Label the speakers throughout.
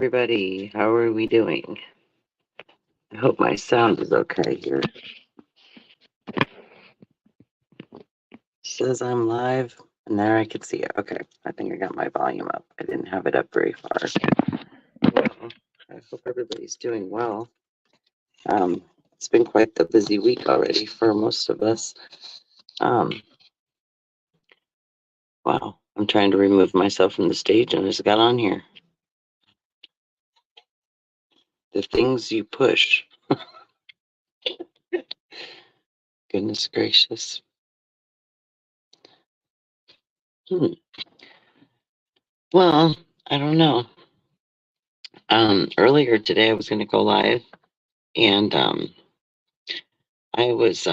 Speaker 1: everybody. How are we doing? I hope my sound is okay here. Says I'm live, and there I can see it. Okay, I think I got my volume up. I didn't have it up very far. Well, I hope everybody's doing well. It's been quite the busy week already for most of us. Wow, I'm trying to remove myself from the stage and I just got on here. The things you push. Goodness gracious. Well, I don't know. Earlier today I was going to go live, and I was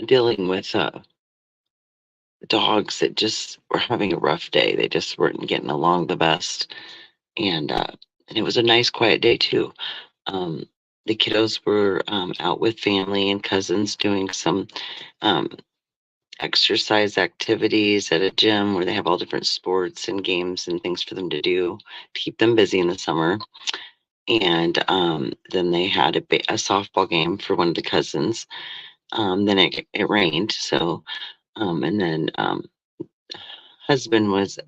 Speaker 1: dealing with dogs that just were having a rough day. They just weren't getting along the best, and it was a nice, quiet day too. Um, the kiddos were out with family and cousins doing some um, exercise activities at a gym where they have all different sports and games and things for them to do to keep them busy in the summer. And then they had a softball game for one of the cousins. Then it rained, so and then husband was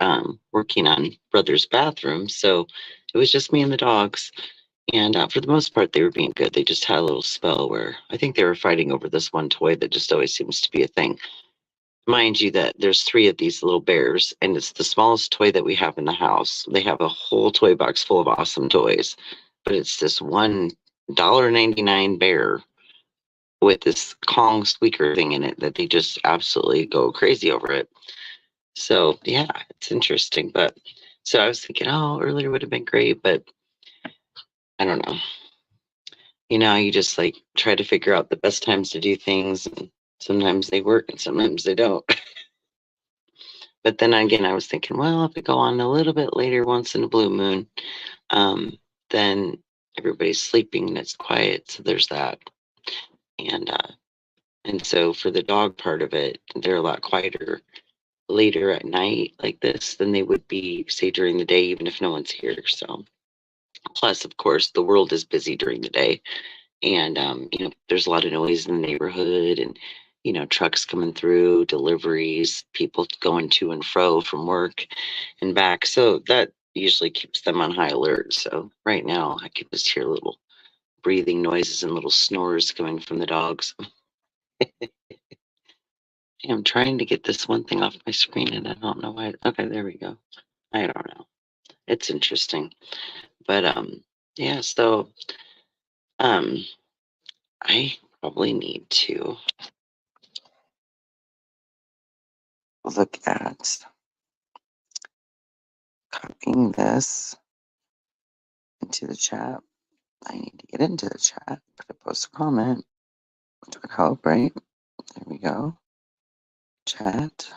Speaker 1: working on brother's bathroom, so it was just me and the dogs. And for the most part, they were being good. They just had a little spell where I think they were fighting over this one toy that just always seems to be a thing. Mind you, that there's 3 of these little bears, and it's the smallest toy that we have in the house. They have a whole toy box full of awesome toys, but it's this $1.99 bear with this Kong squeaker thing in it that they just absolutely go crazy over it. So yeah, it's interesting. But so I was thinking, oh, earlier would have been great, but I don't know. You just like try to figure out the best times to do things, and sometimes they work and sometimes they don't. But then again, I was thinking, well, if we go on a little bit later, once in a blue moon, then everybody's sleeping and it's quiet, so there's that. And so for the dog part of it, they're a lot quieter later at night like this than they would be, say, during the day, even if no one's here. So plus, of course, the world is busy during the day, and there's a lot of noise in the neighborhood, and trucks coming through, deliveries, people going to and fro from work and back. So that usually keeps them on high alert. So right now I can just hear little breathing noises and little snores coming from the dogs. I'm trying to get this one thing off my screen and I don't know why. Okay, there we go. I don't know. It's interesting. But yeah, so I probably need to look at copying this into the chat. I need to get into the chat, put a post a comment, which would help, right? There we go. Chat.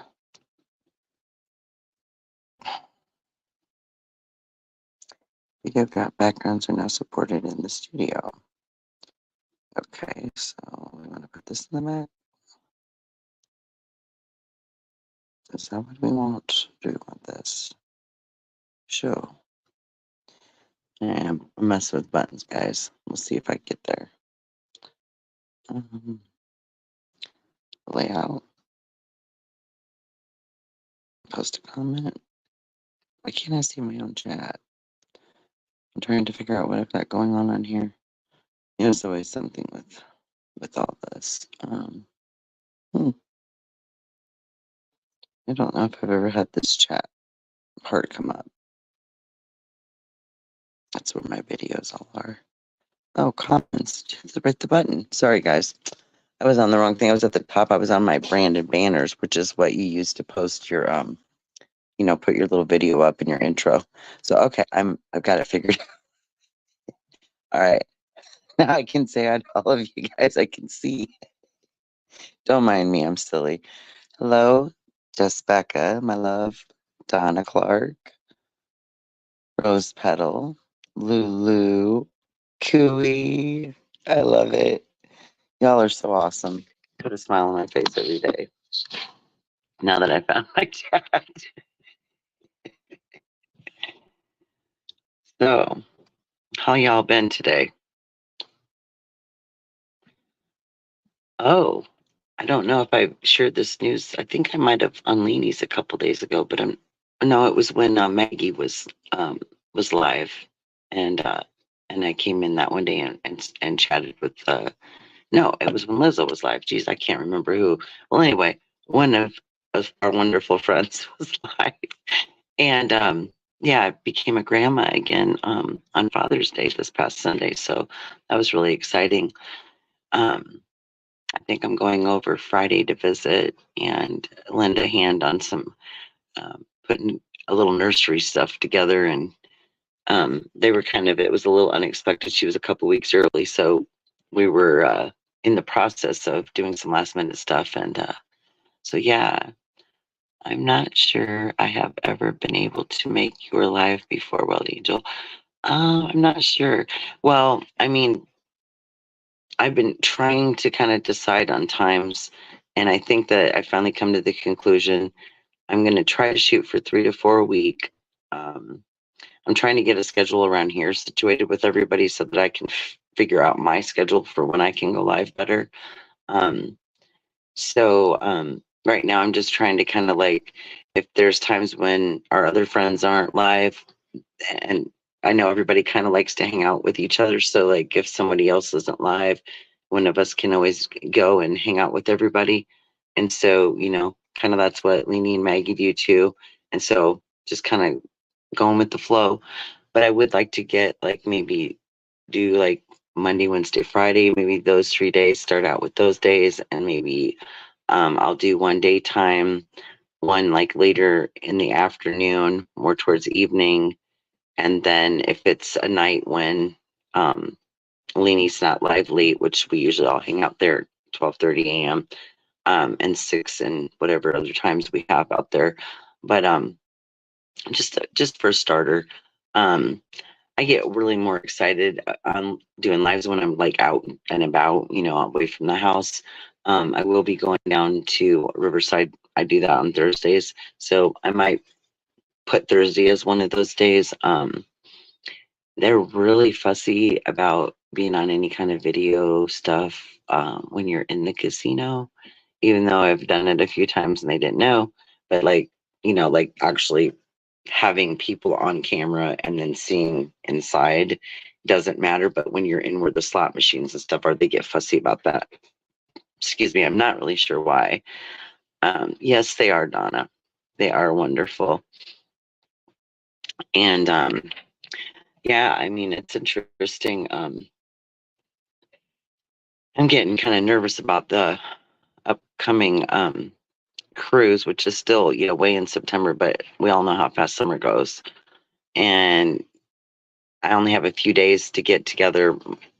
Speaker 1: Video backgrounds are now supported in the studio. Okay, so we want to put this in the Mac. Is that what we want? Do we want this? Show. I'm messing with buttons, guys. We'll see if I get there. Layout. Post a comment. Why can't I see my own chat? I'm trying to figure out what I've got going on here. There's always something with all this. I don't know if I've ever had this chat part come up. That's where my videos all are. Oh, comments. Hit the button. Sorry, guys. I was on the wrong thing. I was at the top. I was on my branded banners, which is what you use to post your put your little video up in your intro. So okay, I've got it figured out. All right. Now I can say hi to all of you guys. I can see. Don't mind me, I'm silly. Hello, Jess Becca, my love, Donna Clark, Rose Petal, Lulu, Cooey. I love it. Y'all are so awesome. Put a smile on my face every day. Now that I found my chat. So, how y'all been today? Oh, I don't know if I shared this news. I think I might have on Leanie's a couple days ago, but no, it was when Maggie was live, and uh, and I came in that one day and chatted with. No, it was when Lizzo was live. Geez, I can't remember who. Well, anyway, one of our wonderful friends was live, and yeah, I became a grandma again on Father's Day this past Sunday, so that was really exciting. Um, I think I'm going over Friday to visit and lend a hand on some putting a little nursery stuff together. And they were it was a little unexpected. She was a couple weeks early. So we were in the process of doing some last minute stuff. And so, yeah, I'm not sure I have ever been able to make your live before, Wild Angel. I'm not sure. Well, I mean, I've been trying to kind of decide on times, and I think that I finally come to the conclusion I'm going to try to shoot for 3 to 4 a week. Um, I'm trying to get a schedule around here situated with everybody so that I can figure out my schedule for when I can go live better. Um, so right now I'm just trying to kind of like, if there's times when our other friends aren't live, and I know everybody kind of likes to hang out with each other. So like if somebody else isn't live, one of us can always go and hang out with everybody. And so, kind of that's what Leanie and Maggie do too. And so just kind of going with the flow. But I would like to get like maybe do like Monday, Wednesday, Friday, maybe those 3 days, start out with those days, and maybe I'll do one daytime, one like later in the afternoon, more towards evening, and then if it's a night when Leanie's not live late, which we usually all hang out there 12:30 a.m. And 6 and whatever other times we have out there. But just for a starter, um, I get really more excited on doing lives when I'm like out and about, away from the house. I will be going down to Riverside. I do that on Thursdays, so I might put Thursday as one of those days. They're really fussy about being on any kind of video stuff when you're in the casino, even though I've done it a few times and they didn't know. But like, like actually having people on camera and then seeing inside doesn't matter. But when you're in where the slot machines and stuff are, they get fussy about that. Excuse me, I'm not really sure why. Yes, they are, Donna. They are wonderful. And yeah, I mean, it's interesting. I'm getting kind of nervous about the upcoming cruise, which is still, way in September, but we all know how fast summer goes. And I only have a few days to get together.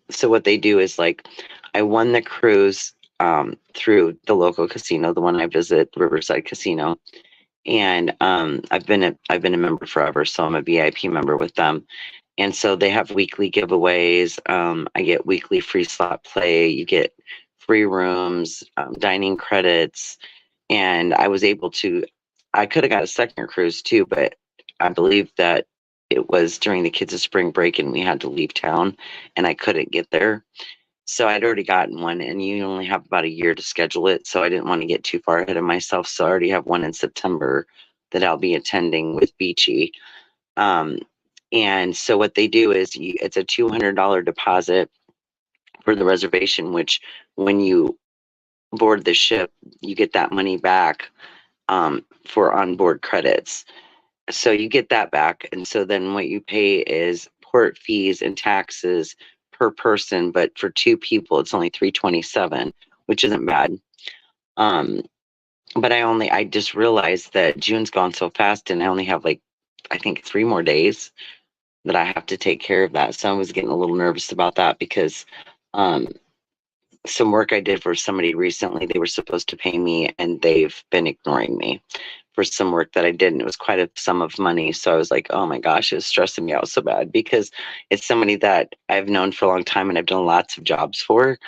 Speaker 1: So what they do is like, I won the cruise through the local casino, the one I visit, Riverside Casino. And I've been a member forever, so I'm a VIP member with them. And so they have weekly giveaways. I get weekly free slot play. You get free rooms, dining credits, and I could have got a second cruise too, but I believe that it was during the kids' spring break and we had to leave town and I couldn't get there. So I'd already gotten one, and you only have about a year to schedule it. So I didn't want to get too far ahead of myself. So I already have one in September that I'll be attending with Beachy. Um, and so what they do is it's a $200 deposit for the reservation, which when you board the ship, you get that money back for onboard credits. So you get that back. And so then what you pay is port fees and taxes per person. But for two people, it's only $327, which isn't bad. Um, but I just realized that June's gone so fast and I only have like, I think 3 more days that I have to take care of that. So I was getting a little nervous about that because um, some work I did for somebody recently, they were supposed to pay me and they've been ignoring me for some work that I did. And it was quite a sum of money. So I was like, oh my gosh, it's stressing me out so bad because it's somebody that I've known for a long time and I've done lots of jobs for.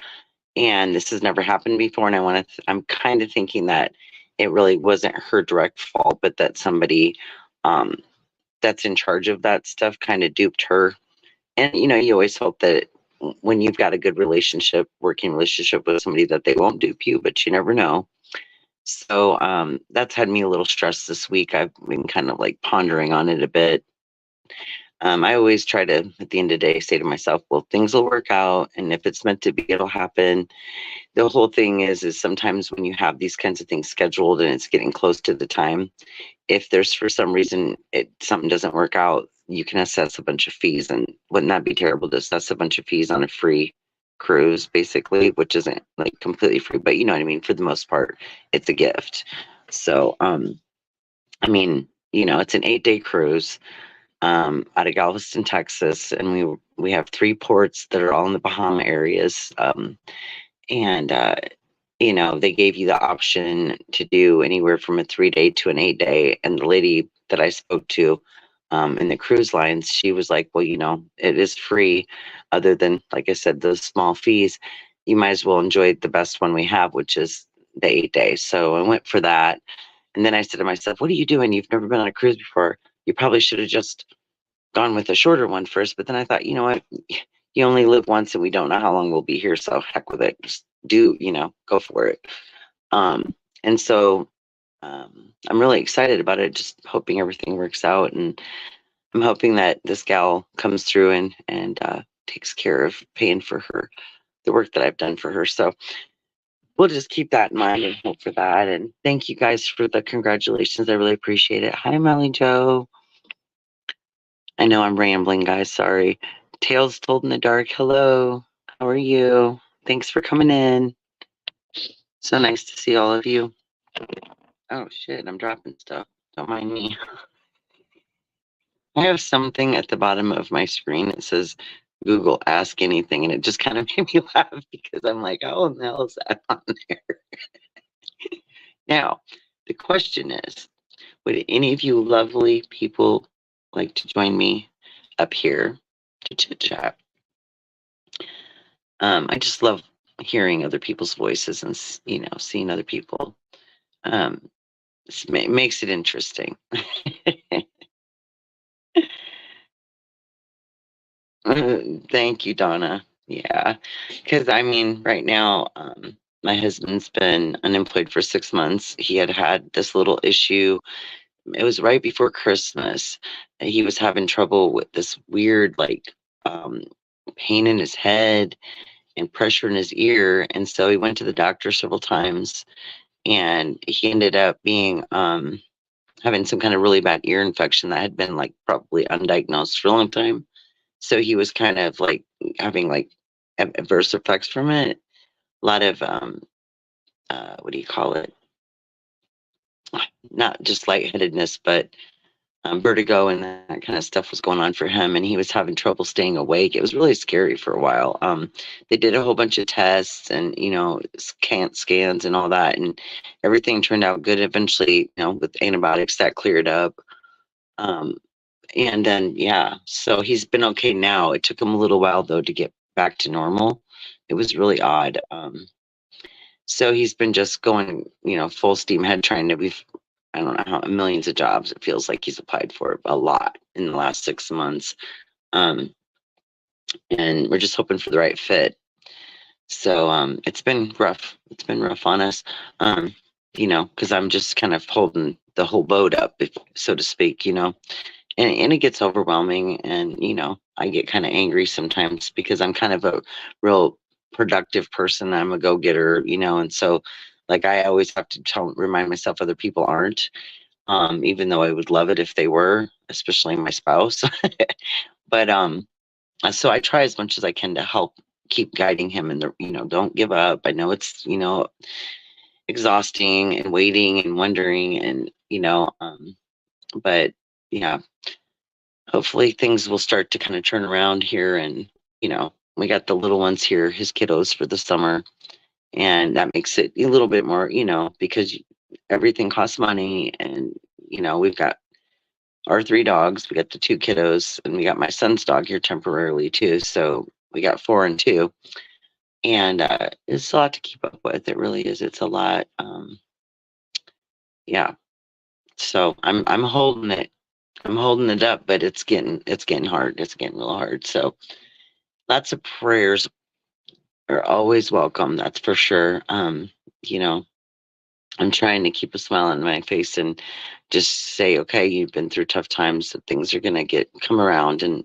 Speaker 1: And this has never happened before. And I'm kind of thinking that it really wasn't her direct fault, but that somebody um, that's in charge of that stuff kind of duped her. And you always hope that when you've got a good relationship, working relationship with somebody, that they won't dupe you, but you never know. So that's had me a little stressed this week. I've been kind of like pondering on it a bit. I always try to, at the end of the day, say to myself, well, things will work out, and if it's meant to be, it'll happen. The whole thing is sometimes when you have these kinds of things scheduled and it's getting close to the time, if there's for some reason something doesn't work out, you can assess a bunch of fees. And wouldn't that be terrible to assess a bunch of fees on a free cruise, basically, which isn't like completely free, but you know what I mean? For the most part, it's a gift. So, I mean, it's an 8-day cruise out of Galveston, Texas, and we have 3 ports that are all in the Bahama areas. And they gave you the option to do anywhere from a 3-day to an 8-day. And the lady that I spoke to in the cruise lines, she was like, well, it is free, other than, like I said, those small fees. You might as well enjoy the best one we have, which is the 8-day. So I went for that. And then I said to myself, what are you doing? You've never been on a cruise before. You probably should have just gone with a shorter one first. But then I thought, you know what? You only live once and we don't know how long we'll be here. So heck with it. Just go for it. And so I'm really excited about it, just hoping everything works out. And I'm hoping that this gal comes through and takes care of paying for the work that I've done for her. So we'll just keep that in mind and hope for that. And thank you guys for the congratulations. I really appreciate it. Hi, Melly Joe. I know I'm rambling, guys. Sorry. Tales Told in the Dark. Hello. How are you? Thanks for coming in. So nice to see all of you. Oh, shit. I'm dropping stuff. Don't mind me. I have something at the bottom of my screen that says Google Ask Anything, and it just kind of made me laugh because I'm like, how in the hell is that on there? Now, the question is, would any of you lovely people like to join me up here to chit chat? I just love hearing other people's voices and seeing other people. It makes it interesting. Thank you, Donna. Yeah, because I mean, right now, my husband's been unemployed for 6 months. He had this little issue. It was right before Christmas. He was having trouble with this weird, like, pain in his head and pressure in his ear. And so he went to the doctor several times, and he ended up being having some kind of really bad ear infection that had been like probably undiagnosed for a long time. So he was kind of like having like adverse effects from it. A lot of what do you call it? Not just lightheadedness, but vertigo and that kind of stuff was going on for him, and he was having trouble staying awake. It was really scary for a while. They did a whole bunch of tests and scans and all that, and everything turned out good. Eventually, with antibiotics, that cleared up. And then so he's been okay now. It took him a little while though to get back to normal. It was really odd. So he's been just going, full steam ahead, trying to be, I don't know how millions of jobs it feels like he's applied for, a lot in the last 6 months. And we're just hoping for the right fit. So it's been rough. It's been rough on us, because I'm just kind of holding the whole boat up, so to speak, and it gets overwhelming, and I get kind of angry sometimes because I'm kind of a real productive person. I'm a go-getter, and so like I always have to remind myself other people aren't, even though I would love it if they were, especially my spouse. But so I try as much as I can to help keep guiding him in the, don't give up. I know it's, exhausting and waiting and wondering and, but yeah, hopefully things will start to kind of turn around here. And, we got the little ones here, his kiddos, for the summer. And that makes it a little bit more, because everything costs money. And, we've got our 3 dogs. We got the 2 kiddos, and we got my son's dog here temporarily too. So we got 4 and 2. And it's a lot to keep up with. It really is. It's a lot. Yeah. So I'm holding it. I'm holding it up, but it's getting hard. It's getting real hard. So lots of prayers are always welcome. That's for sure. You know, I'm trying to keep a smile on my face and just say, okay, you've been through tough times. So things are gonna come around, and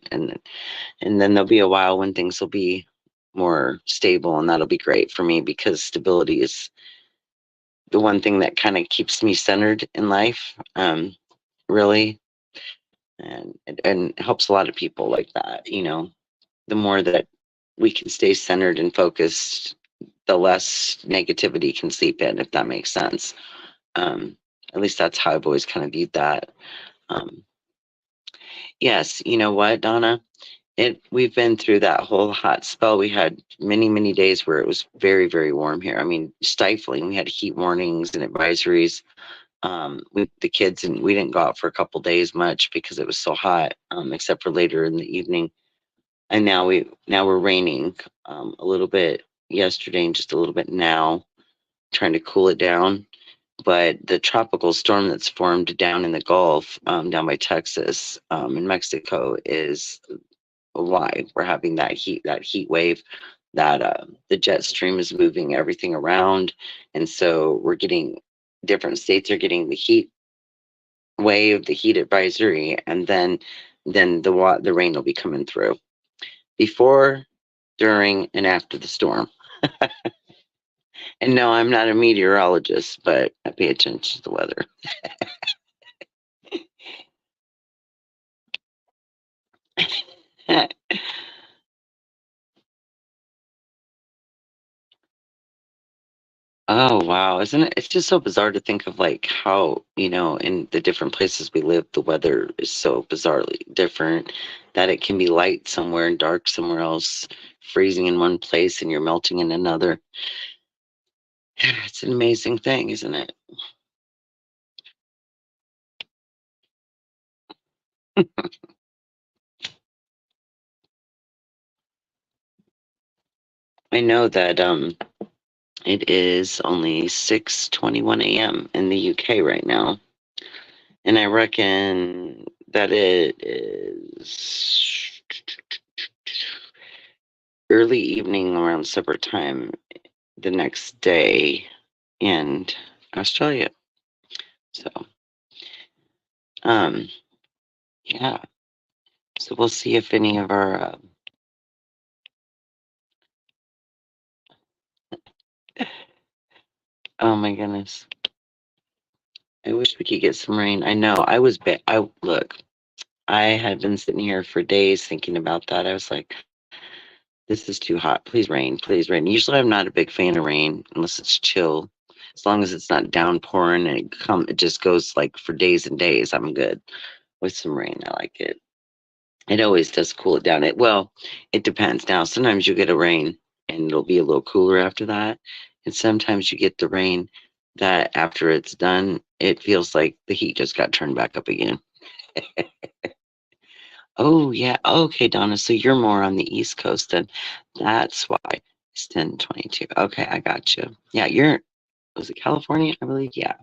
Speaker 1: then there'll be a while when things will be more stable, and that'll be great for me because stability is the one thing that kind of keeps me centered in life. Really, and helps a lot of people like that. You know, the more that we can stay centered and focused, the less negativity can seep in, if that makes sense. Um, at least that's how I've always kind of viewed that. Um, yes, you know what, Donna? We've been through that whole hot spell. We had many days where it was very, very warm here. I mean, stifling. We had heat warnings and advisories with the kids, and we didn't go out for a couple days much because it was so hot, except for later in the evening. And now we're raining a little bit yesterday and just a little bit now, trying to cool it down. But the tropical storm that's formed down in the Gulf, down by Texas, in Mexico, is why we're having that heat wave. That the jet stream is moving everything around, and so we're getting different states are getting the heat wave, the heat advisory, and then the rain will be coming through before, during, and after the storm. And no, I'm not a meteorologist, but I pay attention to the weather. Oh wow, isn't it? It's just so bizarre to think of like how, in the different places we live, the weather is so bizarrely different that it can be light somewhere and dark somewhere else, freezing in one place and you're melting in another. It's an amazing thing, isn't it? I know that it is only 6:21 a.m. in the UK right now, and I reckon that it is early evening around supper time the next day in Australia. So, um, yeah. So we'll see if any of our. Oh my goodness! I wish we could get some rain. I know. I look. I had been sitting here for days thinking about that. I was like, "This is too hot. Please rain. Please rain." Usually, I'm not a big fan of rain unless it's chill. As long as it's not downpouring and it just goes like for days and days. I'm good with some rain. I like it. It always does cool it down. It depends. Now, sometimes you get a rain and it'll be a little cooler after that. And sometimes you get the rain that after it's done, it feels like the heat just got turned back up again. Oh, yeah. Okay, Donna. So you're more on the East Coast, and that's why it's 10:22. Okay, I got you. Yeah, was it California? I believe. Yeah.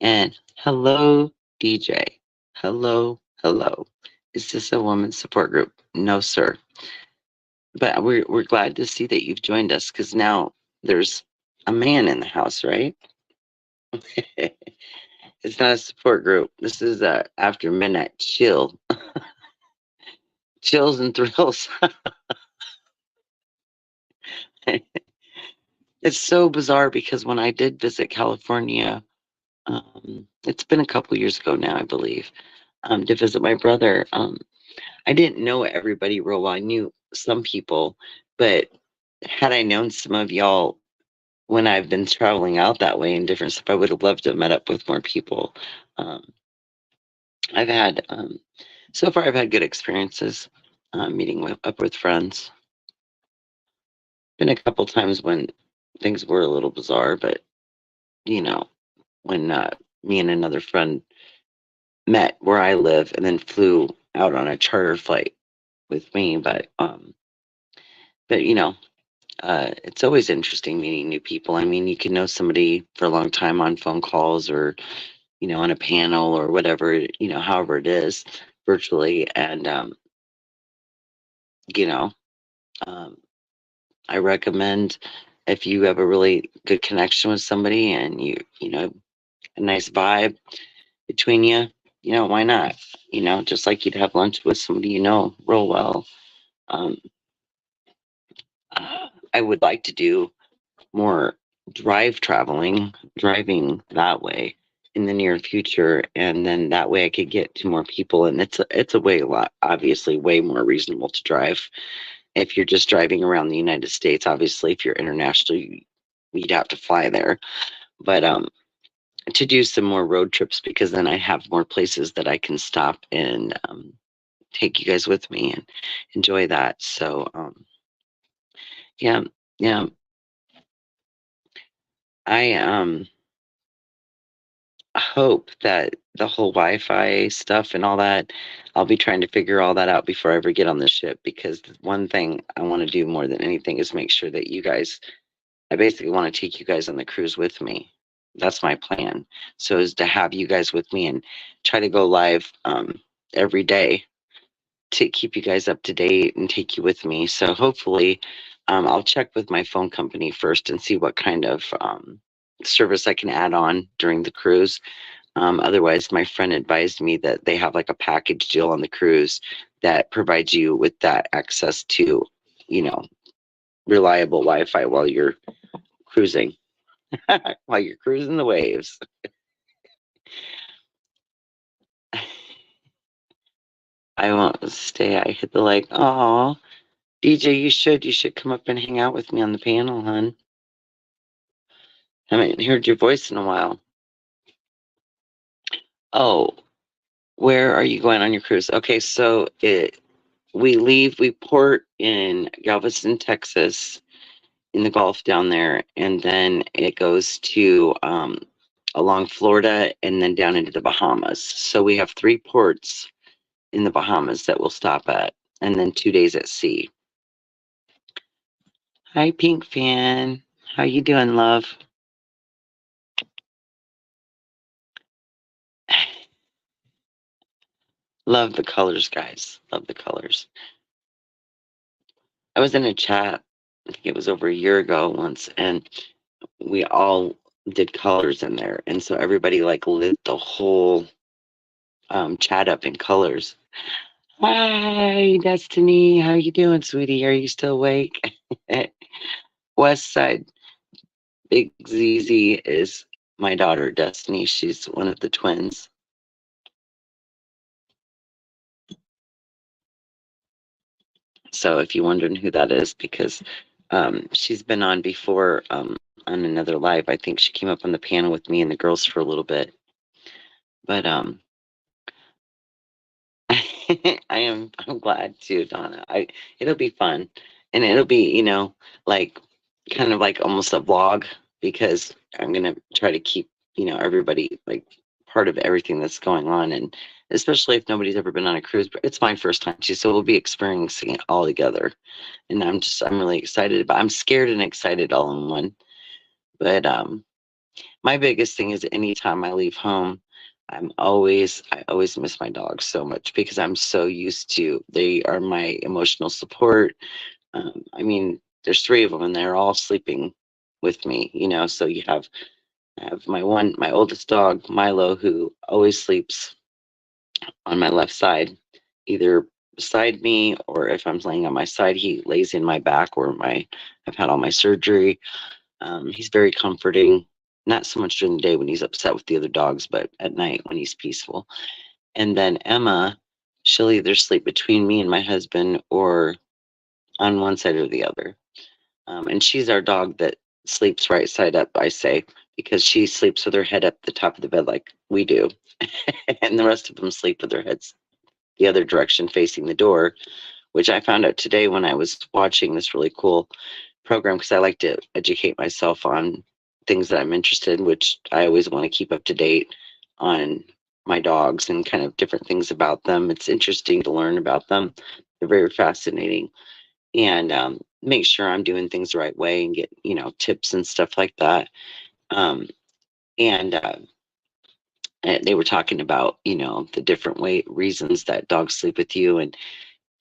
Speaker 1: And hello, DJ. Hello, hello. Is this a women's support group? No, sir. But we're glad to see that you've joined us because now there's a man in the house, right? It's not a support group. This is a after midnight chill, chills and thrills. It's so bizarre because when I did visit California, it's been a couple years ago now, I believe, to visit my brother. I didn't know everybody real well. I knew some people, but had I known some of y'all when I've been traveling out that way and different stuff, I would have loved to have met up with more people. Um, I've had so far I've had good experiences meeting up with friends. Been a couple times when things were a little bizarre, but you know, when me and another friend met where I live and then flew out on a charter flight with me, but it's always interesting meeting new people. I mean, you can know somebody for a long time on phone calls or on a panel or whatever, however it is virtually. And, you know, um, I recommend if you have a really good connection with somebody and a nice vibe between you, why not? Just like you'd have lunch with somebody real well. Um, I would like to do more driving that way in the near future, and then that way I could get to more people. And it's a way a lot, obviously, way more reasonable to drive if you're just driving around the United States. Obviously, if you're international, you'd have to fly there. But to do some more road trips, because then I have more places that I can stop and take you guys with me and enjoy that. So yeah, yeah, I hope that the whole Wi-Fi stuff and all that, I'll be trying to figure all that out before I ever get on the ship, because the one thing I want to do more than anything is make sure that I basically want to take you guys on the cruise with me. That's my plan. So is to have you guys with me and try to go live every day to keep you guys up to date and take you with me. So hopefully, I'll check with my phone company first and see what kind of service I can add on during the cruise. Otherwise, my friend advised me that they have like a package deal on the cruise that provides you with that access to, you know, reliable Wi-Fi while you're cruising, while you're cruising the waves. I won't stay. I hit the like. Oh, DJ, you should come up and hang out with me on the panel, hon. I haven't heard your voice in a while. Oh, where are you going on your cruise? Okay, so we port in Galveston, Texas, in the Gulf down there, and then it goes to along Florida and then down into the Bahamas. So we have 3 ports in the Bahamas that we'll stop at, and then 2 days at sea. Hi, Pink Fan. How you doing, love? Love the colors, guys. Love the colors. I was in a chat, I think it was over a year ago once, and we all did colors in there. And so everybody like lit the whole chat up in colors. Hi, Destiny. How you doing, sweetie? Are you still awake? West Side Big ZZ is my daughter, Destiny. She's one of the twins. So if you're wondering who that is, because she's been on before on another live. I think she came up on the panel with me and the girls for a little bit. But I'm glad too, Donna. It'll be fun, and it'll be like kind of like almost a vlog, because I'm gonna try to keep everybody like part of everything that's going on, and especially if nobody's ever been on a cruise. But it's my first time too, so we'll be experiencing it all together, and I'm really excited. But I'm scared and excited all in one. But my biggest thing is anytime I leave home, I always miss my dogs so much, because I'm so used to, they are my emotional support. I mean, there's 3 of them and they're all sleeping with me, so I have my oldest dog, Milo, who always sleeps on my left side, either beside me, or if I'm laying on my side, he lays in my back where I've had all my surgery. He's very comforting, not so much during the day when he's upset with the other dogs, but at night when he's peaceful. And then Emma, she'll either sleep between me and my husband or on one side or the other. And she's our dog that sleeps right side up, I say, because she sleeps with her head up the top of the bed like we do. And the rest of them sleep with their heads the other direction facing the door, which I found out today when I was watching this really cool program, because I like to educate myself on things that I'm interested in, which I always want to keep up to date on my dogs and kind of different things about them. It's interesting to learn about them. They're very fascinating, and make sure I'm doing things the right way and get tips and stuff like that. Um, and they were talking about, the different reasons that dogs sleep with you, and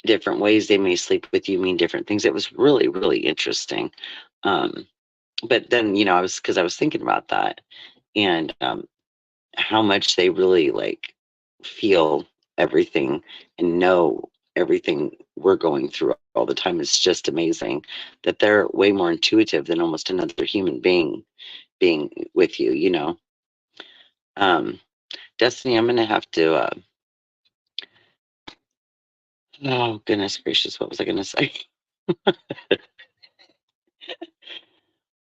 Speaker 1: different ways they may sleep with you mean different things. It was really, really interesting. Um, but then, I was thinking about that, and how much they really like feel everything and know everything we're going through all the time. It's just amazing that they're way more intuitive than almost another human being with you. Um, Destiny, I'm gonna have to. Oh goodness gracious, what was I gonna say?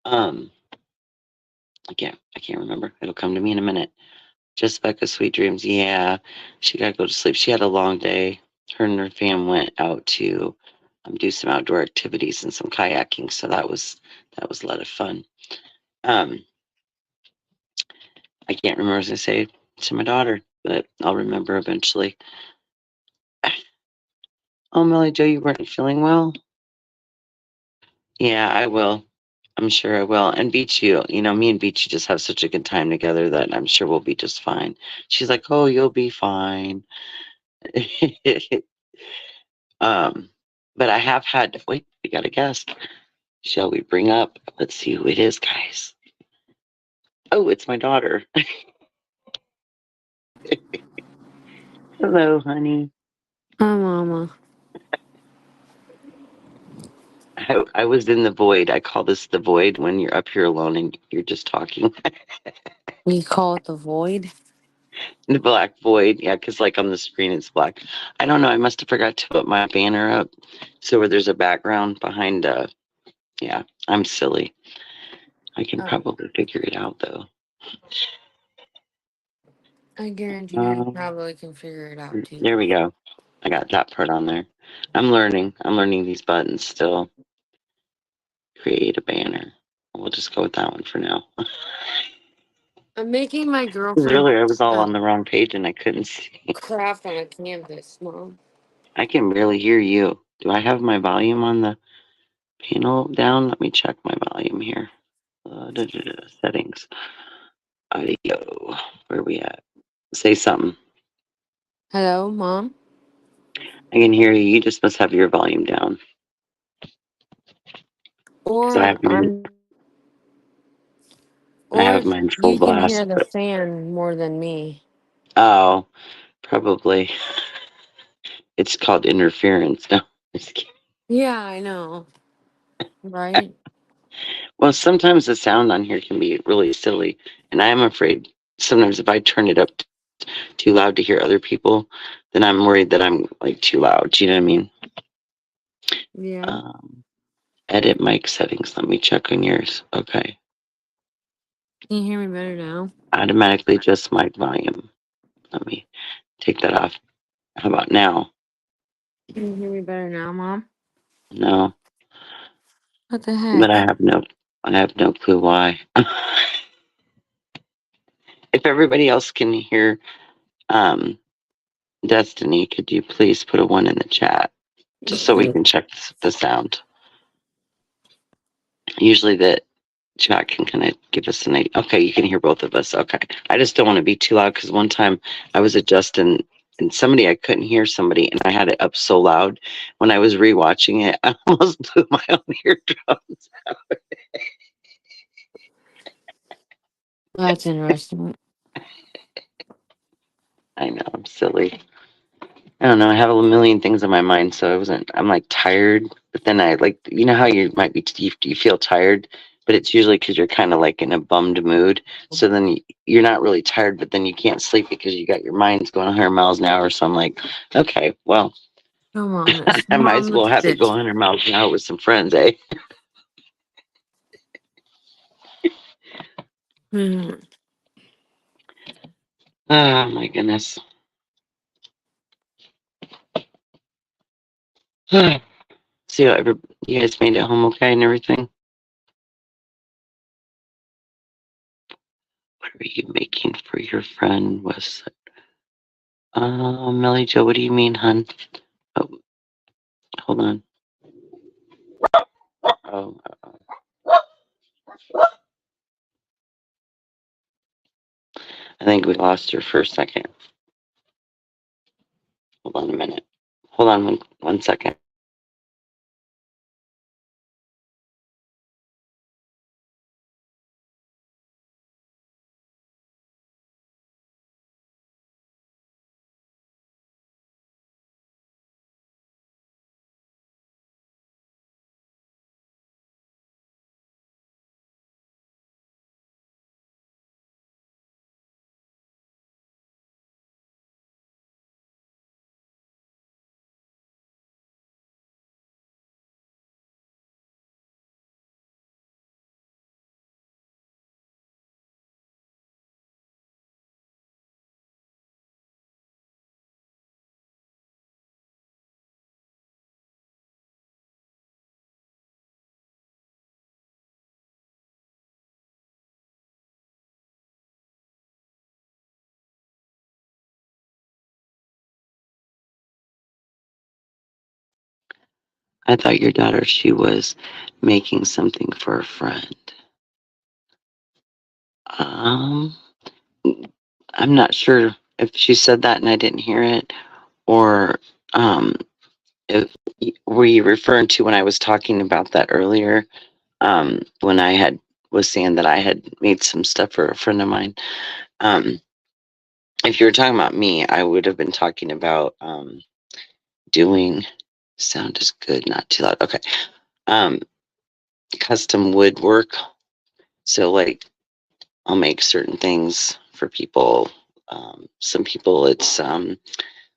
Speaker 1: um, I can't remember. It'll come to me in a minute. Just Becca, sweet dreams. Yeah, she got to go to sleep. She had a long day. Her and her fam went out to do some outdoor activities and some kayaking. So that was a lot of fun. Um, I can't remember what I say to my daughter, but I'll remember eventually. Oh, Millie Joe, you weren't feeling well? Yeah, I will. I'm sure I will. And Beachy, me and Beachy just have such a good time together that I'm sure we'll be just fine. She's like, oh, you'll be fine. um, but I have had, wait, we got a guest. Shall we bring up? Let's see who it is, guys. Oh, it's my daughter. Hello, honey.
Speaker 2: Hi, Mama.
Speaker 1: I was in the void. I call this the void when you're up here alone and you're just talking.
Speaker 2: You call it the void?
Speaker 1: The black void. Yeah, because like on the screen it's black. I don't know. I must have forgot to put my banner up. So where there's a background behind, yeah, I'm silly. I can
Speaker 2: Oh,
Speaker 1: probably figure it out though.
Speaker 2: I guarantee you
Speaker 1: Um,
Speaker 2: probably can figure it out
Speaker 1: there
Speaker 2: too.
Speaker 1: we go. I got that part on there. I'm learning. I'm learning these buttons still. Create a banner. We'll just go with that one for now.
Speaker 2: I'm making my
Speaker 1: 'Cause
Speaker 2: girlfriend
Speaker 1: earlier I was all on the wrong page and I couldn't see.
Speaker 2: craft on a canvas, Mom.
Speaker 1: I can barely hear you. Do I have my volume on the panel down? Let me check my volume here. Settings. Audio. Where are we at? Say something.
Speaker 2: Hello, Mom?
Speaker 1: I can hear you. You just must have your volume down. So
Speaker 2: Or I'm
Speaker 1: I
Speaker 2: or
Speaker 1: have mine full
Speaker 2: you can hear
Speaker 1: blast.
Speaker 2: the
Speaker 1: But
Speaker 2: fan more than me.
Speaker 1: oh, probably it's called interference. No, just kidding.
Speaker 2: Yeah, I know. Right?
Speaker 1: Well, sometimes the sound on here can be really silly, and I am afraid sometimes if I turn it up too loud to hear other people, then I'm worried that I'm like too loud. Do you know what I mean?
Speaker 2: Yeah.
Speaker 1: Um, Edit mic settings. Let me check on yours. Okay.
Speaker 2: Can you hear me better now?
Speaker 1: Automatically adjust mic volume. Let me take that off. How about now?
Speaker 2: Can you hear me better now, Mom?
Speaker 1: No,
Speaker 2: What the
Speaker 1: but
Speaker 2: heck?
Speaker 1: I have no clue why. If everybody else can hear um, Destiny, could you please put a one in the chat just so we can check the sound? Usually the chat can kind of give us an idea. Okay, you can hear both of us. Okay. I just don't want to be too loud because one time I was adjusting and I couldn't hear somebody and I had it up so loud when I was rewatching it, I almost blew my own eardrums.
Speaker 2: That's interesting.
Speaker 1: I know, I'm silly. I don't know. I have a million things in my mind, so I'm like tired, but then I like, how you might be, you feel tired, but it's usually because you're kind of like in a bummed mood. So then you're not really tired, but then you can't sleep because you got your mind's going 100 miles an hour. So I'm like, okay, well,
Speaker 2: Come on, this
Speaker 1: I might as
Speaker 2: mom
Speaker 1: well have it
Speaker 2: bitch.
Speaker 1: go 100 miles an hour with some friends, eh?
Speaker 2: Mhm.
Speaker 1: Oh my goodness. See how you guys made it home okay and everything? What are you making for your friend? Melly Joe, what do you mean, hun? Oh, hold on. Oh, think we lost her for a second. Hold on a minute. Hold on one second. I thought your daughter, she was making something for a friend. Um, I'm not sure if she said that and I didn't hear it, or um, if were you referring to when I was talking about that earlier? When I was saying that I had made some stuff for a friend of mine. Um, if you were talking about me, I would have been talking about doing. Sound is good, not too loud. Okay. Um, Custom woodwork. So like I'll make certain things for people. Some people it's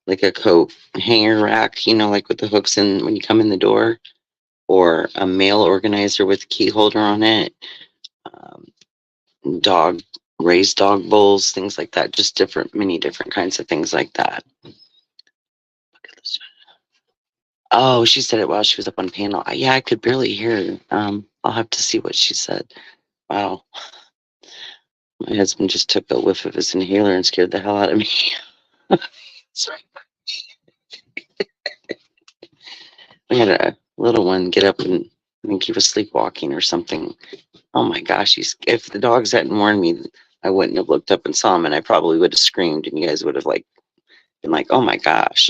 Speaker 1: like a coat hanger rack, like with the hooks in when you come in the door, or a mail organizer with a key holder on it. Um, dog Raised dog bowls, things like that. Just many different kinds of things like that. Look at this. Oh, she said it while she was up on panel. Yeah, I could barely hear her. I'll have to see what she said. Wow. My husband just took a whiff of his inhaler and scared the hell out of me. Sorry. We had a little one get up and I think he was sleepwalking or something. Oh my gosh, if the dogs hadn't warned me, I wouldn't have looked up and saw him, and I probably would have screamed, and you guys would have been like, "Oh my gosh!"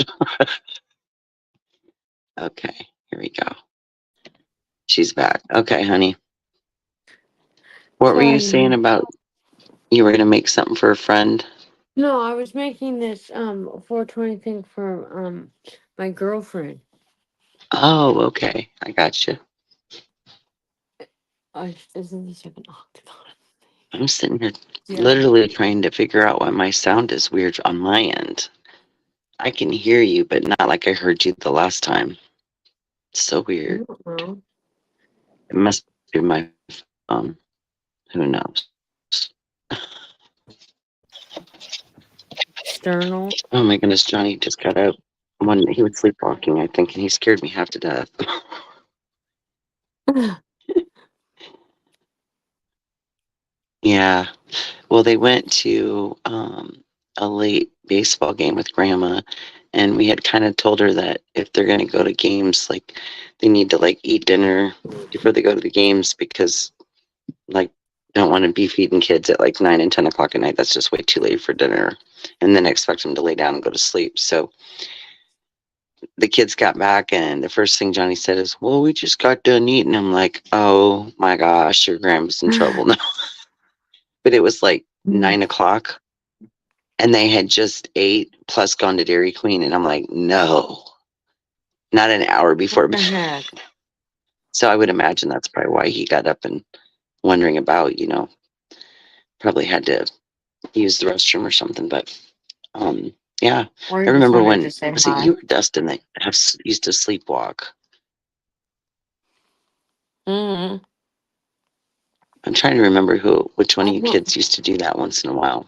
Speaker 1: Okay, here we go. She's back. Okay, honey. What were you
Speaker 2: Sorry,
Speaker 1: saying
Speaker 2: man.
Speaker 1: about you were gonna make something for a friend?
Speaker 2: No, I was making this 420 thing for my girlfriend.
Speaker 1: Oh, okay. I got you.
Speaker 2: Isn't this like an octagon?
Speaker 1: I'm sitting here
Speaker 2: Yeah.
Speaker 1: literally trying to figure out why my sound is weird on my end. I can hear you, but not like I heard you the last time. So
Speaker 2: I
Speaker 1: weird.
Speaker 2: don't know.
Speaker 1: It must be my phone. Who knows?
Speaker 2: External.
Speaker 1: Oh my goodness, Johnny just got up. He was sleepwalking, I think, and he scared me half to death. Yeah. Well, they went to a late baseball game with grandma, and we had kind of told her that if they're going to go to games, like they need to eat dinner before they go to the games because like don't want to be feeding kids at 9 and 10 o'clock at night. That's just way too late for dinner, and then expect them to lay down and go to sleep. So the kids got back, and the first thing Johnny said is, "Well, we just got done eating." I'm like, "Oh my gosh, your grandma's in trouble now." But it was 9 o'clock, and they had just ate plus gone to Dairy Queen, and I'm like, "No, not an hour
Speaker 2: What
Speaker 1: before."
Speaker 2: the heck?
Speaker 1: So I would imagine that's probably why he got up and wondering about, probably had to use the restroom or something. But yeah,
Speaker 2: Or
Speaker 1: I
Speaker 2: he just
Speaker 1: remember
Speaker 2: wanted to
Speaker 1: when
Speaker 2: say
Speaker 1: was it
Speaker 2: hi.
Speaker 1: you or Dustin that used to sleepwalk?
Speaker 2: Mm-hmm.
Speaker 1: I'm trying to remember which one
Speaker 2: I
Speaker 1: of you
Speaker 2: don't.
Speaker 1: kids used to do that once in a while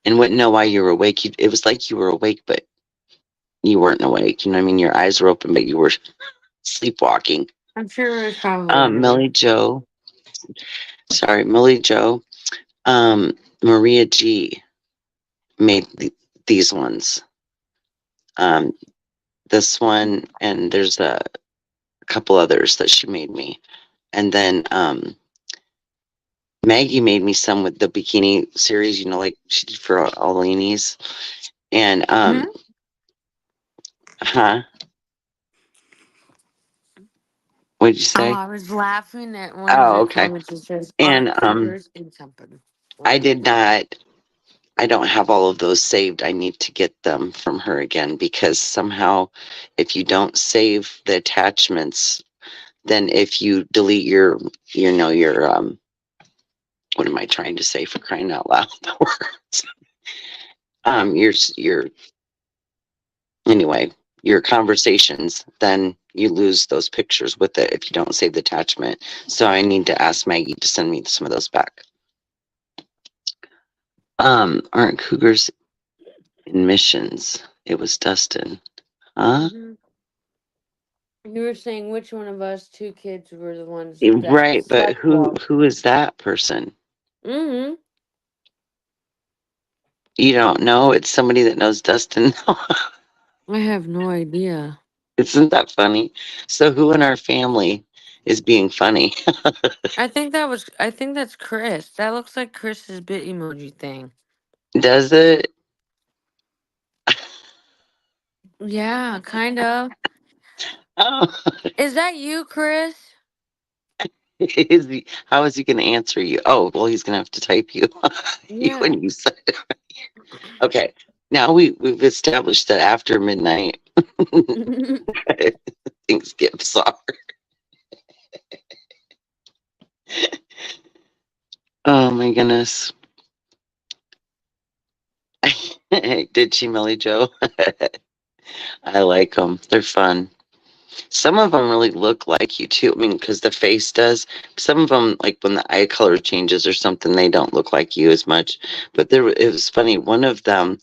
Speaker 1: and wouldn't know why you were awake. It was like you were awake, but you weren't awake. You know what I mean? Your eyes were open, but you were sleepwalking.
Speaker 2: I'm sure it was probably me.
Speaker 1: Millie Joe, sorry, Millie Joe, Maria G made these ones. Um, this one, and there's a couple others that she made me. And then Maggie made me some with the bikini series, like she did for all Leanies. And
Speaker 2: Hmm?
Speaker 1: huh? What'd you
Speaker 2: Oh,
Speaker 1: say?
Speaker 2: I was laughing at one of
Speaker 1: Oh,
Speaker 2: your
Speaker 1: okay.
Speaker 2: comments that says,
Speaker 1: And
Speaker 2: aren't cougars in something?
Speaker 1: I
Speaker 2: What?
Speaker 1: did not. I don't have all of those saved. I need to get them from her again because somehow, if you don't save the attachments, then if you delete your what am I trying to say, for crying out loud? The words. Your anyway, your conversations, then you lose those pictures with it if you don't save the attachment. So I need to ask Maggie to send me some of those back. Aren't cougars in missions? It was Dustin. Huh?
Speaker 2: Hmm. You were saying which one of us two kids were the ones that
Speaker 1: Right, but
Speaker 2: slept well.
Speaker 1: who is that person?
Speaker 2: Mm-hmm.
Speaker 1: You don't know? It's somebody that knows Dustin.
Speaker 2: I have no idea.
Speaker 1: Isn't that funny? So who in our family is being funny?
Speaker 2: I think that's Chris. That looks like Chris's bit emoji thing.
Speaker 1: Does it?
Speaker 2: Yeah, kind of.
Speaker 1: Oh,
Speaker 2: Is that you, Chris?
Speaker 1: how is he going to answer you? Oh, well, he's going to have to type you
Speaker 2: Yeah.
Speaker 1: when you said it. Okay. Now we've established that after midnight things get bizarre. Oh my goodness. Did she, Millie Joe? I like them. They're fun. Some of them really look like you too. I mean, because the face does. Some of them, like when the eye color changes or something, they don't look like you as much. But it was funny. One of them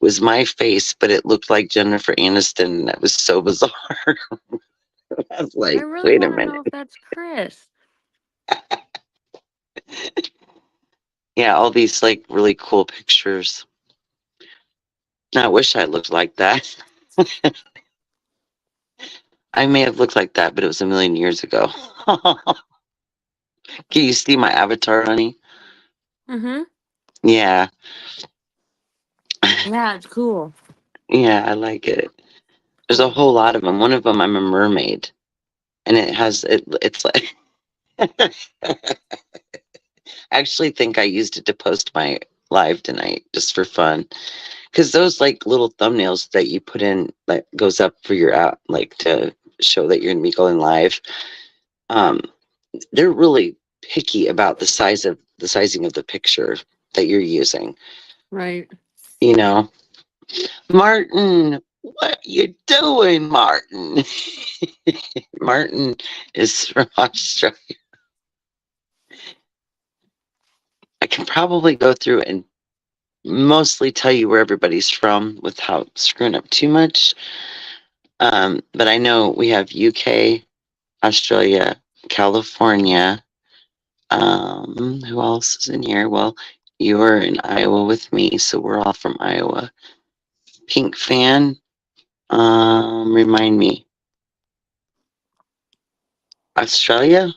Speaker 1: was my face, but it looked like Jennifer Aniston. And that was so bizarre. I was
Speaker 2: I
Speaker 1: like,
Speaker 2: really
Speaker 1: wait a
Speaker 2: want to
Speaker 1: minute.
Speaker 2: know if that's Chris.
Speaker 1: Yeah, all these like really cool pictures. I wish I looked like that. I may have looked like that, but it was a million years ago. Can you see my avatar, honey?
Speaker 2: Mm-hmm.
Speaker 1: Yeah.
Speaker 2: Yeah, it's cool.
Speaker 1: Yeah, I like it. There's a
Speaker 2: Oh.
Speaker 1: whole lot of them. One of them, I'm a mermaid, and it's like. I actually think I used it to post my live tonight just for fun, because those like little thumbnails that you put in that goes up for your app, like to show that you're gonna be going live. Um, they're really picky about the sizing of the picture that you're using.
Speaker 2: Right.
Speaker 1: You know, Martin, what you doing, Martin? Martin is from Australia. I can probably go through and mostly tell you where everybody's from without screwing up too much. But I know we have UK, Australia, California. Who else is in here? Well, you're in Iowa with me, so we're all from Iowa. Pink fan. Remind me, Australia,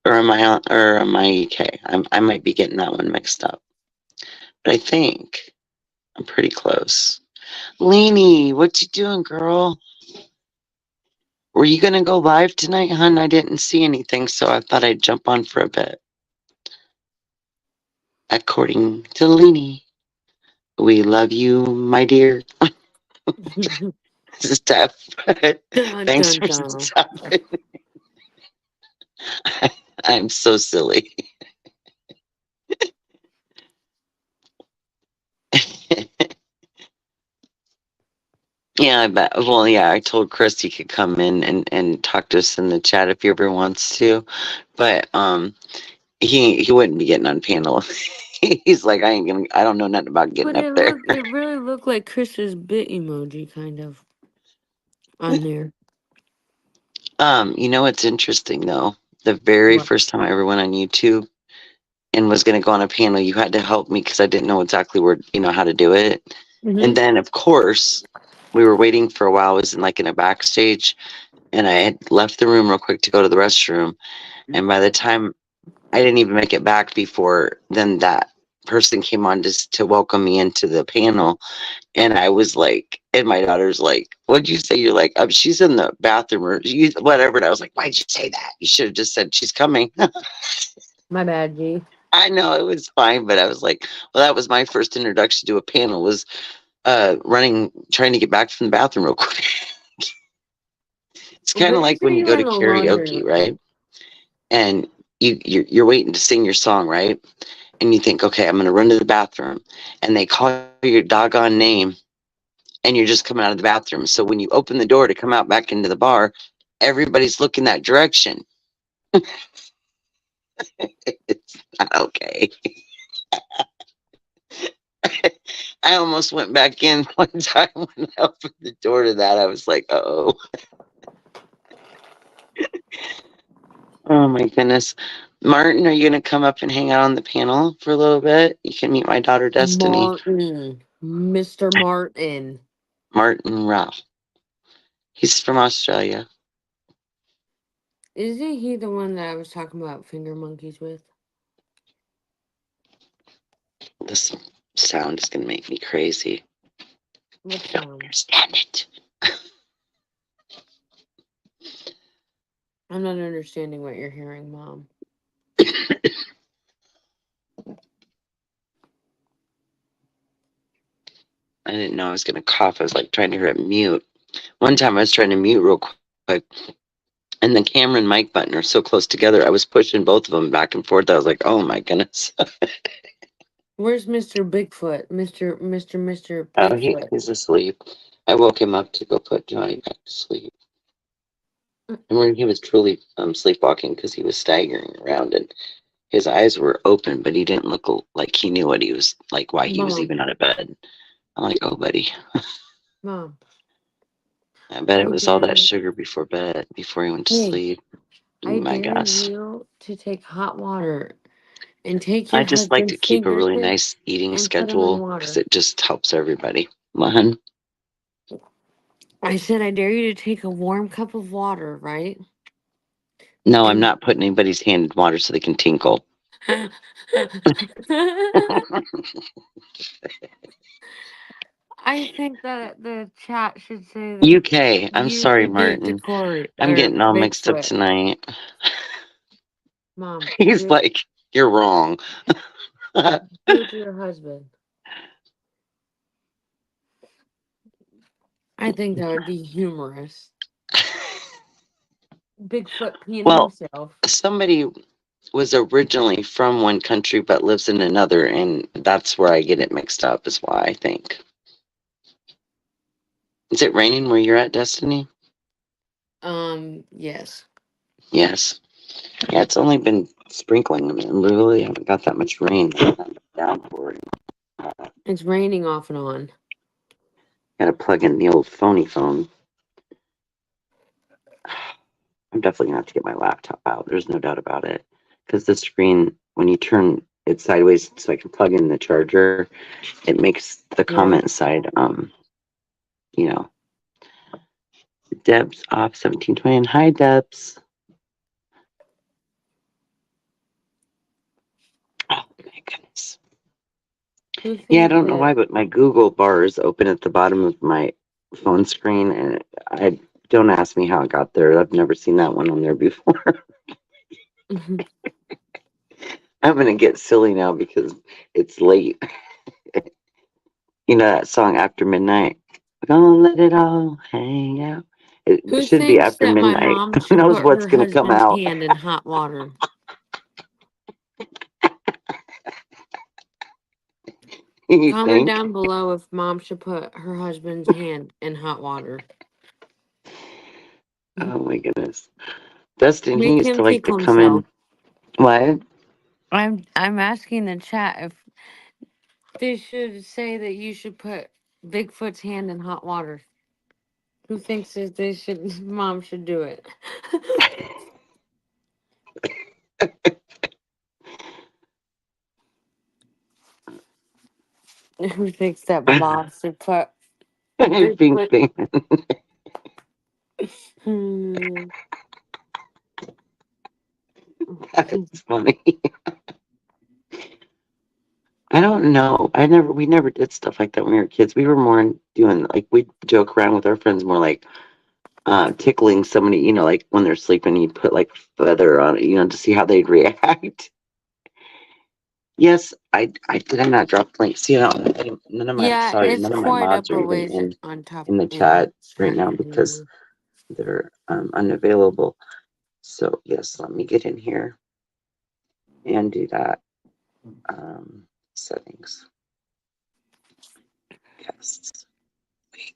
Speaker 1: or am I UK? I might be getting that one mixed up, but I think I'm pretty close. Leanie, what you doing, girl? Were you gonna go live tonight, hun? I didn't see anything, so I thought I'd jump on for a bit. According to Leanie, we love you, my dear. Steph,
Speaker 2: Dun
Speaker 1: thanks
Speaker 2: dun
Speaker 1: for
Speaker 2: dun.
Speaker 1: stopping. I'm so silly. Yeah, I bet. Well, yeah, I told Chris he could come in and talk to us in the chat if he ever wants to, but he wouldn't be getting on panel. He's like, I don't know nothing about getting
Speaker 2: But
Speaker 1: up there.
Speaker 2: it really looked like Chris's bit emoji kind of on there.
Speaker 1: What's interesting though? The very
Speaker 2: What?
Speaker 1: first time I ever went on YouTube and was going to go on a panel, you had to help me because I didn't know exactly how to do it. And
Speaker 2: Mm-hmm.
Speaker 1: then, of course, we were waiting for a while. I was in a backstage, and I had left the room real quick to go to the restroom. And by the time I didn't even make it back before then that person came on just to welcome me into the panel. And I was like, and my daughter's like, what'd you say? You're like, she's in the bathroom or whatever. And I was like, why'd you say that? You should have just said she's coming.
Speaker 2: My bad, G.
Speaker 1: I know it was fine, but I was like, well, that was my first introduction to a panel was trying to get back from the bathroom real quick. It's kind of
Speaker 2: Wait
Speaker 1: like
Speaker 2: till
Speaker 1: when you
Speaker 2: you're
Speaker 1: go
Speaker 2: in
Speaker 1: to
Speaker 2: the laundry
Speaker 1: karaoke, right? And you're waiting to sing your song, right? And you think, okay, I'm gonna run to the bathroom, and they call your doggone name, and you're just coming out of the bathroom. So when you open the door to come out back into the bar, everybody's looking that direction. It's not okay. I almost went back in one time when I opened the door to that. I was like, oh, oh my goodness. Martin, are you going to come up and hang out on the panel for a little bit? You can meet my daughter, Destiny.
Speaker 2: Martin. Mr. Martin.
Speaker 1: Martin Ralph. He's from Australia.
Speaker 2: Isn't he the one that I was talking about finger monkeys with?
Speaker 1: This sound is going to make me crazy.
Speaker 2: What
Speaker 1: I don't
Speaker 2: sound?
Speaker 1: understand it.
Speaker 2: I'm not understanding what you're hearing, Mom.
Speaker 1: I didn't know I was going to cough. I was like trying to hear it mute. One time I was trying to mute real quick, and the camera and mic button are so close together. I was pushing both of them back and forth. I was like, oh my goodness.
Speaker 2: Where's Mr. Bigfoot? Mr.
Speaker 1: Oh,
Speaker 2: Bigfoot.
Speaker 1: he's asleep. I woke him up to go put Johnny back to sleep. And when he was truly sleepwalking because he was staggering around and his eyes were open, but he didn't look like he knew what he was like, why he was
Speaker 2: Mom.
Speaker 1: even out of bed. I'm like, oh, buddy.
Speaker 2: Mom.
Speaker 1: I bet it
Speaker 2: I
Speaker 1: was all that
Speaker 2: dare
Speaker 1: sugar before bed, before he went to
Speaker 2: Hey,
Speaker 1: sleep. Oh
Speaker 2: I
Speaker 1: my
Speaker 2: dare
Speaker 1: gosh.
Speaker 2: you to take hot water and take
Speaker 1: I
Speaker 2: your
Speaker 1: just like to
Speaker 2: husband's
Speaker 1: keep a really
Speaker 2: fingertips
Speaker 1: nice eating
Speaker 2: and put them in
Speaker 1: schedule because
Speaker 2: water.
Speaker 1: it just helps everybody. Hun?
Speaker 2: I said I dare you to take a warm cup of water, right?
Speaker 1: No, I'm
Speaker 2: And
Speaker 1: not putting anybody's hand in water so they can tinkle.
Speaker 2: I think that the chat should say that
Speaker 1: UK. I'm
Speaker 2: you
Speaker 1: sorry,
Speaker 2: should do it to
Speaker 1: Martin.
Speaker 2: Corey
Speaker 1: I'm
Speaker 2: or
Speaker 1: getting all mixed up
Speaker 2: Bigfoot.
Speaker 1: tonight.
Speaker 2: Mom,
Speaker 1: He's
Speaker 2: do
Speaker 1: like, you're wrong.
Speaker 2: it to your husband. I think that would be humorous. Bigfoot peeing
Speaker 1: Well,
Speaker 2: himself.
Speaker 1: somebody was originally from one country but lives in another, and that's where I get it mixed up, is why I think. Is it raining where you're at, Destiny?
Speaker 2: Yes.
Speaker 1: Yes. Yeah, it's only been sprinkling. I mean, we really haven't got that much rain downpouring.
Speaker 2: It's raining off and on.
Speaker 1: Gotta plug in the old phony phone. I'm definitely gonna have to get my laptop out. There's no doubt about it. Because the screen, when you turn it sideways so I can plug in the charger, it makes the
Speaker 2: Yeah.
Speaker 1: comment side, you know, Deb's off 1720. And hi, Debs. Oh my goodness.
Speaker 2: Who
Speaker 1: Yeah, I
Speaker 2: thinks
Speaker 1: don't know
Speaker 2: that
Speaker 1: why, but my Google bar is open at the bottom of my phone screen, and I don't ask me how it got there. I've never seen that one on there before. I'm gonna get silly now because it's late. You know that song After Midnight? We're gonna let it all hang out. It
Speaker 2: who
Speaker 1: should be
Speaker 2: thinks
Speaker 1: after
Speaker 2: that my
Speaker 1: midnight.
Speaker 2: mom
Speaker 1: Who
Speaker 2: should
Speaker 1: knows
Speaker 2: put
Speaker 1: what's
Speaker 2: her
Speaker 1: gonna come
Speaker 2: husband's
Speaker 1: out?
Speaker 2: hand in hot water?
Speaker 1: You
Speaker 2: Comment
Speaker 1: think?
Speaker 2: down below if mom should put her husband's hand in hot water.
Speaker 1: Oh my goodness. Dustin, he
Speaker 2: Make
Speaker 1: used
Speaker 2: him
Speaker 1: to like to
Speaker 2: tickle
Speaker 1: come in.
Speaker 2: himself.
Speaker 1: What?
Speaker 2: I'm asking the chat if they should say that you should put Bigfoot's hand in hot water. Who thinks that they should mom should do it? Who thinks that mom should put
Speaker 1: Pink
Speaker 2: Bigfoot?
Speaker 1: thing.
Speaker 2: Hmm.
Speaker 1: That's funny. I don't know. We never did stuff like that when we were kids. We were more doing like we'd joke around with our friends more like tickling somebody, like when they're sleeping, you put like feather on it, to see how they'd react. Yes, I did. I not drop links. None of my
Speaker 2: Yeah,
Speaker 1: sorry,
Speaker 2: it's
Speaker 1: none of my
Speaker 2: quite
Speaker 1: mods
Speaker 2: up
Speaker 1: are
Speaker 2: a
Speaker 1: even
Speaker 2: ways on top
Speaker 1: in the
Speaker 2: in the
Speaker 1: chat right
Speaker 2: chat.
Speaker 1: now because they're unavailable. So yes, let me get in here and do that. Settings. Yes. Wait.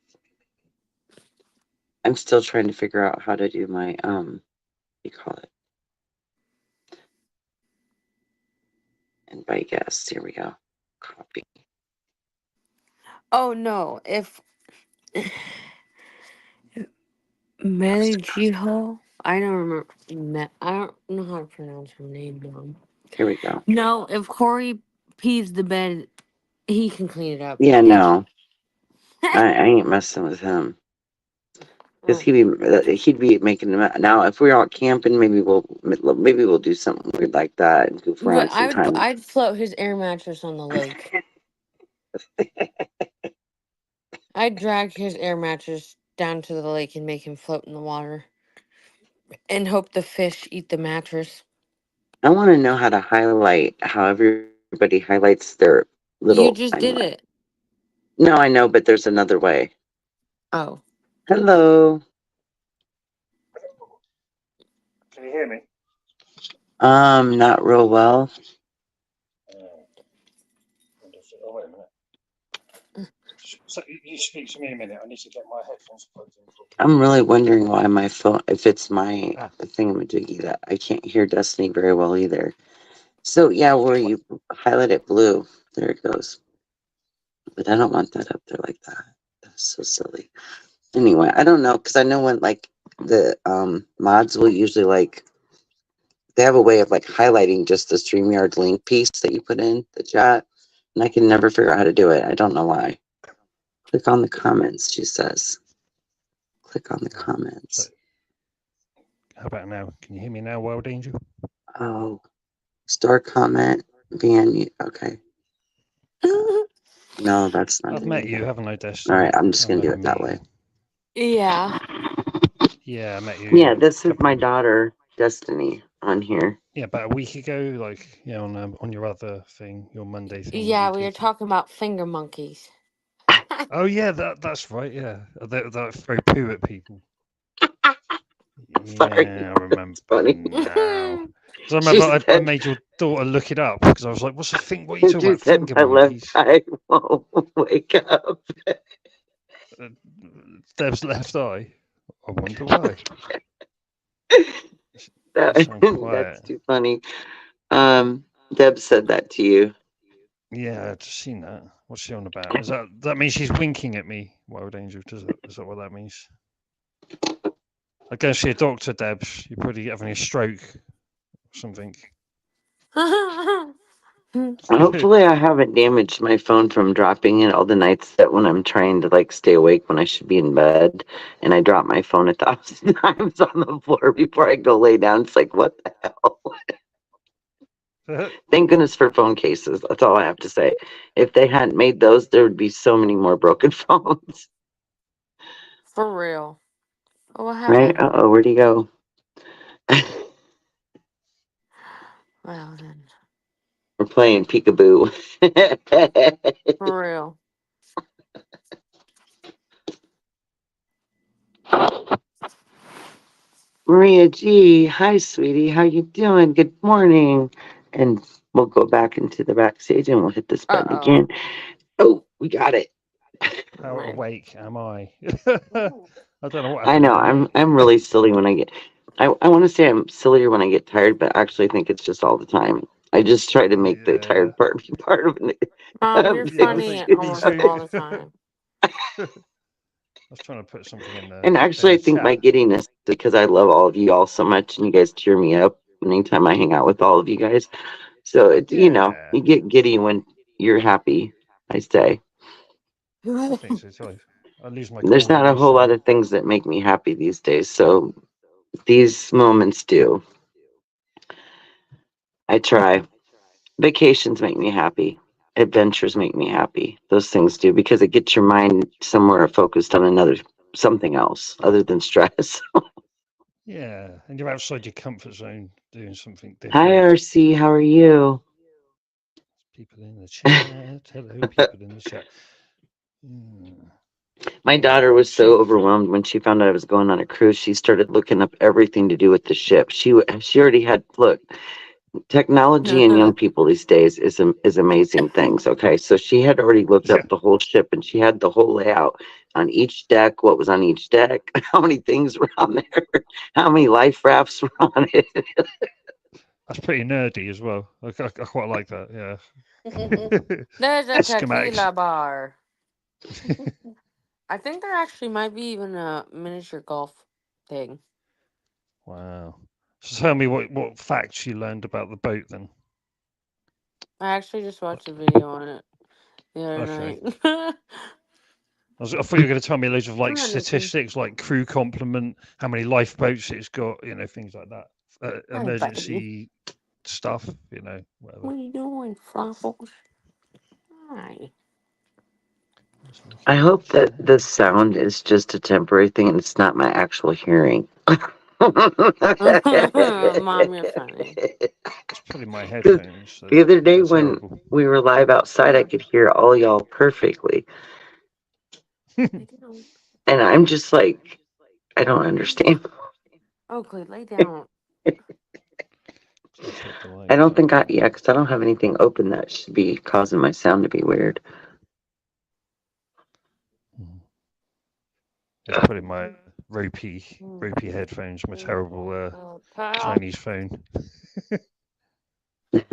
Speaker 1: I'm still trying to figure out how to do my what do you call it? Invite guests. Here we go. Copy.
Speaker 2: Oh no, if Melijiho, I don't remember. I don't know how to pronounce her name, Mom.
Speaker 1: Here we go.
Speaker 2: No, if Corey pees the bed, he can clean it up.
Speaker 1: Yeah, no, I ain't messing with him because he'd be making them now. If we're out camping, maybe we'll do something weird like that and goof
Speaker 2: But
Speaker 1: around sometime.
Speaker 2: I'd float his air mattress on the lake. I'd drag his air mattress down to the lake and make him float in the water, and hope the fish eat the mattress.
Speaker 1: I want to know how to highlight how everybody highlights their little.
Speaker 2: You just
Speaker 1: Anyway,
Speaker 2: did it.
Speaker 1: no, I know, but there's another way.
Speaker 2: Oh.
Speaker 1: Hello.
Speaker 3: Can you hear me?
Speaker 1: Not real well.
Speaker 3: Oh, wait a minute. So you speak to me a minute. I need to get my headphones plugged in.
Speaker 1: I'm really wondering why my phone, if it's my thingamajiggy, that I can't hear Destiny very well either. So yeah, where you highlight it blue, there it goes. But I don't want that up there like that. That's so silly. Anyway, I don't know because I know when like the mods will usually like they have a way of like highlighting just the StreamYard link piece that you put in the chat, and I can never figure out how to do it. I don't know why. Click on the comments, she says. Click on the comments.
Speaker 3: So, how about now? Can you hear me now, Wild Angel?
Speaker 1: Oh, store comment, ban. Okay. No, that's not.
Speaker 3: I've met you, haven't I, Destiny?
Speaker 1: All right, I'm just gonna do it that way.
Speaker 2: Yeah.
Speaker 3: Yeah, I met you.
Speaker 1: Yeah, this is my daughter, Destiny, on here.
Speaker 3: Yeah, about a week ago, like on your other thing, your Monday thing.
Speaker 2: Yeah, we were talking about finger monkeys.
Speaker 3: Oh yeah, that's right. Yeah, that throw poo at people.
Speaker 1: Sorry,
Speaker 3: Yeah, I remember
Speaker 1: funny.
Speaker 3: now. Because I
Speaker 1: She
Speaker 3: remember I
Speaker 1: said,
Speaker 3: made your daughter look it up because I was like, "What's the thing? What are you talking
Speaker 1: she
Speaker 3: about?
Speaker 1: said
Speaker 3: Finger
Speaker 1: my left
Speaker 3: monkeys?"
Speaker 1: eye won't wake up.
Speaker 3: Uh, Deb's left eye. I wonder why.
Speaker 1: That,
Speaker 3: So
Speaker 1: that's
Speaker 3: quiet.
Speaker 1: too funny. Deb said that to you.
Speaker 3: Yeah, I've just seen that. What's she on about? Is that means she's winking at me, Wild Angel? Is that what that means? I go see a doctor, Debs. You're probably having a stroke or something.
Speaker 1: Hopefully, I haven't damaged my phone from dropping it all the nights that when I'm trying to like stay awake when I should be in bed, and I drop my phone 1,000 times on the floor before I go lay down. It's like, what the hell? Thank goodness for phone cases. That's all I have to say. If they hadn't made those, there would be so many more broken phones.
Speaker 2: For real. Oh, what
Speaker 1: Right?
Speaker 2: happened?
Speaker 1: Where'd he go?
Speaker 2: Well then.
Speaker 1: We're playing peekaboo.
Speaker 2: For real.
Speaker 1: Maria G, hi sweetie, how you doing? Good morning. And we'll go back into the backstage and we'll hit this button
Speaker 2: Uh-oh.
Speaker 1: again. Oh, we got it.
Speaker 3: How
Speaker 2: Man.
Speaker 3: awake am I? I don't know what
Speaker 1: I
Speaker 3: happened
Speaker 1: know
Speaker 3: to me.
Speaker 1: I'm really silly when I get I want to say I'm sillier when I get tired, but actually I think it's just all the time. I just try to make the
Speaker 3: Yeah,
Speaker 1: tired part be part of an
Speaker 2: You're
Speaker 3: yeah. I
Speaker 2: funny
Speaker 3: think me
Speaker 2: almost
Speaker 3: too.
Speaker 2: all the time.
Speaker 3: I was trying to put something
Speaker 1: and actually
Speaker 3: in
Speaker 1: I
Speaker 3: the
Speaker 1: think my
Speaker 3: chat.
Speaker 1: giddiness because I love all of you all so much and you guys cheer me up anytime I hang out with all of you guys. So it's
Speaker 3: Yeah,
Speaker 1: you get giddy when you're happy, I say.
Speaker 3: I think so too. I lose my
Speaker 1: There's
Speaker 3: cool
Speaker 1: not a whole lot
Speaker 3: easily.
Speaker 1: of things that make me happy these days, so these moments do. I try. Vacations make me happy. Adventures make me happy. Those things do because it gets your mind somewhere focused on something else other than stress.
Speaker 3: Yeah, and you're outside your comfort zone doing something
Speaker 1: Hi,
Speaker 3: different.
Speaker 1: RC. How are you?
Speaker 3: People in the chat. Hello, people in the chat. Hmm.
Speaker 1: My daughter was so overwhelmed when she found out I was going on a cruise. She started looking up everything to do with the ship. She already had look. Technology and young people these days is amazing things. Okay, so she had already looked
Speaker 3: Yeah,
Speaker 1: up the whole ship and she had the whole layout on each deck, what was on each deck, how many things were on there, how many life rafts were on it.
Speaker 3: that's pretty nerdy as well. I quite like that. Yeah.
Speaker 2: There's a
Speaker 3: The schematics.
Speaker 2: tequila bar. I think there actually might be even a miniature golf thing.
Speaker 3: Wow. So tell me what facts you learned about the boat then.
Speaker 2: I actually just watched a video on it the other
Speaker 3: Okay.
Speaker 2: night.
Speaker 3: I thought you were going to tell me loads of like
Speaker 2: Come on, Nikki.
Speaker 3: statistics, like crew complement, how many lifeboats it's got, things like that.
Speaker 2: Hi, buddy.
Speaker 3: Emergency stuff, whatever.
Speaker 2: What are you doing, Fluffles? Hi.
Speaker 1: I hope that the sound is just a temporary thing and it's not my actual hearing.
Speaker 2: Mom, you're funny.
Speaker 3: It's probably my
Speaker 1: Because
Speaker 3: headphones.
Speaker 1: the other day
Speaker 3: They're
Speaker 1: when
Speaker 3: terrible.
Speaker 1: we were live outside, I could hear all y'all perfectly. And I'm just like, I don't understand.
Speaker 2: Oakley, lay down.
Speaker 1: I don't think because I don't have anything open that should be causing my sound to be weird.
Speaker 3: It's probably my ropey headphones, my terrible Chinese phone.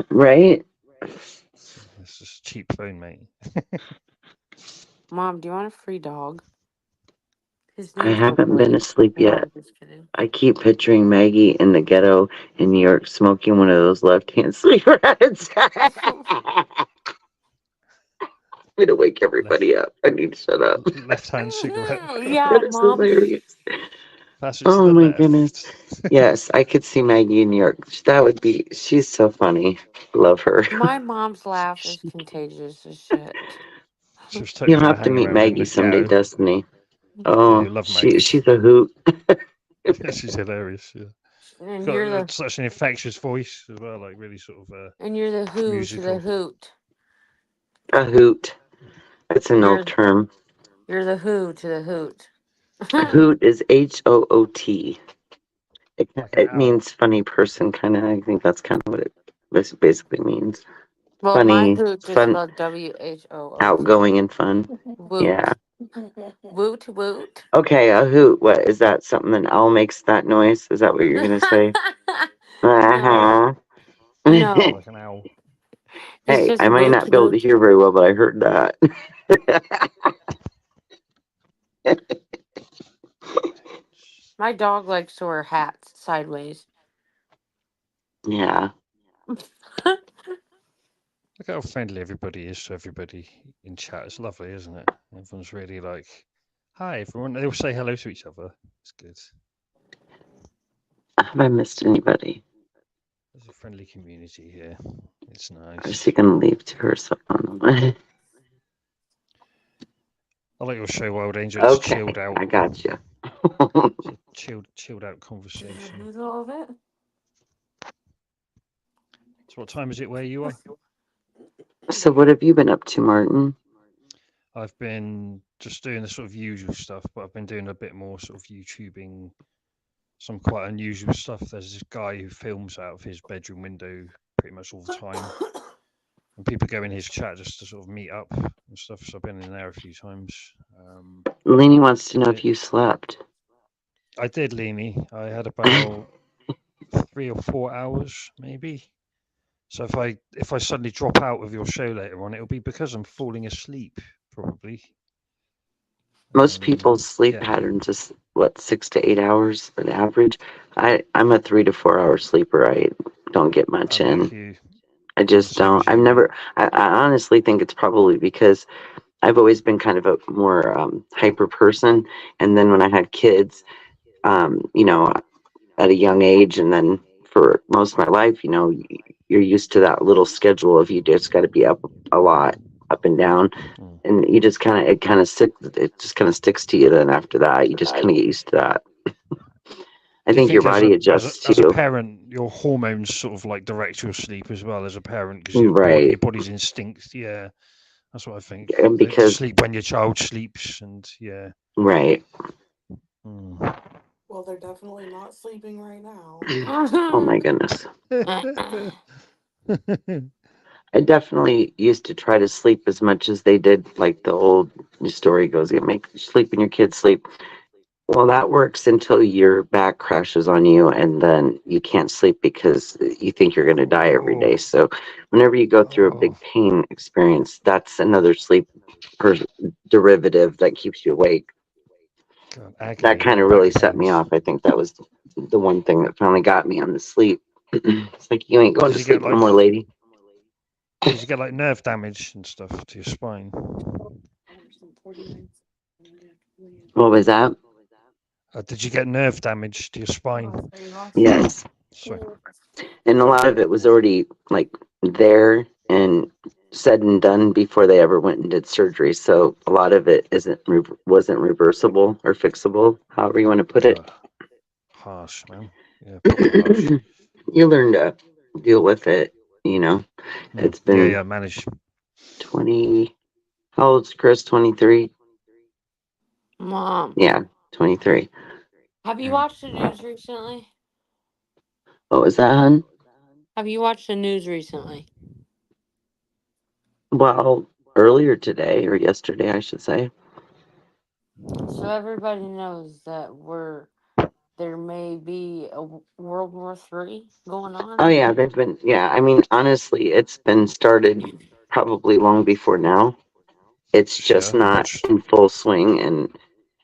Speaker 1: Right?
Speaker 3: It's just a cheap phone, mate.
Speaker 2: Mom, do you want a free dog? His
Speaker 1: I
Speaker 2: name's
Speaker 1: haven't been
Speaker 2: Oakley.
Speaker 1: asleep
Speaker 2: No,
Speaker 1: yet.
Speaker 2: I'm just kidding.
Speaker 1: I keep picturing Maggie in the ghetto in New York smoking one of those left-hand cigarettes. I'm gonna wake everybody up. I need to shut up.
Speaker 3: Left-hand cigarette.
Speaker 2: Yeah,
Speaker 1: That is
Speaker 2: Mom.
Speaker 1: hilarious.
Speaker 3: Passes
Speaker 1: Oh
Speaker 3: the
Speaker 1: my
Speaker 3: left.
Speaker 1: goodness. Yes, I could see Maggie in New York. That would be, she's so funny. Love her.
Speaker 2: My mom's laugh is contagious as shit.
Speaker 3: She was
Speaker 1: You'll
Speaker 3: totally going to
Speaker 1: have to
Speaker 3: hang
Speaker 1: meet
Speaker 3: around in
Speaker 1: Maggie
Speaker 3: the
Speaker 1: someday,
Speaker 3: ghetto.
Speaker 1: Destiny.
Speaker 3: Yeah,
Speaker 1: Oh,
Speaker 3: you love Maggie.
Speaker 1: she's a hoot.
Speaker 3: She's hilarious. Yeah.
Speaker 2: And
Speaker 3: Got
Speaker 2: you're
Speaker 3: such an infectious voice as well, like really sort of
Speaker 2: and you're the who to the
Speaker 3: musical.
Speaker 2: hoot.
Speaker 1: A hoot. That's an old term.
Speaker 2: You're the who to the hoot.
Speaker 1: A hoot is HOOT.
Speaker 3: Like an
Speaker 1: It
Speaker 3: owl.
Speaker 1: means funny person, kind of. I think that's kind of what it basically means.
Speaker 2: Well,
Speaker 1: Funny,
Speaker 2: my hoot is
Speaker 1: fun,
Speaker 2: spelled WHOOT.
Speaker 1: outgoing, and fun.
Speaker 2: Woot.
Speaker 1: Yeah.
Speaker 2: Woot woot.
Speaker 1: Okay, a hoot. What is that? Something an owl makes that noise? Is that what you're gonna say?
Speaker 2: No.
Speaker 1: Uh-huh.
Speaker 2: No.
Speaker 3: Like an owl.
Speaker 2: It's
Speaker 1: Hey,
Speaker 2: just
Speaker 1: I might
Speaker 2: woot
Speaker 1: not be able to
Speaker 2: woot.
Speaker 1: hear very well, but I heard that.
Speaker 2: My dog likes to wear hats sideways.
Speaker 1: Yeah.
Speaker 3: Look how friendly everybody is to everybody in chat. It's lovely, isn't it? Everyone's really like, hi, everyone. They all say hello to each other. It's good.
Speaker 1: Have I missed anybody?
Speaker 3: There's a friendly community here. It's
Speaker 1: Or is
Speaker 3: nice.
Speaker 1: he gonna leave to her? So I don't know.
Speaker 3: I like your show, Wild Angel. It's
Speaker 1: Okay,
Speaker 3: chilled out.
Speaker 1: I got you.
Speaker 3: It's a chilled out conversation.
Speaker 2: Who's all of it?
Speaker 3: So what time is it where you are?
Speaker 1: So what have you been up to, Martin?
Speaker 3: I've been just doing the sort of usual stuff, but I've been doing a bit more sort of YouTubing, some quite unusual stuff. There's this guy who films out of his bedroom window pretty much all the time. And people go in his chat just to sort of meet up and stuff. So I've been in there a few times.
Speaker 1: Lenny wants to know if you slept.
Speaker 3: I did, Leanie. I had about 3 or 4 hours, maybe. So if I suddenly drop out of your show later on, it'll be because I'm falling asleep, probably.
Speaker 1: Most people's sleep patterns is what, 6 to 8 hours on average. I'm a 3 to 4 hour sleeper. I don't get much in. I just don't. I honestly think it's probably because I've always been kind of a more hyper person, and then when I had kids, at a young age, and then for most of my life, you're used to that little schedule of you just got to be up a lot, up and down, and you just it just kind of sticks to you. Then after that, you just kind of get used to that. I
Speaker 3: Do you
Speaker 1: think your
Speaker 3: think
Speaker 1: body adjusts
Speaker 3: as a
Speaker 1: too.
Speaker 3: parent, your hormones sort of like direct your sleep as well as a parent because your
Speaker 1: Right.
Speaker 3: body's instincts. Yeah, that's what I think.
Speaker 1: And
Speaker 3: Like,
Speaker 1: because
Speaker 3: sleep when your child sleeps, and yeah.
Speaker 1: right.
Speaker 4: Well, they're definitely not sleeping right now.
Speaker 1: Oh my goodness. I definitely used to try to sleep as much as they did. Like the old story goes, you make sleeping your kids sleep. Well, that works until your back crashes on you, and then you can't sleep because you think you're going to die every day. So, whenever you go through a big pain experience, that's another sleep derivative that keeps you awake.
Speaker 3: God,
Speaker 1: That kind of really set me off. I think that was the one thing that finally got me on the sleep. It's like, you ain't going to sleep no more, lady.
Speaker 3: Did you get like nerve damage and stuff to your spine?
Speaker 1: What was that?
Speaker 3: Did you get nerve damage to your spine?
Speaker 1: Yes.
Speaker 3: Sorry.
Speaker 1: And a lot of it was already like there and said and done before they ever went and did surgery. So a lot of it wasn't reversible or fixable, however you want to put it.
Speaker 3: Harsh, man. Yeah, proper harsh.
Speaker 1: You learn to deal with it, you know. It's been
Speaker 3: manage
Speaker 1: 20. How old's Chris? 23.
Speaker 2: Mom.
Speaker 1: Yeah, 23.
Speaker 2: Have you watched the news recently?
Speaker 1: What was that, hon?
Speaker 2: Have you watched the news recently?
Speaker 1: Well, earlier today or yesterday, I should say.
Speaker 2: So everybody knows that there may be a World War III going on.
Speaker 1: Oh yeah, they've been. Yeah, I mean, honestly, it's been started probably long before now. It's just not in full swing and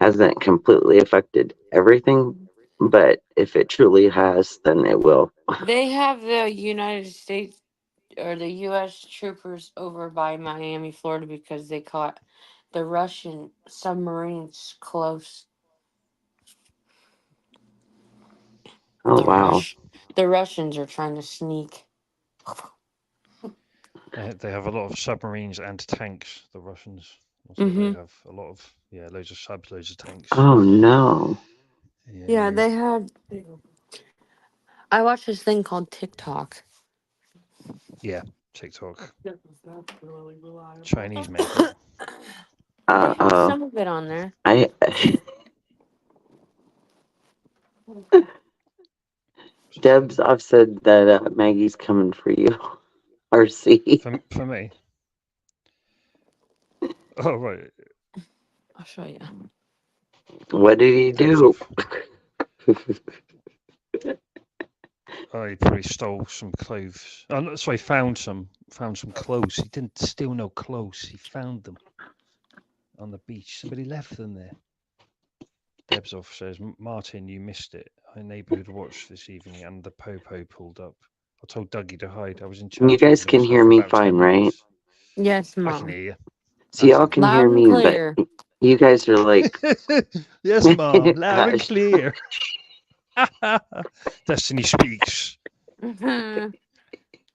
Speaker 1: hasn't completely affected everything. But if it truly has, then it will.
Speaker 2: They have the United States or the U.S. troopers over by Miami, Florida, because they caught the Russian submarines close.
Speaker 1: Oh wow!
Speaker 2: The Russians are trying to sneak.
Speaker 3: They have a lot of submarines and tanks. The Russians. Also, they have a lot of loads of subs, loads of tanks.
Speaker 1: Oh no!
Speaker 2: Yeah, they had. I watched this thing called TikTok.
Speaker 3: Yeah, TikTok. Chinese make it.
Speaker 2: They have some of it on there.
Speaker 1: Deb's off said that Maggie's coming for you. RC.
Speaker 3: For me. Oh right.
Speaker 2: I'll show you.
Speaker 1: What did he do?
Speaker 3: Oh, he probably stole some clothes. Oh, no, sorry, found some clothes. He didn't steal no clothes. He found them on the beach. Somebody left them there. Deb's off says, Martin, you missed it. I neighbourhood watch this evening and the popo pulled up. I told Dougie to hide. I was in charge.
Speaker 1: You guys can hear me fine, right?
Speaker 2: Yes, Mom.
Speaker 3: I can hear you.
Speaker 1: So y'all can
Speaker 2: loud
Speaker 1: hear
Speaker 2: and
Speaker 1: me,
Speaker 2: clear.
Speaker 1: but you guys are like...
Speaker 3: Yes, Mom, loud and clear. Destiny speaks. I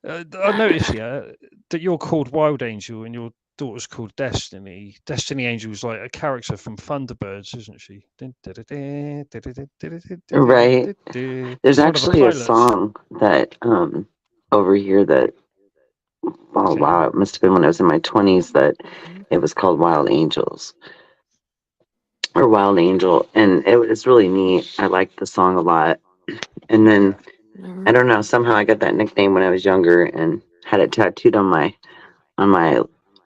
Speaker 3: noticed, that you're called Wild Angel and your daughter's called Destiny. Destiny Angel is like a character from Thunderbirds, isn't she?
Speaker 1: Right. There's actually a song that over here that, oh wow, it must have been when I was in my 20s that it was called Wild Angels. Or Wild Angel. And it was really neat. I liked the song a lot. And then, I don't know, somehow I got that nickname when I was younger and had it tattooed on my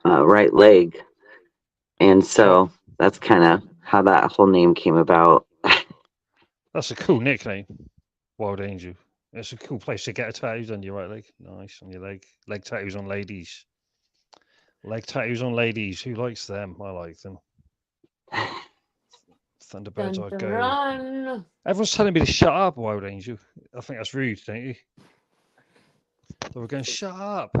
Speaker 1: right leg. And so that's kind of how that whole name came about.
Speaker 3: That's a cool nickname, Wild Angel. It's a cool place to get a tattoo on your right leg. Nice, on your leg. Leg tattoos on ladies. Leg tattoos on ladies. Who likes them? I like them. Thunderbirds, I'd go.
Speaker 2: Run.
Speaker 3: Everyone's telling me to shut up, Wild Angel. I think that's rude, don't you? They were going, shut up.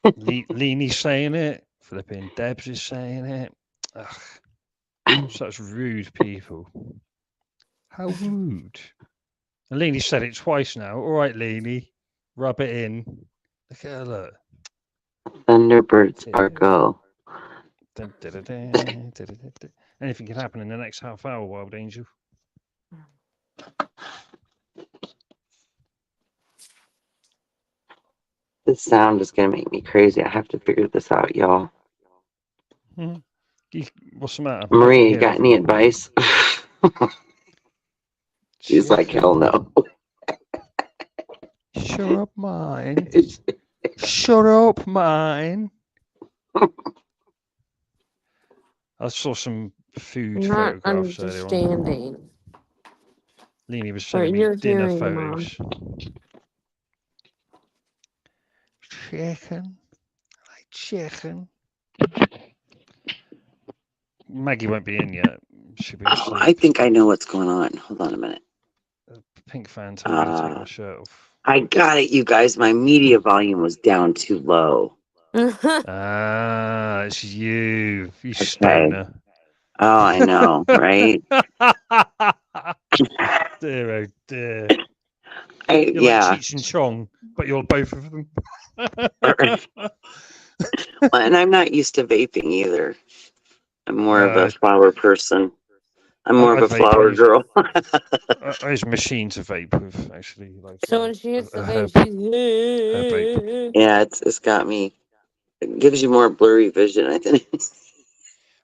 Speaker 3: Leanie's saying it. Flipping Debs is saying it. Ugh. Such rude people. How rude. And Leanie said it twice now. All right, Leanie. Rub it in. Look at her, look.
Speaker 1: Thunderbird
Speaker 3: Yeah.
Speaker 1: Sparkle.
Speaker 3: Dun, dun, dun, dun, dun, dun, dun, dun. Anything can happen in the next half hour, Wild Angel.
Speaker 1: This sound is gonna make me crazy. I have to figure this out, y'all.
Speaker 3: What's the matter?
Speaker 1: Marie, you got any advice? She's like, hell no.
Speaker 3: Shut up, mine. Shut up, mine. I saw some food
Speaker 2: Not
Speaker 3: photographs earlier on.
Speaker 2: understanding.
Speaker 3: Leanie was
Speaker 2: Or
Speaker 3: sending me
Speaker 2: you're
Speaker 3: dinner
Speaker 2: hearing, Mom.
Speaker 3: photos. Chicken. I like chicken. Maggie won't be in yet. She'll be asleep.
Speaker 1: I think I know what's going on. Hold on a minute.
Speaker 3: Pink fan told me to take my shirt off.
Speaker 1: I got it, you guys. My media volume was down too low.
Speaker 3: Ah, it's you. You stoner.
Speaker 1: Oh, I know, right?
Speaker 3: Dear, oh dear. You're like Cheech and Chong, but you're both of them.
Speaker 1: Well, and I'm not used to vaping either. I'm more of a flower person. I'm more of a flower girl.
Speaker 3: I use machine to vape with, actually. Like,
Speaker 2: so when she hits the
Speaker 3: herb
Speaker 2: vape,
Speaker 1: yeah, it's got me. It gives you more blurry vision, I think.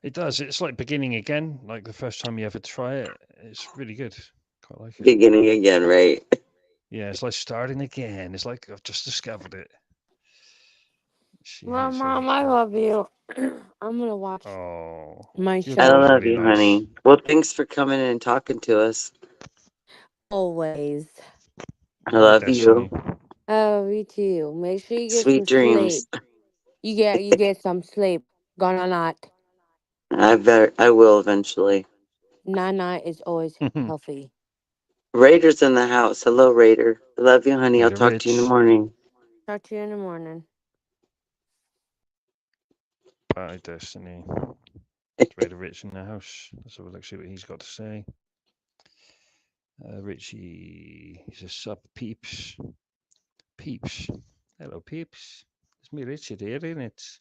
Speaker 3: It does. It's like beginning again. Like the first time you ever try it, it's really good. Quite like it.
Speaker 1: Beginning again, right?
Speaker 3: Yeah, it's like starting again. It's like I've just discovered it.
Speaker 2: Well, Mom, I love you. I'm gonna watch my show.
Speaker 1: I love you, honey. Well, thanks for coming in and talking to us.
Speaker 2: Always.
Speaker 1: I love you.
Speaker 2: Oh, me too. Make sure you get
Speaker 1: Sweet
Speaker 2: some
Speaker 1: dreams.
Speaker 2: sleep. You get some sleep. Gonna not.
Speaker 1: I will eventually.
Speaker 2: Night is always healthy.
Speaker 1: Raider's in the house. Hello, Raider. I love you, honey. I'll talk to you in the morning.
Speaker 2: Talk to you in the morning.
Speaker 3: Bye, Destiny. Raider Rich in the house. So let's see what he's got to say. Richie, he's a sub peeps. Peeps. Hello, peeps. It's me, Richard here, isn't it?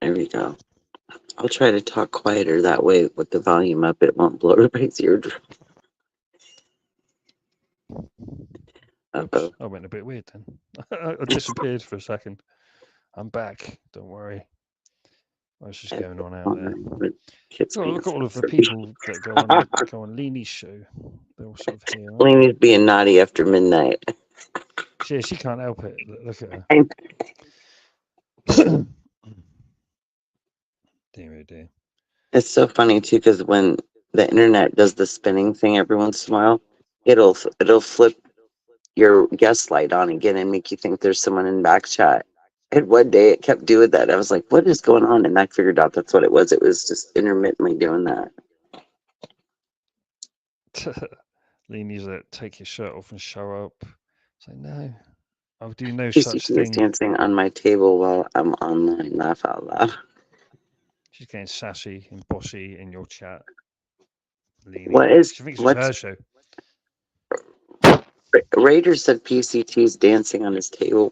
Speaker 1: There we go. I'll try to talk quieter that way with the volume up. It won't blow everybody's eardrum.
Speaker 3: Oops, I went a bit weird then. I disappeared for a second. I'm back. Don't worry. What's just going on out there? Look at all of the people that go on Leanie's show. They're all sort of here.
Speaker 1: Leanie's being naughty after midnight.
Speaker 3: She can't help it. Look at her. Dear, oh dear.
Speaker 1: It's so funny too, because when the internet does the spinning thing every once in a while, it'll flip your guest light on again and make you think there's someone in back chat. And one day it kept doing that. I was like, what is going on? And I figured out that's what it was. It was just intermittently doing that.
Speaker 3: Leanie's like, take your shirt off and show up. It's like, no, I'll do no
Speaker 1: She's
Speaker 3: such thing.
Speaker 1: dancing on my table while I'm online. Laugh out loud.
Speaker 3: She's getting sassy and bossy in your chat. Leanie. She thinks it's her show.
Speaker 1: Raider said PCT's dancing on his table.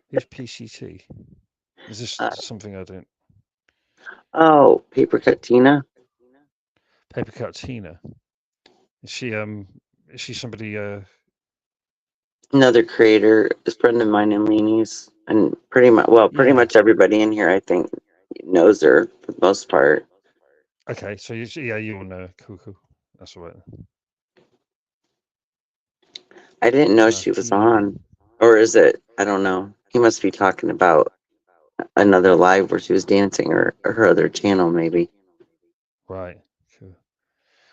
Speaker 3: Who's PCT? Is this something I don't?
Speaker 1: Oh, Paper Cut Tina.
Speaker 3: Paper Cut Tina. Is she somebody?
Speaker 1: Another creator, a friend of mine in Leanie's, and pretty much everybody in here, I think, knows her for the most part.
Speaker 3: Okay, so you all know. Cool. That's all right.
Speaker 1: I didn't know she was on, or is it? I don't know. He must be talking about another live where she was dancing, or her other channel, maybe.
Speaker 3: Right. Cool.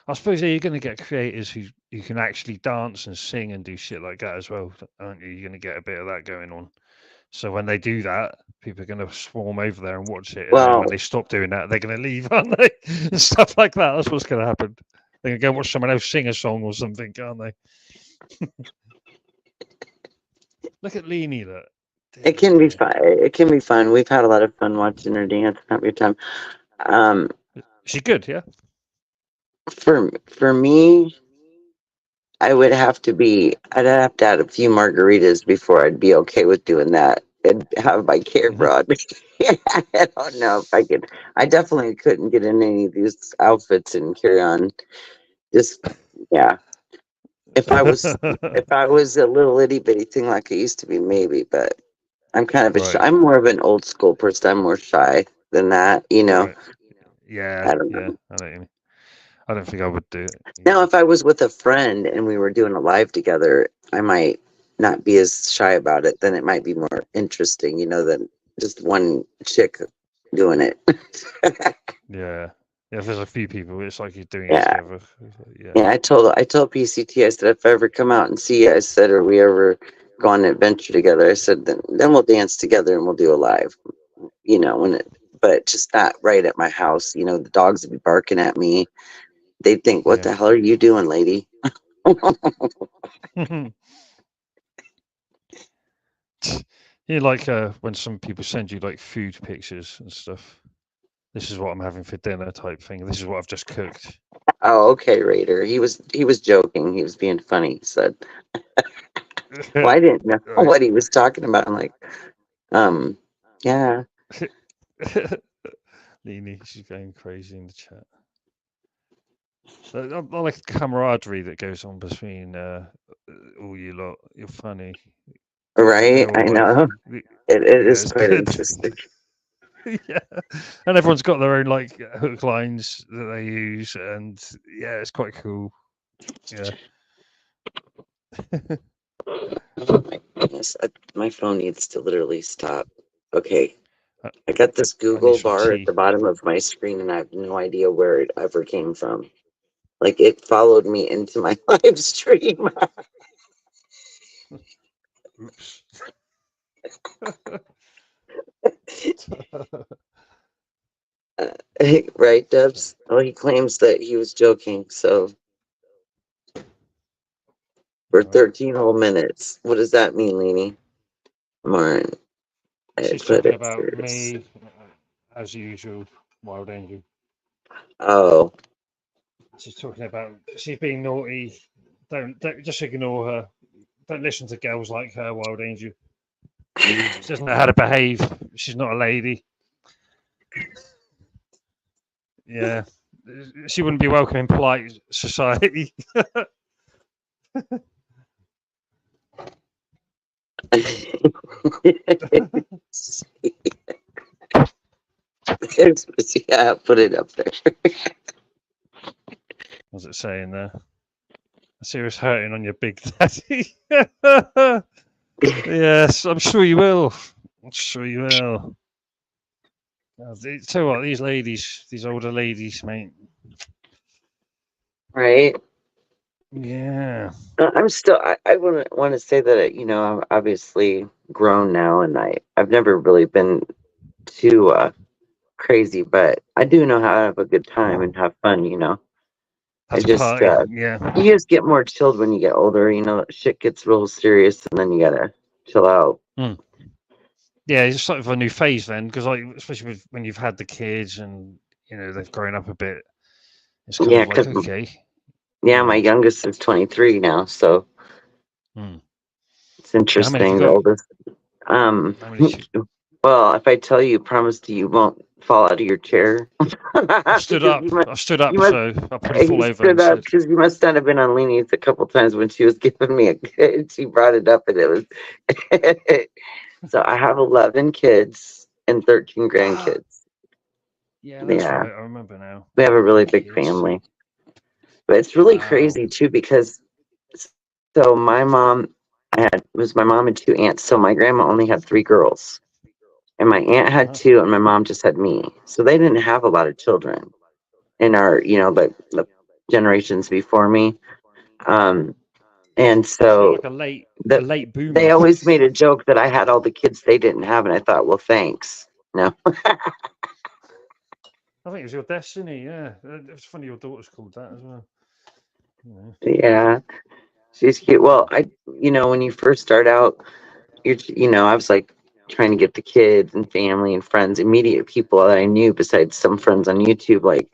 Speaker 3: I suppose you're going to get creators who can actually dance and sing and do shit like that as well, aren't you? You're going to get a bit of that going on. So when they do that, people are going to swarm over there and watch it. And then when they stop doing that, they're going to leave, aren't they? And stuff like that. That's what's going to happen. They're going to go watch someone else sing a song or something, aren't they? Look at Leanie. Look.
Speaker 1: It can be fun. It can be fun. We've had a lot of fun watching her dance. Have a good time.
Speaker 3: She's good, yeah.
Speaker 1: For me, I would have to be. I'd have to add a few margaritas before I'd be okay with doing that and have my camera on. I don't know if I could. I definitely couldn't get in any of these outfits and carry on. Just yeah. If I was a little itty bitty thing like I used to be, maybe. But I'm kind of
Speaker 3: Right.
Speaker 1: I'm more of an old school person. I'm more shy than that.
Speaker 3: Right. Yeah.
Speaker 1: I don't
Speaker 3: Yeah.
Speaker 1: know.
Speaker 3: I don't think I would do it.
Speaker 1: Now, if I was with a friend and we were doing a live together, I might not be as shy about it. Then it might be more interesting, than just one chick doing it.
Speaker 3: Yeah. Yeah. If there's a few people, it's like you're doing it
Speaker 1: Yeah.
Speaker 3: together. Yeah.
Speaker 1: Yeah, I told PCT, I said, if I ever come out and see you, I said, or we ever go on an adventure together, I said, then we'll dance together and we'll do a live, but just not right at my house. The dogs would be barking at me. They'd think, what the hell are you doing, lady?
Speaker 3: You like when some people send you like food pictures and stuff. This is what I'm having for dinner type thing. This is what I've just cooked.
Speaker 1: Oh, okay, Raider. He was joking. He was being funny. He said, well, I didn't know
Speaker 3: Right.
Speaker 1: what he was talking about. I'm like, yeah.
Speaker 3: Leanie, she's going crazy in the chat. I like the camaraderie that goes on between all you lot. You're funny.
Speaker 1: Right, I know. It is
Speaker 3: it's
Speaker 1: quite
Speaker 3: good.
Speaker 1: interesting.
Speaker 3: Yeah, and everyone's got their own like hook lines that they use, and yeah, it's quite cool. Yeah.
Speaker 1: Oh my goodness, my phone needs to literally stop. Okay, I got this Google bar at the bottom of my screen, and I have no idea where it ever came from. Like it followed me into my live stream.
Speaker 3: Oops.
Speaker 1: Right, Dubs? Oh, he claims that he was joking, so for 13 whole minutes. What does that mean, Leanie? Come on.
Speaker 3: She's talking about me, as usual, Wild Angel.
Speaker 1: Oh.
Speaker 3: She's talking about she's being naughty. Don't just ignore her. Don't listen to girls like her, Wild Angel. She doesn't know how to behave. She's not a lady. Yeah. She wouldn't be welcome in polite society.
Speaker 1: Yeah, put it up there.
Speaker 3: What's it saying there? I see it's hurting on your big daddy. Yes, I'm sure you will. I'm sure you will. Tell you what, these ladies, these older ladies, mate.
Speaker 1: Right?
Speaker 3: Yeah.
Speaker 1: I'm still. I want to say that I'm obviously grown now, and I've never really been too crazy, but I do know how to have a good time and have fun.
Speaker 3: Have to party. Yeah.
Speaker 1: You just get more chilled when you get older. Shit gets real serious, and then you gotta chill out.
Speaker 3: Yeah, it's sort of a new phase then, because especially when you've had the kids and they've grown up a bit. It's kind of like okay.
Speaker 1: Yeah, my youngest is 23 now, so it's interesting. The oldest. Well, if I tell you, promise you won't fall out of your chair.
Speaker 3: I stood up, so I'll probably fall over.
Speaker 1: Stood up because you must not have been on Leanie's a couple times when she was giving me she brought it up, and it was. So I have 11 kids and 13 grandkids.
Speaker 3: Yeah, that's right. I remember now.
Speaker 1: We have a really big family, but it's really crazy too because my mom was my mom and two aunts. So my grandma only had 3 girls. And my aunt had 2, and my mom just had me. So they didn't have a lot of children in our, the generations before me. And so
Speaker 3: like a late boomer.
Speaker 1: They always made a joke that I had all the kids they didn't have, and I thought, well, thanks. No.
Speaker 3: I think it was your destiny. Yeah, it's funny your daughter's called that as well.
Speaker 1: Yeah, she's cute. Well, when you first start out, I was like trying to get the kids and family and friends, immediate people that I knew besides some friends on YouTube, like,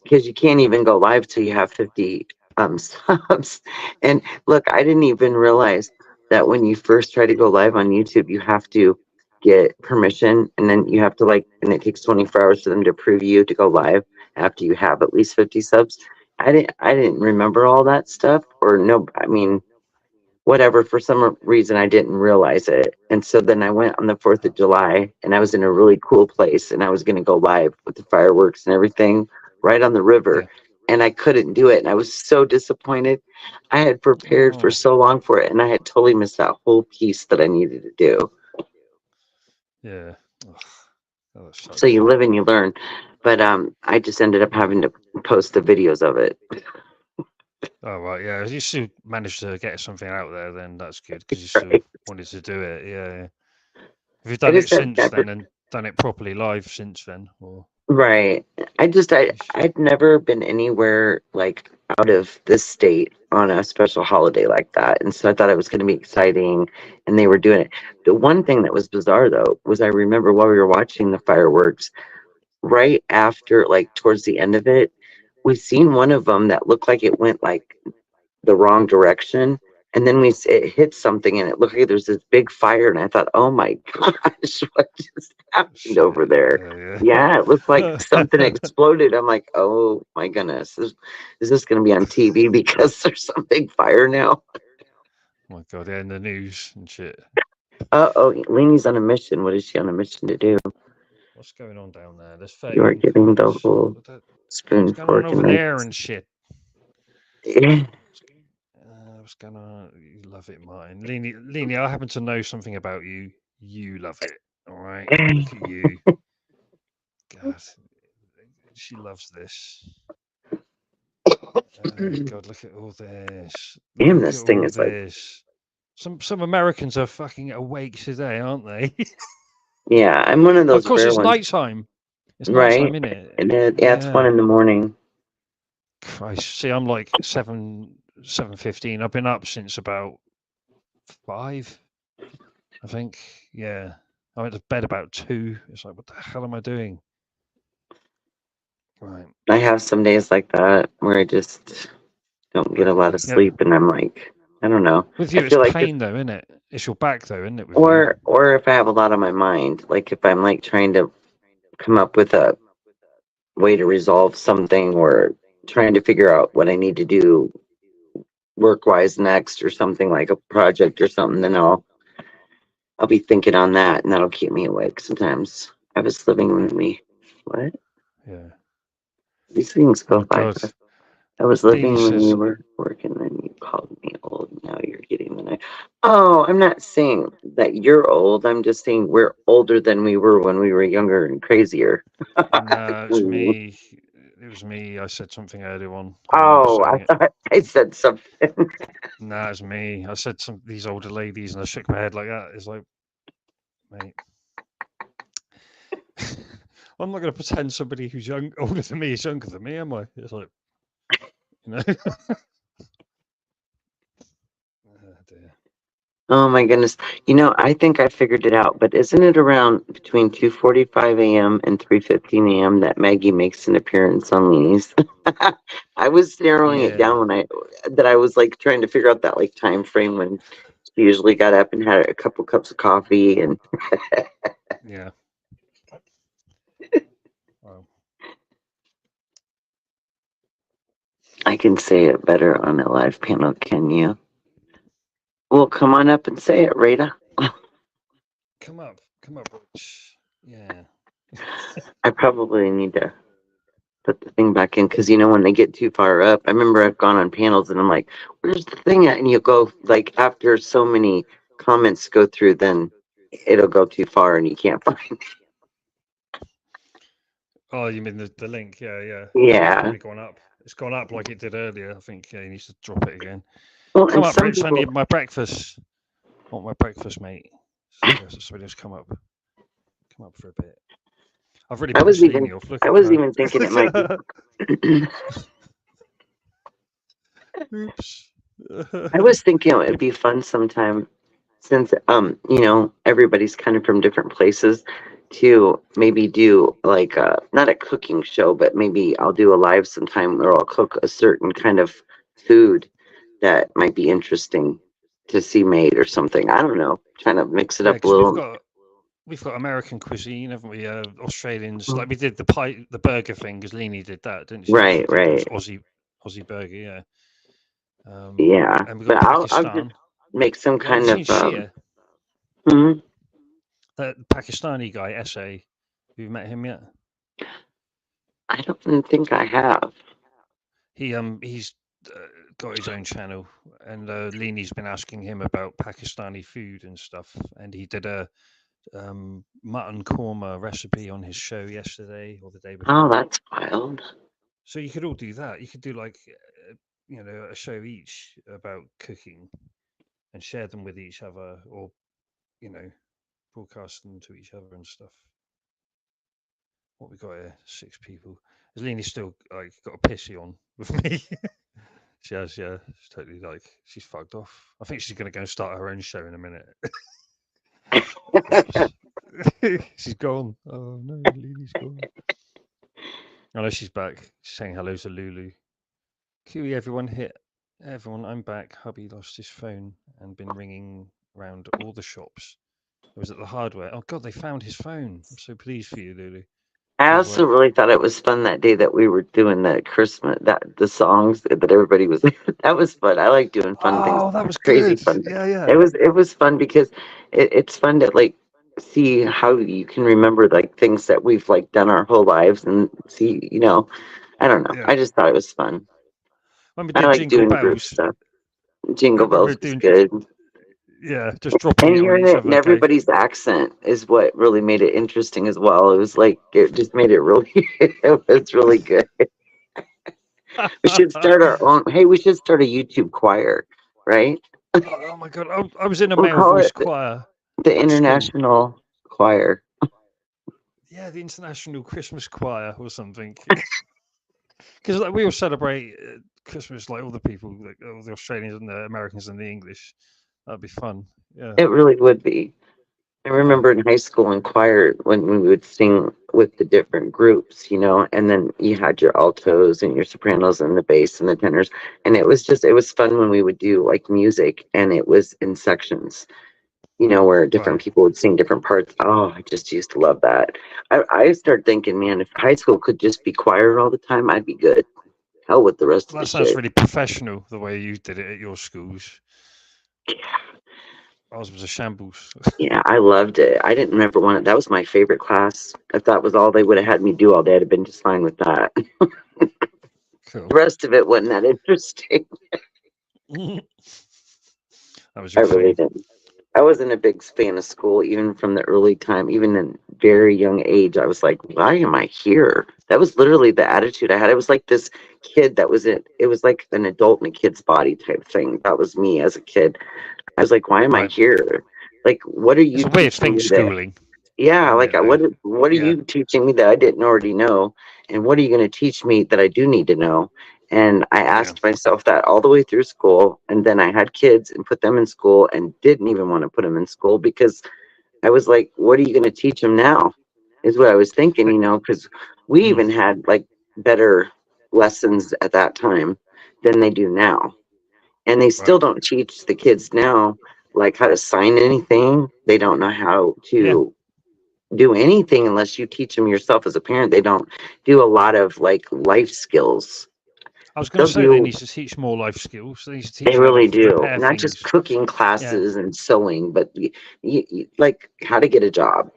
Speaker 1: because you can't even go live till you have 50 subs. And look, I didn't even realize that when you first try to go live on YouTube, you have to get permission, and then you have to and it takes 24 hours for them to approve you to go live after you have at least 50 subs. I didn't remember all that stuff, or no, I mean, whatever, for some reason I didn't realize it. And so then I went on the 4th of July, and I was in a really cool place, and I was going to go live with the fireworks and everything right on the river,
Speaker 3: Yeah.
Speaker 1: and I couldn't do it, and I was so disappointed. I had prepared for
Speaker 3: Oh,
Speaker 1: so long for it, and I had totally missed that whole piece that I needed to do.
Speaker 3: yeah. Ugh, that
Speaker 1: So
Speaker 3: sucks.
Speaker 1: you live and you learn. But I just ended up having to post the videos of it.
Speaker 3: Oh, right. Yeah. If you still managed to get something out there, then that's good because you still
Speaker 1: Right.
Speaker 3: wanted to do it. Yeah. Have you
Speaker 1: I
Speaker 3: done it
Speaker 1: just had
Speaker 3: since
Speaker 1: never.
Speaker 3: then and done it properly live since then? Or
Speaker 1: Right. I'd never been anywhere out of this state on a special holiday like that. And so I thought it was going to be exciting, and they were doing it. The one thing that was bizarre though was, I remember while we were watching the fireworks, right after, towards the end of it, we seen one of them that looked like it went the wrong direction. And then it hit something, and it looked like there's this big fire. And I thought, oh my gosh, what just happened over
Speaker 3: shit.
Speaker 1: there?
Speaker 3: Yeah.
Speaker 1: Yeah, it looked like something exploded. I'm like, oh my goodness, is this going to be on TV because there's some big fire now?
Speaker 3: Oh my God. Yeah. In the news and shit.
Speaker 1: Oh, Leanie's on a mission. What is she on a mission to do?
Speaker 3: What's going on down there? There's
Speaker 1: You are
Speaker 3: 13
Speaker 1: getting the
Speaker 3: cars.
Speaker 1: whole
Speaker 3: What's
Speaker 1: spoon,
Speaker 3: going on
Speaker 1: fork, and
Speaker 3: over
Speaker 1: knife.
Speaker 3: there and shit?
Speaker 1: Yeah.
Speaker 3: What's going on? You love it, Martin. Leanie, I happen to know something about you. You love it. All right. Look at you. God, she loves this. God, look at all this.
Speaker 1: Damn,
Speaker 3: Look at
Speaker 1: this thing
Speaker 3: all
Speaker 1: is like,
Speaker 3: this. Some Americans are fucking awake today, aren't they?
Speaker 1: yeah, I'm one of
Speaker 3: Of
Speaker 1: those
Speaker 3: course,
Speaker 1: rare
Speaker 3: it's
Speaker 1: ones,
Speaker 3: nighttime. It's
Speaker 1: right?
Speaker 3: nighttime, isn't it?
Speaker 1: And yeah, it's 1
Speaker 3: Yeah.
Speaker 1: in the morning.
Speaker 3: Christ. See, I'm like 7:15. I've been up since about 5, I think. Yeah. I went to bed about 2. It's like, what the hell am I doing? Right.
Speaker 1: I have some days like that where I just don't get a lot of
Speaker 3: Yeah.
Speaker 1: sleep, and I'm like, I don't know.
Speaker 3: With
Speaker 1: I
Speaker 3: you, it's
Speaker 1: feel like
Speaker 3: pain though, isn't it? It's your back though, isn't it? With you.
Speaker 1: or if I have a lot on my mind, like if I'm trying to come up with a way to resolve something, or trying to figure out what I need to do work wise next, or something like a project or something, then I'll be thinking on that, and that'll keep me awake sometimes. I was living with me. What?
Speaker 3: Yeah.
Speaker 1: These things
Speaker 3: Oh
Speaker 1: go
Speaker 3: my
Speaker 1: by.
Speaker 3: God.
Speaker 1: I was
Speaker 3: Leanie
Speaker 1: living when
Speaker 3: says,
Speaker 1: you were working, then you called me old. Now you're getting the knife. Oh, I'm not saying that you're old. I'm just saying we're older than we were when we were younger and crazier.
Speaker 3: no, it's me. It was me. I said something earlier on. I remember
Speaker 1: Oh, I
Speaker 3: saying it.
Speaker 1: thought I said something.
Speaker 3: No, it's me. I said these older ladies, and I shook my head like that. It's like, mate, I'm not going to pretend somebody who's older than me is younger than me, am I? It's like, you know. Oh, dear.
Speaker 1: Oh my goodness. I think I figured it out, but isn't it around between 2:45 a.m. and 3:15 a.m. that Maggie makes an appearance on Leanie's? I was narrowing it
Speaker 3: Yeah,
Speaker 1: down that I was trying to figure out that time frame when she usually got up and had a couple cups of coffee, and
Speaker 3: yeah. Well,
Speaker 1: I can say it better on a live panel, can you? Well, come on up and say it, Rita.
Speaker 3: come up, Rich. Yeah.
Speaker 1: I probably need to put the thing back in, because when they get too far up, I remember I've gone on panels and I'm like, where's the thing at? And you go, after so many comments go through, then it'll go too far and you can't find it.
Speaker 3: Oh, you mean the link? Yeah, yeah. It's
Speaker 1: Yeah.
Speaker 3: probably gone up. It's gone up like it did earlier. I think he needs to drop it again.
Speaker 1: Well,
Speaker 3: Come
Speaker 1: and
Speaker 3: up,
Speaker 1: some
Speaker 3: Rich. I
Speaker 1: people,
Speaker 3: need my breakfast. I want my breakfast, mate. Somebody else come up. Come up for a bit. I've really
Speaker 1: I was
Speaker 3: pissed
Speaker 1: even,
Speaker 3: Leanie off. Look
Speaker 1: I
Speaker 3: at
Speaker 1: was
Speaker 3: her.
Speaker 1: even thinking it might be.
Speaker 3: Oops.
Speaker 1: I was thinking it would be fun sometime, since everybody's kind of from different places, to maybe do not a cooking show, but maybe I'll do a live sometime where I'll cook a certain kind of food that might be interesting to see made or something. I don't know. Trying to mix it
Speaker 3: Yeah,
Speaker 1: up a
Speaker 3: because
Speaker 1: little.
Speaker 3: we've got American cuisine, haven't we? Australians, like we did the burger thing, because Leanie did that, didn't she? She
Speaker 1: Right,
Speaker 3: did those
Speaker 1: right.
Speaker 3: Aussie burger, yeah.
Speaker 1: Yeah,
Speaker 3: And we
Speaker 1: but
Speaker 3: got
Speaker 1: I'll just
Speaker 3: Pakistan.
Speaker 1: make some
Speaker 3: Like, have
Speaker 1: kind
Speaker 3: you
Speaker 1: of
Speaker 3: seen Shia,
Speaker 1: hmm?
Speaker 3: that Pakistani guy, SA? You've met him yet?
Speaker 1: I don't think I have.
Speaker 3: He's got his own channel, and Leanie's been asking him about Pakistani food and stuff, and he did a mutton korma recipe on his show yesterday or the day
Speaker 1: Oh,
Speaker 3: before.
Speaker 1: that's wild.
Speaker 3: So you could all do that. You could do like a show each about cooking and share them with each other, or you know broadcast them to each other and stuff. What we got here? 6 people. Leanie's still like got a pissy on with me. She has, yeah. She's totally like she's fucked off. I think she's gonna go and start her own show in a minute. She's gone. Oh no, Lily's gone. I know she's back. She's saying hello to Lulu. QE, everyone, I'm back. Hubby lost his phone and been ringing around all the shops. It was at the hardware. Oh god, they found his phone. I'm so pleased for you, Lulu.
Speaker 1: I
Speaker 3: Good
Speaker 1: also
Speaker 3: work.
Speaker 1: really thought it was fun that day that we were doing the Christmas, that the songs that everybody was. That was fun. I like doing fun things,
Speaker 3: Oh, that was
Speaker 1: crazy
Speaker 3: good.
Speaker 1: fun.
Speaker 3: Yeah, yeah.
Speaker 1: It was fun because it's fun to like see how you can remember like things that we've like done our whole lives and see. I don't know.
Speaker 3: Yeah.
Speaker 1: I just thought it was fun.
Speaker 3: When we
Speaker 1: I
Speaker 3: did
Speaker 1: like
Speaker 3: Jingle
Speaker 1: doing group
Speaker 3: Bells,
Speaker 1: stuff.
Speaker 3: I
Speaker 1: Jingle
Speaker 3: remember
Speaker 1: Bells was
Speaker 3: doing,
Speaker 1: good.
Speaker 3: yeah, just dropping
Speaker 1: And
Speaker 3: it on
Speaker 1: hearing
Speaker 3: each
Speaker 1: it in
Speaker 3: other. Okay.
Speaker 1: everybody's accent is what really made it interesting as well. It was like it just made it really it was really good. We should start our own. Hey, we should start a YouTube choir, right?
Speaker 3: Oh my god, I was in a
Speaker 1: We'll
Speaker 3: male
Speaker 1: call
Speaker 3: voice
Speaker 1: it
Speaker 3: choir
Speaker 1: the
Speaker 3: at school.
Speaker 1: International Choir.
Speaker 3: Yeah, the International Christmas Choir or something. Because like we all celebrate Christmas, like all the people, like all the Australians and the Americans and the English. That'd be fun. Yeah,
Speaker 1: It really would be. I
Speaker 3: yeah,
Speaker 1: remember in high school in choir when we would sing with the different groups, and then you had your altos and your sopranos and the bass and the tenors. And it was fun when we would do like music and it was in sections, where different
Speaker 3: right.
Speaker 1: people would sing different parts. Oh, I just used to love that. I start thinking, man, if high school could just be choir all the time, I'd be good. Hell with the rest of the
Speaker 3: That sounds
Speaker 1: shit.
Speaker 3: really professional the way you did it at your schools. Ours was a shambles.
Speaker 1: Yeah, I loved it. I didn't remember one. That was my favorite class. If that was all they would have had me do all day, I'd have been just fine with that.
Speaker 3: Cool.
Speaker 1: The rest of it wasn't that interesting.
Speaker 3: That was
Speaker 1: I
Speaker 3: your
Speaker 1: really
Speaker 3: thing.
Speaker 1: didn't. I wasn't a big fan of school, even from the early time, even in very young age. I was like, why am I here? That was literally the attitude I had. It was like this kid that was it was like an adult in a kid's body type thing. That was me as a kid. I was like, why am I
Speaker 3: Right.
Speaker 1: here? Like, what are
Speaker 3: It's
Speaker 1: you
Speaker 3: a weird
Speaker 1: teaching
Speaker 3: thing,
Speaker 1: me that?
Speaker 3: schooling,
Speaker 1: Yeah,
Speaker 3: isn't
Speaker 1: like
Speaker 3: it? Though.
Speaker 1: what are
Speaker 3: Yeah.
Speaker 1: you teaching me that I didn't already know? And what are you going to teach me that I do need to know? And I
Speaker 3: Yeah.
Speaker 1: asked myself that all the way through school. And then I had kids and put them in school and didn't even want to put them in school because I was like, what are you going to teach them now? Is what I was thinking,
Speaker 3: But,
Speaker 1: because we
Speaker 3: mm,
Speaker 1: even had like better lessons at that time than they do now. And they
Speaker 3: right.
Speaker 1: still don't teach the kids now like how to sign anything. They don't know how
Speaker 3: Yeah.
Speaker 1: to do anything unless you teach them yourself as a parent. They don't do a lot of like life skills.
Speaker 3: I was going
Speaker 1: They'll
Speaker 3: to say they
Speaker 1: do,
Speaker 3: need to teach more life skills. They need to
Speaker 1: they
Speaker 3: teach you how to
Speaker 1: really do,
Speaker 3: repair
Speaker 1: not just
Speaker 3: things.
Speaker 1: cooking
Speaker 3: Yeah.
Speaker 1: classes and sewing, but like how to get a job,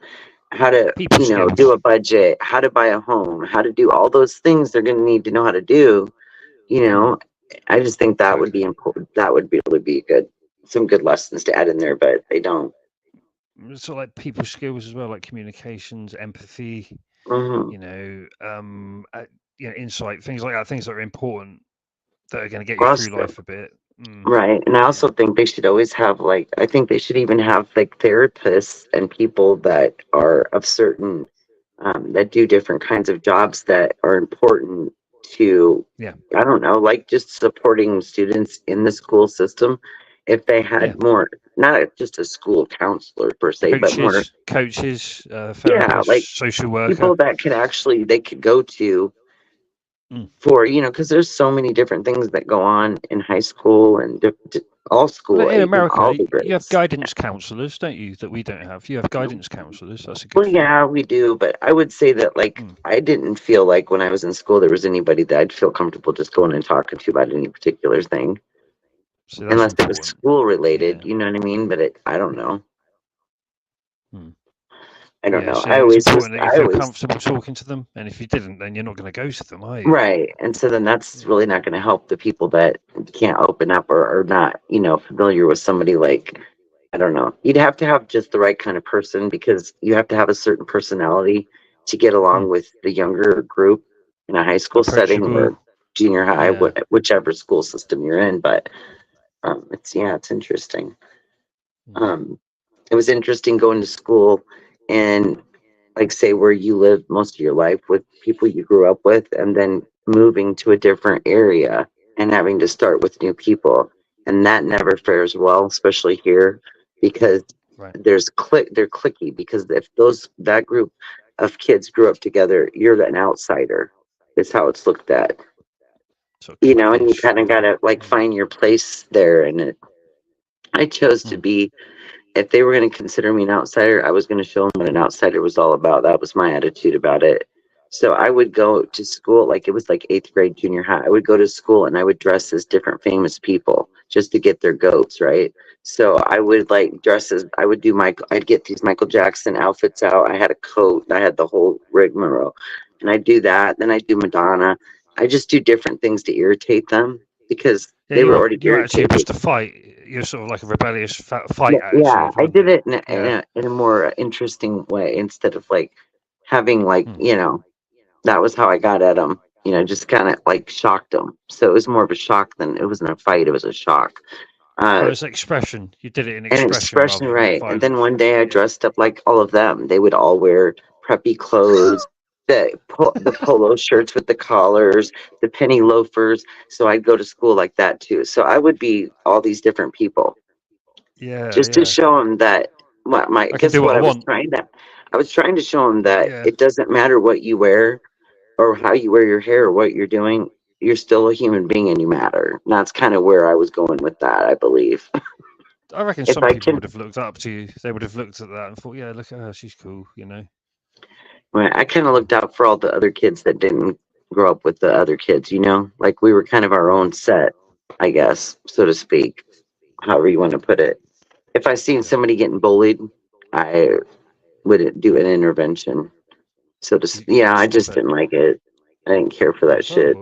Speaker 1: how to,
Speaker 3: People
Speaker 1: do
Speaker 3: skills.
Speaker 1: a budget, how to buy a home, how to do all those things they're going to need to know how to do. You
Speaker 3: Mm,
Speaker 1: know, I just think that would be
Speaker 3: exactly.
Speaker 1: important. That would be really be good, some good lessons to add in there, but they don't.
Speaker 3: So like people skills as well, like communications, empathy.
Speaker 1: Hmm.
Speaker 3: You know, insight, things like that. Things that are important that are going to get you through
Speaker 1: Also,
Speaker 3: life a bit. Mm,
Speaker 1: right. And I
Speaker 3: yeah.
Speaker 1: also think they should always have like I think they should even have like therapists and people that are of certain that do different kinds of jobs that are important to
Speaker 3: Yeah.
Speaker 1: I don't know, like just supporting students in the school system. If they
Speaker 3: Yeah.
Speaker 1: had more, not just a school counselor per se, but more,
Speaker 3: Coaches,
Speaker 1: yeah, like
Speaker 3: therapists, social
Speaker 1: people
Speaker 3: worker.
Speaker 1: that could actually they could go to for, because there's so many different things that go on in high school and all school,
Speaker 3: Well, in
Speaker 1: all
Speaker 3: America,
Speaker 1: the
Speaker 3: you have
Speaker 1: grades.
Speaker 3: guidance counselors, don't you? That we don't have. You have guidance counselors. That's a good
Speaker 1: Well,
Speaker 3: thing.
Speaker 1: yeah, we do, but I would say that, like, I didn't feel like when I was in school there was anybody that I'd feel comfortable just going and talking to about any particular thing,
Speaker 3: So that's
Speaker 1: unless it was
Speaker 3: important.
Speaker 1: school related.
Speaker 3: Yeah.
Speaker 1: You know what I mean? But I don't know. I don't know.
Speaker 3: So
Speaker 1: I
Speaker 3: it's
Speaker 1: always
Speaker 3: important that you feel comfortable talking to them, and if you didn't, then you're not going to go to them, are you?
Speaker 1: Right. And so then that's really not going to help the people that can't open up or are not, familiar with somebody like, I don't know. You'd have to have just the right kind of person because you have to have a certain personality to get along with the younger group in a high school setting
Speaker 3: Approachable.
Speaker 1: or junior high,
Speaker 3: Yeah.
Speaker 1: whichever school system you're in. But it's interesting. It was interesting going to school and, like, say where you lived most of your life with people you grew up with, and then moving to a different area and having to start with new people, and that never fares well, especially here, because they're clicky, because if that group of kids grew up together, you're an outsider. Is how it's looked at.
Speaker 3: So
Speaker 1: And you kind of gotta like find your place there, and I chose to be. If they were going to consider me an outsider, I was going to show them what an outsider was all about. That was my attitude about it. So I would go to school, like it was like 8th grade, junior high. I would go to school and I would dress as different famous people just to get their goats, right? So I would like dress as, I'd get these Michael Jackson outfits out. I had a coat, I had the whole rigmarole. And I do that. Then I do Madonna. I just do different things to irritate them because they were already
Speaker 3: You're actually
Speaker 1: irritated.
Speaker 3: supposed to fight. You're sort of like a rebellious fight attitude.
Speaker 1: Yeah, I did it in a more interesting way instead of like having like that was how I got at them. Just kind of like shocked them. So it was more of a shock than it wasn't a fight. It was a shock.
Speaker 3: It's expression. You did it in expression, rather than
Speaker 1: right.
Speaker 3: violence.
Speaker 1: And then one day I dressed up like all of them. They would all wear preppy clothes, the polo shirts with the collars, the penny loafers. So I'd go to school like that too. So I would be all these different people. Just to show them that I was trying to show them that it doesn't matter what you wear or how you wear your hair or what you're doing. You're still a human being and you matter. And that's kind of where I was going with that, I believe.
Speaker 3: I reckon some people would have looked up to you. They would have looked at that and thought, yeah, look at her, she's cool,
Speaker 1: I kind of looked out for all the other kids that didn't grow up with the other kids, like we were kind of our own set, I guess, so to speak, however you want to put it. If I seen somebody getting bullied, I would do an intervention. So I just didn't like it. I didn't care for that shit.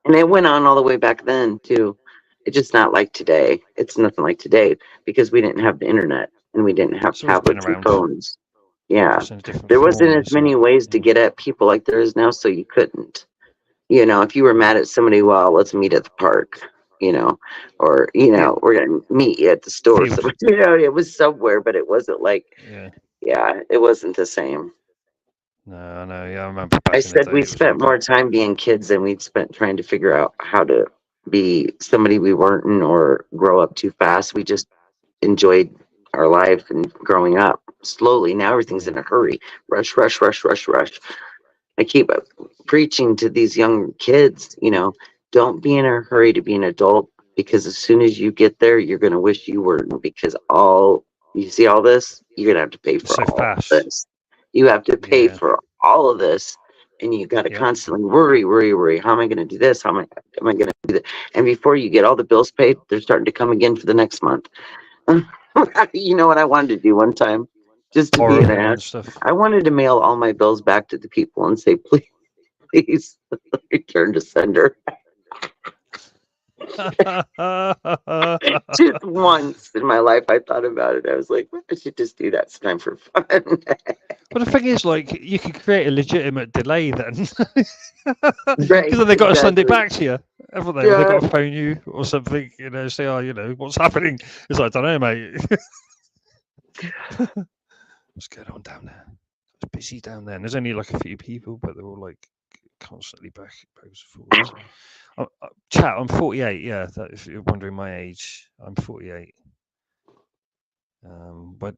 Speaker 1: And it went on all the way back then too. It's just not like today. It's nothing like today because we didn't have the internet and we didn't have tablets and phones. Yeah, there wasn't as many ways to get at people like there is now, so you couldn't. If you were mad at somebody, well, let's meet at the park. Or we're gonna meet you at the store. So, it was somewhere, but it wasn't like, it wasn't the same.
Speaker 3: No, I know. Yeah, I remember.
Speaker 1: I said we spent more time being kids than we'd spent trying to figure out how to be somebody we weren't or grow up too fast. We just enjoyed our life and growing up slowly. Now everything's in a hurry. Rush, rush, rush, rush, rush. I keep preaching to these young kids, don't be in a hurry to be an adult because as soon as you get there, you're going to wish you weren't because you see all this, you're going to have to pay for all of this. You have to pay for all of this and you got to constantly worry. How am I going to do this? How am I going to do that? And before you get all the bills paid, they're starting to come again for the next month. You know what I wanted to do one time? Just to be an ass. I wanted to mail all my bills back to the people and say, please return to sender. Just once in my life, I thought about it. I was like, I should just do that sometime for fun.
Speaker 3: But the thing is, like, you could create a legitimate delay then. Because then they've got to send it back to you, haven't they? They've got to phone you or something, say, oh, what's happening? It's like, I don't know, mate. What's going on down there? It's busy down there. And there's only like a few people, but they're all like constantly backwards and forwards. Chat, I'm 48. Yeah, if you're wondering my age, I'm 48. Why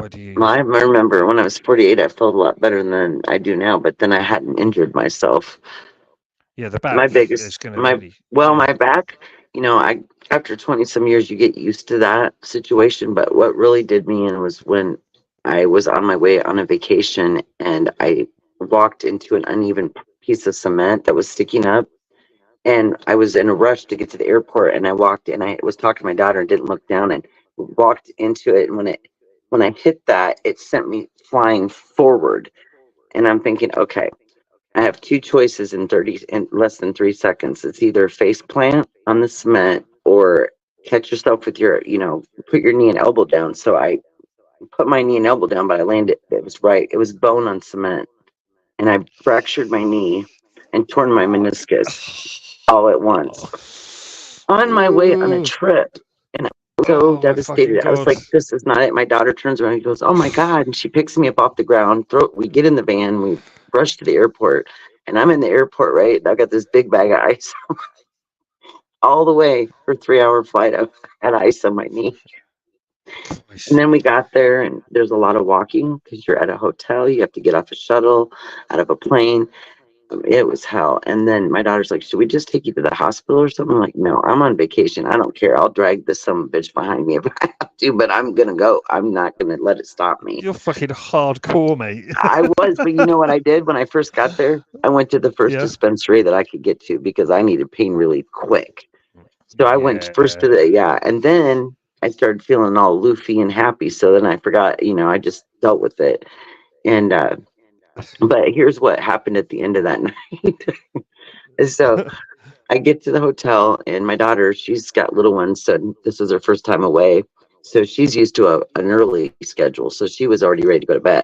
Speaker 3: do you?
Speaker 1: I remember when I was 48, I felt a lot better than I do now, but then I hadn't injured myself.
Speaker 3: Yeah, the back
Speaker 1: My
Speaker 3: is
Speaker 1: biggest,
Speaker 3: going to really.
Speaker 1: my back, I after 20 some years, you get used to that situation. But what really did me in was when I was on my way on a vacation and I walked into an uneven piece of cement that was sticking up. And I was in a rush to get to the airport, and I walked in. I was talking to my daughter and didn't look down and walked into it. And when I hit that, it sent me flying forward. And I'm thinking, okay, I have two choices in less than 3 seconds. It's either face plant on the cement or catch yourself with put your knee and elbow down. So I put my knee and elbow down, but I landed. It was right. It was bone on cement, and I fractured my knee and torn my meniscus all at once on my way on a trip. And I was so
Speaker 3: My fucking
Speaker 1: devastated. I was
Speaker 3: God.
Speaker 1: like, this is not it. My daughter turns around and goes, oh my God. And she picks me up off the ground. We get in the van. We rush to the airport. And I'm in the airport, right? I got this big bag of ice all the way for 3-hour flight. I had ice on my knee. And then we got there, and there's a lot of walking because you're at a hotel. You have to get off a shuttle, out of a plane. It was hell. And then my daughter's like, should we just take you to the hospital or something? I'm like, no, I'm on vacation. I don't care. I'll drag this son of a bitch behind me if I have to, but I'm going to go. I'm not going to let it stop me.
Speaker 3: You're fucking hardcore, mate.
Speaker 1: I was, but you know what I did when I first got there? I went to the first dispensary that I could get to because I needed pain relief quick. So I went first to and then I started feeling all loofy and happy. So then I forgot, I just dealt with it. And, but here's what happened at the end of that night. So I get to the hotel, and my daughter, she's got little ones, so this was her first time away. So she's used to an early schedule. So she was already ready to go to bed.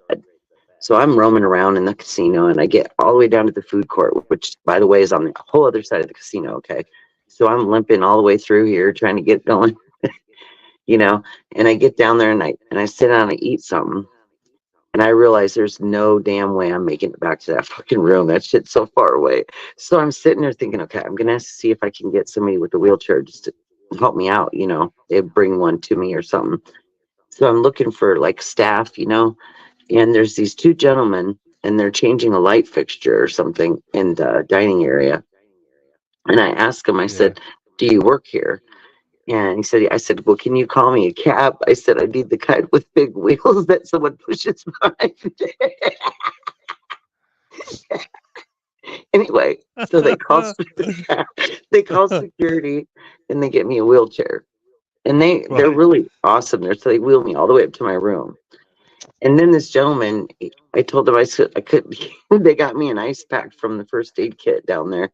Speaker 1: So I'm roaming around in the casino, and I get all the way down to the food court, which, by the way, is on the whole other side of the casino. Okay. So I'm limping all the way through here trying to get going, and I get down there and I sit down and eat something. And I realize there's no damn way I'm making it back to that fucking room. That shit's so far away. So I'm sitting there thinking, okay, I'm going to have to see if I can get somebody with a wheelchair just to help me out. They bring one to me or something. So I'm looking for like staff, and there's these two gentlemen, and they're changing a light fixture or something in the dining area. And I asked him, I said, do you work here? And I said, well, can you call me a cab? I said, I need the kind with big wheels that someone pushes behind. Anyway, so they call security, and they get me a wheelchair. And they're really awesome. So they wheel me all the way up to my room. And then this gentleman, I told them I said I couldn't. They got me an ice pack from the first aid kit down there,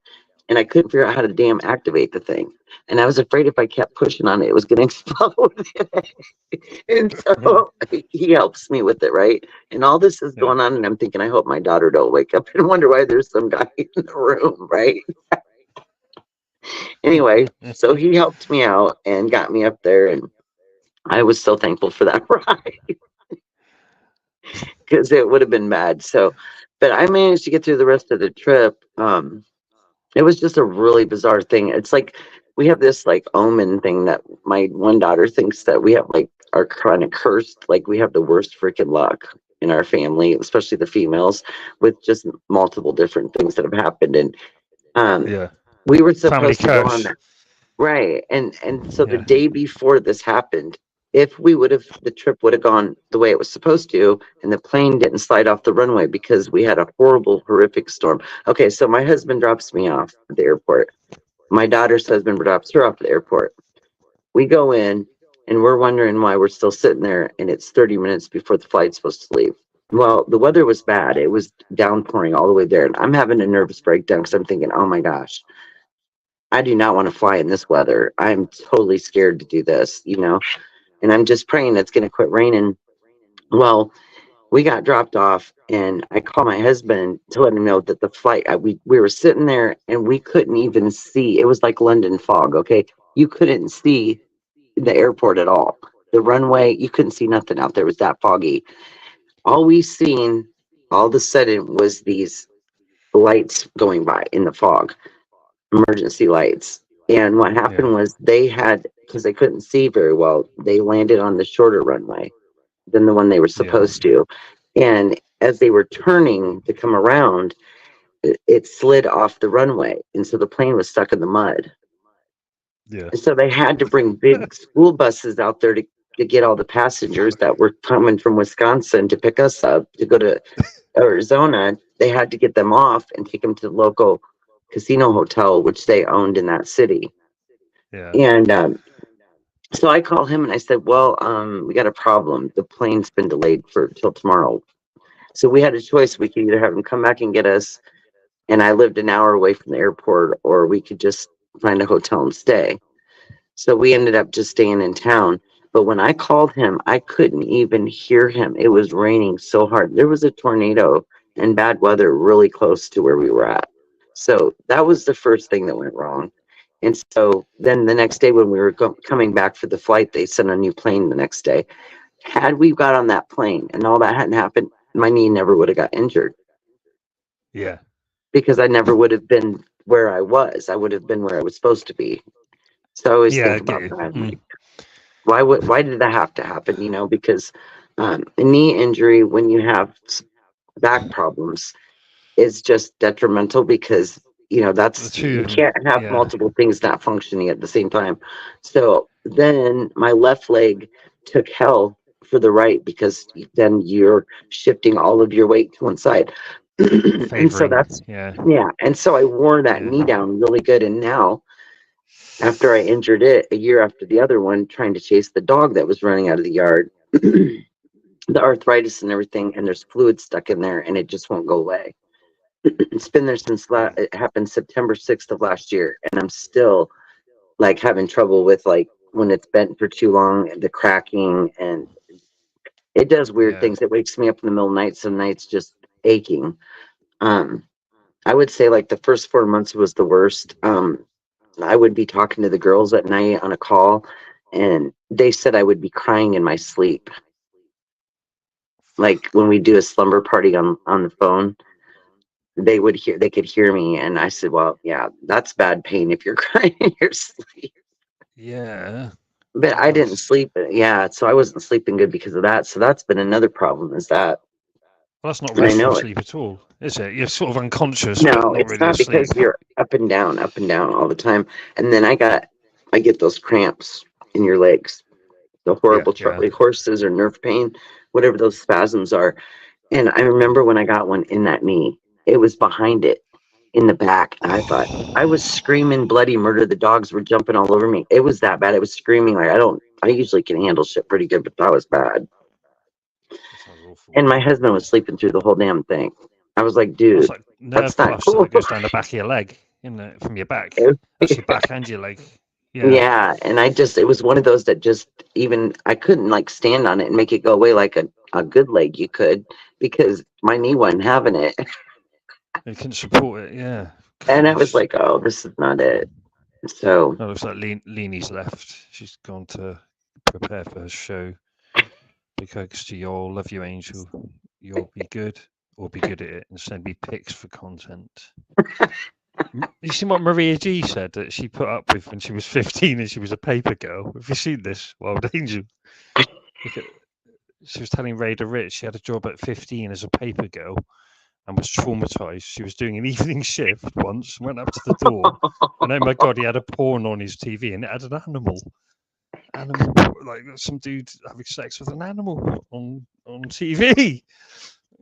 Speaker 1: and I couldn't figure out how to damn activate the thing. And I was afraid if I kept pushing on it, it was going to explode. And so he helps me with it, right? And all this is going on, and I'm thinking, I hope my daughter don't wake up and wonder why there's some guy in the room, right? Anyway, so he helped me out and got me up there, and I was so thankful for that ride because it would have been bad. So, but I managed to get through the rest of the trip. It was just a really bizarre thing. It's like we have this like omen thing that my one daughter thinks that we have like are kind of cursed. Like we have the worst freaking luck in our family, especially the females, with just multiple different things that have happened. And we were supposed to go on that. Right. And so the day before this happened, if the trip would have gone the way it was supposed to, and the plane didn't slide off the runway because we had a horrific storm. Okay, so my husband drops me off at the airport. My daughter's husband drops her off at the airport. We go in, and we're wondering why we're still sitting there, and it's 30 minutes before the flight's supposed to leave. Well, the weather was bad. It was downpouring all the way there, and I'm having a nervous breakdown because I'm thinking, oh my gosh, I do not want to fly in this weather. I'm totally scared to do this, and I'm just praying it's going to quit raining. Well, we got dropped off, and I called my husband to let him know that the flight, we were sitting there, and we couldn't even see. It was like London fog, okay? You couldn't see the airport at all. The runway, you couldn't see nothing out there. It was that foggy. All we seen all of a sudden was these lights going by in the fog, emergency lights. And what happened was they had, because they couldn't see very well, they landed on the shorter runway than the one they were supposed to. And as they were turning to come around, it slid off the runway, and so the plane was stuck in the mud.
Speaker 3: Yeah.
Speaker 1: And so they had to bring big school buses out there to get all the passengers that were coming from Wisconsin to pick us up to go to Arizona. They had to get them off and take them to the local casino hotel, which they owned in that city.
Speaker 3: Yeah.
Speaker 1: And so I called him and I said, well, we got a problem. The plane's been delayed till tomorrow. So we had a choice. We could either have him come back and get us, and I lived an hour away from the airport, or we could just find a hotel and stay. So we ended up just staying in town. But when I called him, I couldn't even hear him. It was raining so hard. There was a tornado and bad weather really close to where we were at. So that was the first thing that went wrong. And so then the next day when we were coming back for the flight, they sent a new plane the next day. Had we got on that plane and all that hadn't happened, my knee never would have got injured.
Speaker 3: Yeah.
Speaker 1: Because I never would have been where I was. I would have been where I was supposed to be. So I always think about that. Like, why did that have to happen? You know, because a knee injury when you have back problems is just detrimental, because you know you can't have multiple things not functioning at the same time. So then my left leg took hell for the right, because then you're shifting all of your weight to one side. And so that's and so I wore that knee down really good. And now, after I injured it a year after the other one, trying to chase the dog that was running out of the yard, the arthritis and everything, and there's fluid stuck in there, and it just won't go away. It's been there since it happened September 6th of last year, and I'm still like having trouble with, like, when it's bent for too long, the cracking, and it does weird things. It wakes me up in the middle of the night, some nights just aching. I would say like the first 4 months was the worst. I would be talking to the girls at night on a call, and they said I would be crying in my sleep. Like when we do a slumber party on the phone, they could hear me, and I said, well, yeah, that's bad pain if you're crying in your sleep.
Speaker 3: Yeah.
Speaker 1: But I didn't sleep. Yeah, so I wasn't sleeping good because of that. So that's been another problem, is that.
Speaker 3: Well, that's not restful sleep at all, is it? You're sort of unconscious.
Speaker 1: No,
Speaker 3: but not
Speaker 1: it's
Speaker 3: really
Speaker 1: not,
Speaker 3: asleep.
Speaker 1: because you're up and down all the time. And then I get those cramps in your legs, the horrible like horses or nerve pain, whatever those spasms are. And I remember when I got one in that knee, it was behind it in the back. And I thought, I was screaming bloody murder. The dogs were jumping all over me. It was that bad. I was screaming like, I usually can handle shit pretty good, but that was bad.
Speaker 3: That sounds awful.
Speaker 1: And my husband was sleeping through the whole damn thing. I was like, dude,
Speaker 3: that's not cool. That goes down the back of your leg, isn't it? From your back. That's your back and your leg.
Speaker 1: Yeah, and it was one of those that just, even I couldn't like stand on it and make it go away like a good leg you could, because my knee wasn't having it.
Speaker 3: You couldn't support it, yeah.
Speaker 1: And I was like, oh, this is not it. So
Speaker 3: it looks like Leanie's left. She's gone to prepare for her show. Because to your love you, Angel, you'll be good or be good at it and send me pics for content. You seen what Maria G said that she put up with when she was 15 and she was a paper girl? Have you seen this, Wild Angel? She was telling Raider Rich she had a job at 15 as a paper girl and was traumatized. She was doing an evening shift once, went up to the door, and oh my God, he had a porn on his TV and it had an animal, like some dude having sex with an animal on TV.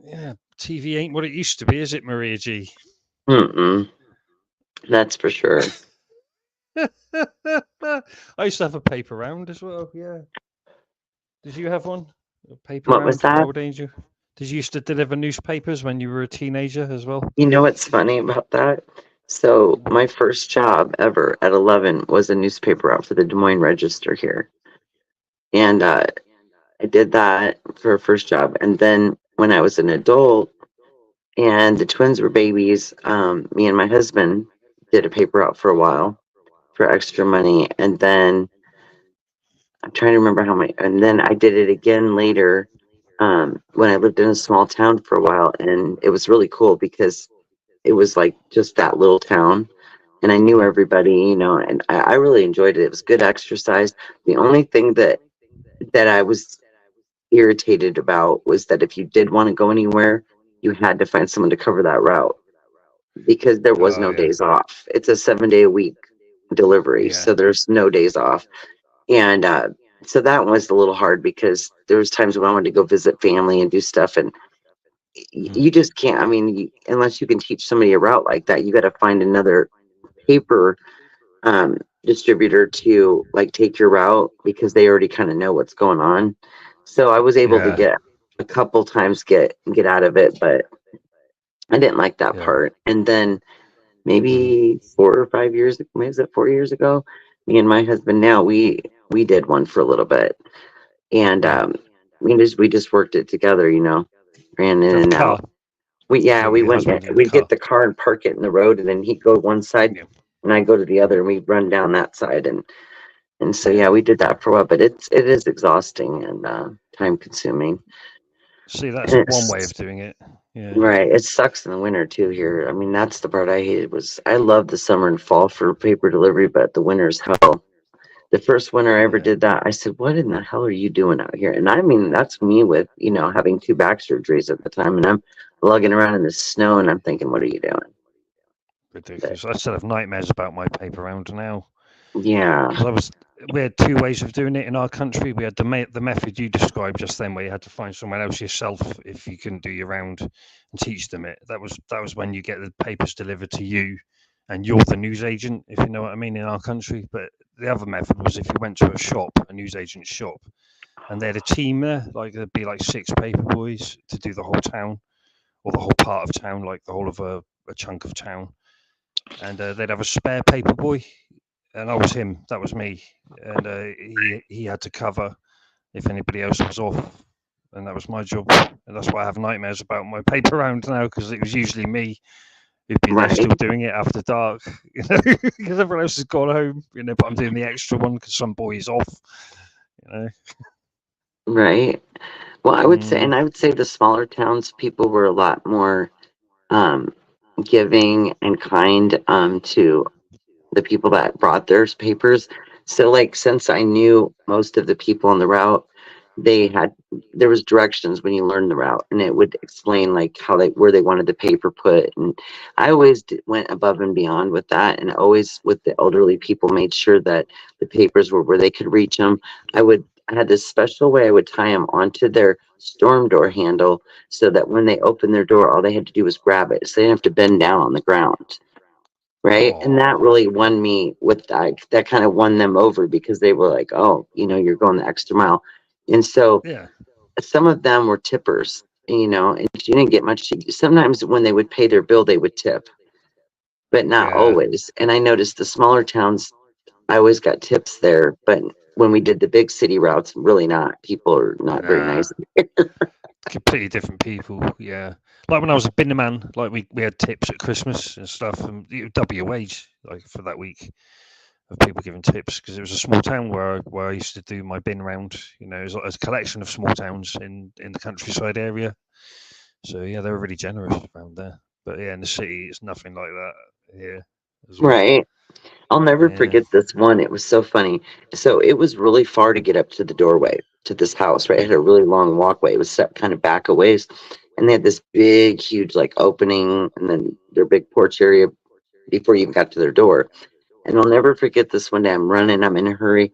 Speaker 3: Yeah, TV ain't what it used to be, is it, Maria G?
Speaker 1: That's for sure.
Speaker 3: I used to have a paper round as well. Yeah. Did you have one? A paper
Speaker 1: what
Speaker 3: round,
Speaker 1: was that?
Speaker 3: Old Angel? Did you used to deliver newspapers when you were a teenager as well?
Speaker 1: You know what's funny about that? So my first job ever at 11 was a newspaper route for the Des Moines Register here. And I did that for a first job. And then when I was an adult and the twins were babies, me and my husband did a paper route for a while for extra money. And then I'm trying to remember how many. And then I did it again later when I lived in a small town for a while. And it was really cool because it was like just that little town. And I knew everybody, you know, and I really enjoyed it. It was good exercise. The only thing that I was irritated about was that if you did want to go anywhere, you had to find someone to cover that route. because there was
Speaker 3: Oh
Speaker 1: no
Speaker 3: yeah,
Speaker 1: days off. It's a 7 day a week delivery,
Speaker 3: yeah.
Speaker 1: so there's no days off. And so that was a little hard because there was times when I wanted to go visit family and do stuff, and
Speaker 3: Mm.
Speaker 1: you just can't. I mean, unless you can teach somebody a route like that, you got to find another paper um, distributor to like take your route because they already kind of know what's going on. So I was able to
Speaker 3: Yeah,
Speaker 1: get a couple times get out of it, but I didn't like that
Speaker 3: yeah.
Speaker 1: part. And then
Speaker 3: Mm.
Speaker 1: maybe 4 or 5 years, maybe is it 4 years ago? Me and my husband now we did one for a little bit, and
Speaker 3: Yeah.
Speaker 1: we just worked it together, ran in
Speaker 3: Do you have a
Speaker 1: and
Speaker 3: car?
Speaker 1: out. We yeah,
Speaker 3: Your
Speaker 1: we
Speaker 3: your
Speaker 1: went.
Speaker 3: husband in the
Speaker 1: We'd
Speaker 3: car.
Speaker 1: get the car and park it in the road, and then he'd go one side,
Speaker 3: Yeah.
Speaker 1: and I go to the
Speaker 3: Mm.
Speaker 1: other, and we'd run down that side, and so
Speaker 3: Yeah.
Speaker 1: yeah, we did that for a while, but it is exhausting and time consuming.
Speaker 3: See, that's
Speaker 1: And
Speaker 3: one way of
Speaker 1: it's
Speaker 3: doing it. Yeah.
Speaker 1: right. It sucks in the winter too here. I mean, that's the part I hated. Was I love the summer and fall for paper delivery, but the winter's hell. The first winter I ever
Speaker 3: Yeah.
Speaker 1: did that, I said, "What in the hell are you doing out here?" And I mean, that's me with having two back surgeries at the time, and I'm lugging around in the snow, and I'm thinking, "What are you doing?" But
Speaker 3: Ridiculous. I still have nightmares about my paper round now
Speaker 1: yeah,
Speaker 3: because we had two ways of doing it in our country. We had the method you described just then, where you had to find someone else yourself if you couldn't do your round and teach them it. That was when you get the papers delivered to you, and you're the newsagent, if you know what I mean, in our country. But the other method was if you went to a shop, a newsagent shop, and they had a team there, like there'd be like 6 paper boys to do the whole town or the whole part of town, like the whole of a chunk of town, and they'd have a spare paper boy, and I was him. That was me, and he had to cover if anybody else was off, and that was my job. And that's why I have nightmares about my paper round now because it was usually me who'd be there
Speaker 1: right,
Speaker 3: still doing it after dark, because everyone else has gone home, But I'm doing the extra one because some boy is off, you know.
Speaker 1: right. Well,
Speaker 3: Mm,
Speaker 1: I would say the smaller towns, people were a lot more um, giving and kind to the people that brought their papers. So like since I knew most of the people on the route, they had there was directions when you learned the route and it would explain like how they where they wanted the paper put. And I always went above and beyond with that, and always with the elderly people made sure that the papers were where they could reach them. I had this special way I would tie them onto their storm door handle so that when they opened their door all they had to do was grab it, so they didn't have to bend down on the ground. Right. And that
Speaker 3: oh,
Speaker 1: really won me with that kind of won them over because they were like, oh, you're going the extra mile. And so
Speaker 3: yeah,
Speaker 1: some of them were tippers, and you didn't get much. Sometimes when they would pay their bill, they would tip, but not
Speaker 3: yeah,
Speaker 1: always. And I noticed the smaller towns, I always got tips there. But when we did the big city routes, really not. People are not very
Speaker 3: nah.
Speaker 1: nice.
Speaker 3: Completely different people. Yeah, like when I was a binner man, like we had tips at Christmas and stuff, and you would double your wage like for that week of people giving tips because it was a small town where I used to do my bin round. It was a collection of small towns in the countryside area. So yeah, they were really generous around there. But yeah, in the city, it's nothing like that here as well.
Speaker 1: Right. I'll never
Speaker 3: Yeah,
Speaker 1: forget this one. It was so funny. So it was really far to get up to the doorway to this house, right? It
Speaker 3: yeah,
Speaker 1: had a really long walkway. It was set kind of back a ways. And they had this big, huge like opening and then their big porch area before you even got to their door. And I'll never forget this one day. I'm running, I'm in a hurry.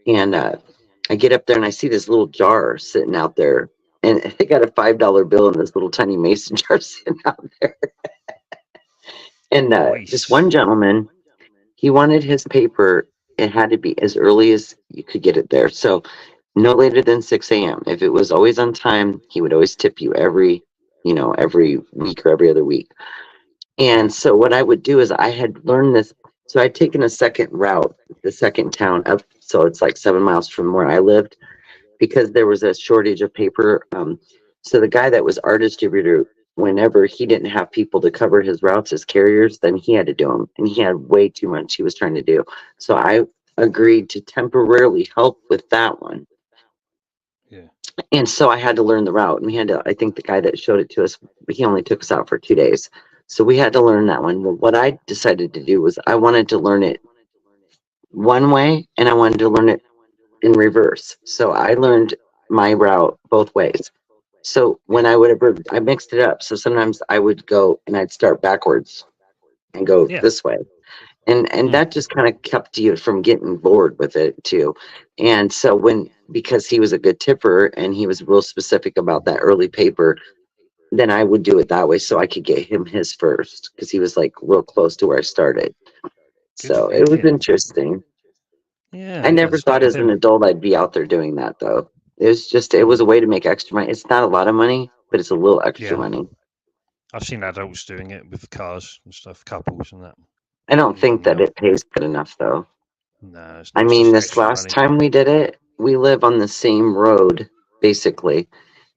Speaker 1: And I get up there and I see this little jar sitting out there. And they got a $5 bill in this little tiny mason jar sitting out there. And this
Speaker 3: nice.
Speaker 1: one gentleman, he wanted his paper. It had to be as early as you could get it there. So no later than 6 a.m. If it was always on time, he would always tip you every week or every other week.
Speaker 3: Yeah,
Speaker 1: And so what I would do is I had learned this. So I'd taken a second route, the second town up. So it's like 7 miles from where I lived because there was a shortage of paper. So the guy that was our distributor, whenever he didn't have people to cover his routes as carriers, then he had to do them, and he had way too much he was trying to do. So I agreed to temporarily help with that one,
Speaker 3: yeah,
Speaker 1: and so I had to learn the route. And we had to. I think the guy that showed it to us, he only took us out for 2 days, so we had to learn that one. Well, what I decided to do was I wanted to learn it one way, and I wanted to learn it in reverse. So I learned my route both ways. So when
Speaker 3: yeah,
Speaker 1: I mixed it up. So sometimes I would go and I'd start backwards and go
Speaker 3: Yeah.
Speaker 1: this way. And that just kind of kept you from getting bored with it too. And so because he was a good tipper and he was real specific about that early paper, then I would do it that way so I could get him his first, because he was like real close to where I started.
Speaker 3: Good
Speaker 1: So it was
Speaker 3: thinking.
Speaker 1: interesting.
Speaker 3: Yeah,
Speaker 1: I
Speaker 3: I
Speaker 1: never
Speaker 3: guess like
Speaker 1: thought
Speaker 3: with
Speaker 1: as an
Speaker 3: him.
Speaker 1: adult I'd be out there doing that though. It was a way to make extra money. It's not a lot of money, but it's a little extra
Speaker 3: Yeah.
Speaker 1: money.
Speaker 3: I've seen adults doing it with cars and stuff, couples and that.
Speaker 1: I don't think that
Speaker 3: Yeah.
Speaker 1: it pays good enough though.
Speaker 3: No, it's
Speaker 1: I
Speaker 3: not. It's
Speaker 1: mean,
Speaker 3: just
Speaker 1: this
Speaker 3: extra
Speaker 1: last
Speaker 3: money.
Speaker 1: time we did it, we live on the same road basically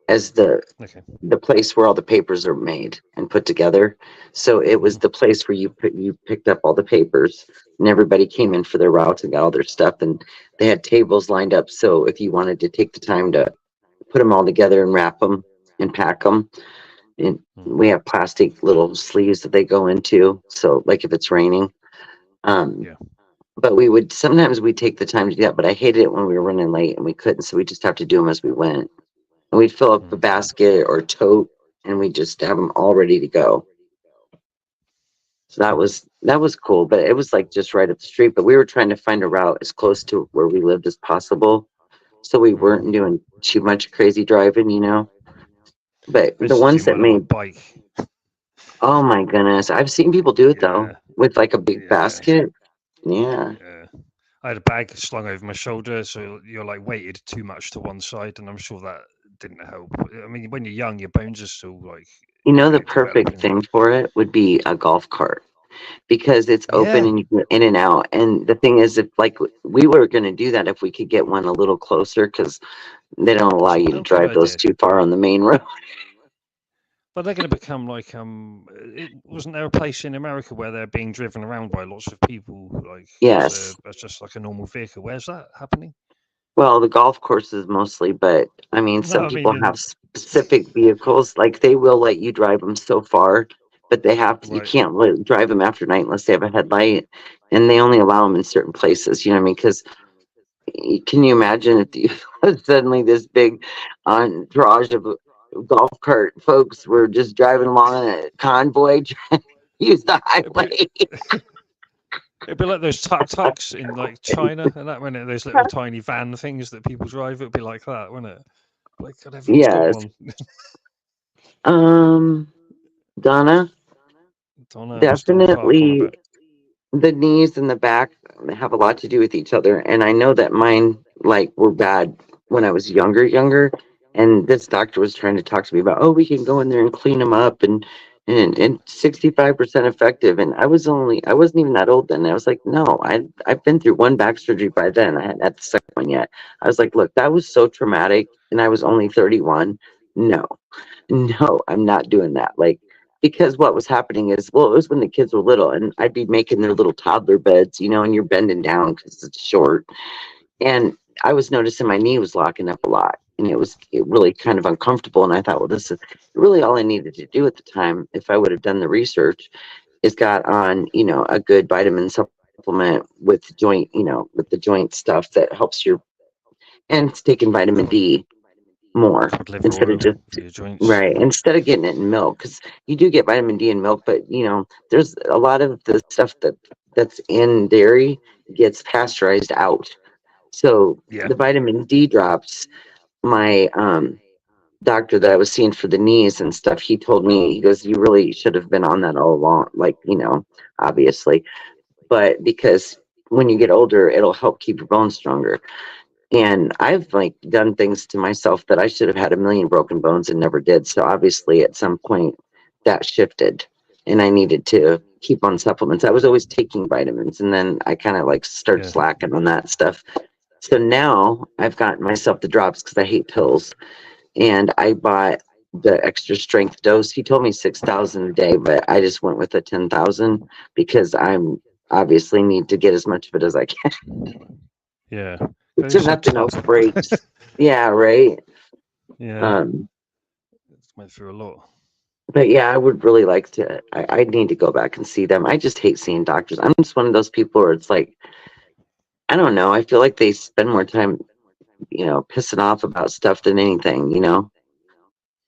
Speaker 1: as
Speaker 3: Okay.
Speaker 1: the place where all the papers are made and put together. So it was the place where you picked up all the papers, and everybody came in for their routes and got all their stuff, and they had tables lined up. So if you wanted to take the time to put them all together and wrap them and pack them, and we have plastic little sleeves that they go into. So like if it's raining,
Speaker 3: Yeah.
Speaker 1: but sometimes we take the time to do that. But I hated it when we were running late and we couldn't, so we just have to do them as we went. And we'd fill up a basket or a tote, and we just have them all ready to go. So that was cool, but it was like just right up the street. But we were trying to find a route as close to where we lived as possible, so we weren't doing too much crazy driving, you know. But the
Speaker 3: This
Speaker 1: ones
Speaker 3: Jim
Speaker 1: that
Speaker 3: went on a
Speaker 1: made,
Speaker 3: bike.
Speaker 1: oh my goodness, I've seen people do it though
Speaker 3: Yeah.
Speaker 1: with like a big
Speaker 3: Yeah.
Speaker 1: basket. Yeah.
Speaker 3: Yeah. I had a bag slung over my shoulder, so you're like weighted too much to one side, and I'm sure that didn't help. I mean, when you're young, your bones are still like
Speaker 1: You know, the perfect
Speaker 3: developing.
Speaker 1: thing for it would be a golf cart, because it's open
Speaker 3: Yeah.
Speaker 1: and you can get in and out. And the thing is, if like we were going to do that, if we could get one a little closer, because they don't allow
Speaker 3: That's
Speaker 1: you to
Speaker 3: a good
Speaker 1: drive those
Speaker 3: idea.
Speaker 1: too far on the main road.
Speaker 3: But they're going to become like It wasn't there a place in America where they're being driven around by lots of people like
Speaker 1: Yes.
Speaker 3: as just like a normal vehicle? Where's that happening?
Speaker 1: Well, the golf courses mostly, but I mean, some
Speaker 3: No, I mean
Speaker 1: people have
Speaker 3: in
Speaker 1: specific vehicles. Like they will let you drive them so far, but you
Speaker 3: right.
Speaker 1: can't drive them after night unless they have a headlight, and they only allow them in certain places. You know what I mean? Because can you imagine if you suddenly this big entourage of golf cart folks were just driving along in a convoy trying to use the
Speaker 3: It'd be,
Speaker 1: highway?
Speaker 3: it'd be like those tuk tuks in like China and that, when those little tiny van things that people drive. It'd be like that, wouldn't it? Like God, everyone's got
Speaker 1: Yes.
Speaker 3: one.
Speaker 1: Donna,
Speaker 3: Donna, still park on a
Speaker 1: definitely
Speaker 3: bit.
Speaker 1: the knees and the back have a lot to do with each other. And I know that mine like were bad when I was younger. And this doctor was trying to talk to me about, oh, we can go in there and clean them up and 65% effective. And I wasn't even that old then. I was like, no, I've been through one back surgery by then. I hadn't had the second one yet. I was like, look, that was so traumatic and I was only 31. No, no, I'm not doing that. Like, because what was happening is, well, it was when the kids were little, and I'd be making their little toddler beds, you know, and you're bending down because it's short. And I was noticing my knee was locking up a lot, and it really kind of uncomfortable. And I thought, well, this is really all I needed to do at the time. If I would have done the research, is got on, you know, a good vitamin supplement with joint, you know, with the joint stuff that helps and it's taking vitamin
Speaker 3: Cod,
Speaker 1: D more
Speaker 3: cod liver
Speaker 1: instead of
Speaker 3: oil
Speaker 1: just
Speaker 3: for your joints.
Speaker 1: right, instead of getting it in milk, because you do get vitamin D in milk, but you know there's a lot of the stuff that's in dairy gets pasteurized out. So
Speaker 3: Yeah.
Speaker 1: the vitamin D drops, my doctor that I was seeing for the knees and stuff, he told me, he goes, you really should have been on that all along, like, you know, obviously, but because when you get older it'll help keep your bones stronger. And I've like done things to myself that I should have had a million broken bones and never did. So obviously at some point that shifted and I needed to keep on supplements. I was always taking vitamins and then I kind of like started
Speaker 3: Yeah.
Speaker 1: slacking on that stuff. So now I've gotten myself the drops because I hate pills. And I bought the extra strength dose. He told me 6,000 a day, but I just went with the 10,000 because I'm obviously need to get as much of it as I can.
Speaker 3: Yeah.
Speaker 1: So
Speaker 3: They're so
Speaker 1: nothing
Speaker 3: tough.
Speaker 1: else breaks. Yeah, right.
Speaker 3: Yeah.
Speaker 1: Um,
Speaker 3: It's went through a lot.
Speaker 1: but yeah, I would really like to. I need to go back and see them. I just hate seeing doctors. I'm just one of those people where it's like, I don't know. I feel like they spend more time, you know, pissing off about stuff than anything, you know?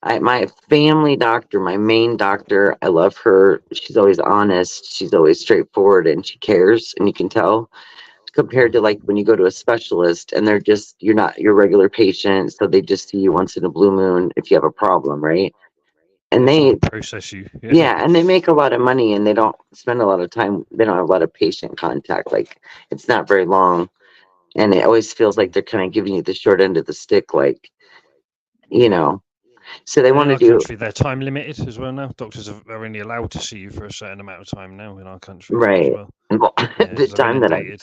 Speaker 1: My family doctor, my main doctor, I love her. She's always honest. She's always straightforward, and she cares, and you can tell. Compared to like when you go to a specialist, and you're not your regular patient, so they just see you once in a blue moon if you have a problem, right?
Speaker 3: Yeah,
Speaker 1: And
Speaker 3: trying
Speaker 1: they,
Speaker 3: to process you. Yeah.
Speaker 1: yeah, and they make a lot of money, and they don't spend a lot of time. They don't have a lot of patient contact. Like it's not very long, and it always feels like they're kind of giving you the short end of the stick, like you know. So they
Speaker 3: And
Speaker 1: want
Speaker 3: in
Speaker 1: to
Speaker 3: our
Speaker 1: do
Speaker 3: country, they're time limited as well now. Doctors are only allowed to see you for a certain amount of time now in our country as
Speaker 1: right.
Speaker 3: well.
Speaker 1: And well,
Speaker 3: Yeah,
Speaker 1: the
Speaker 3: because they're
Speaker 1: time that
Speaker 3: inundated.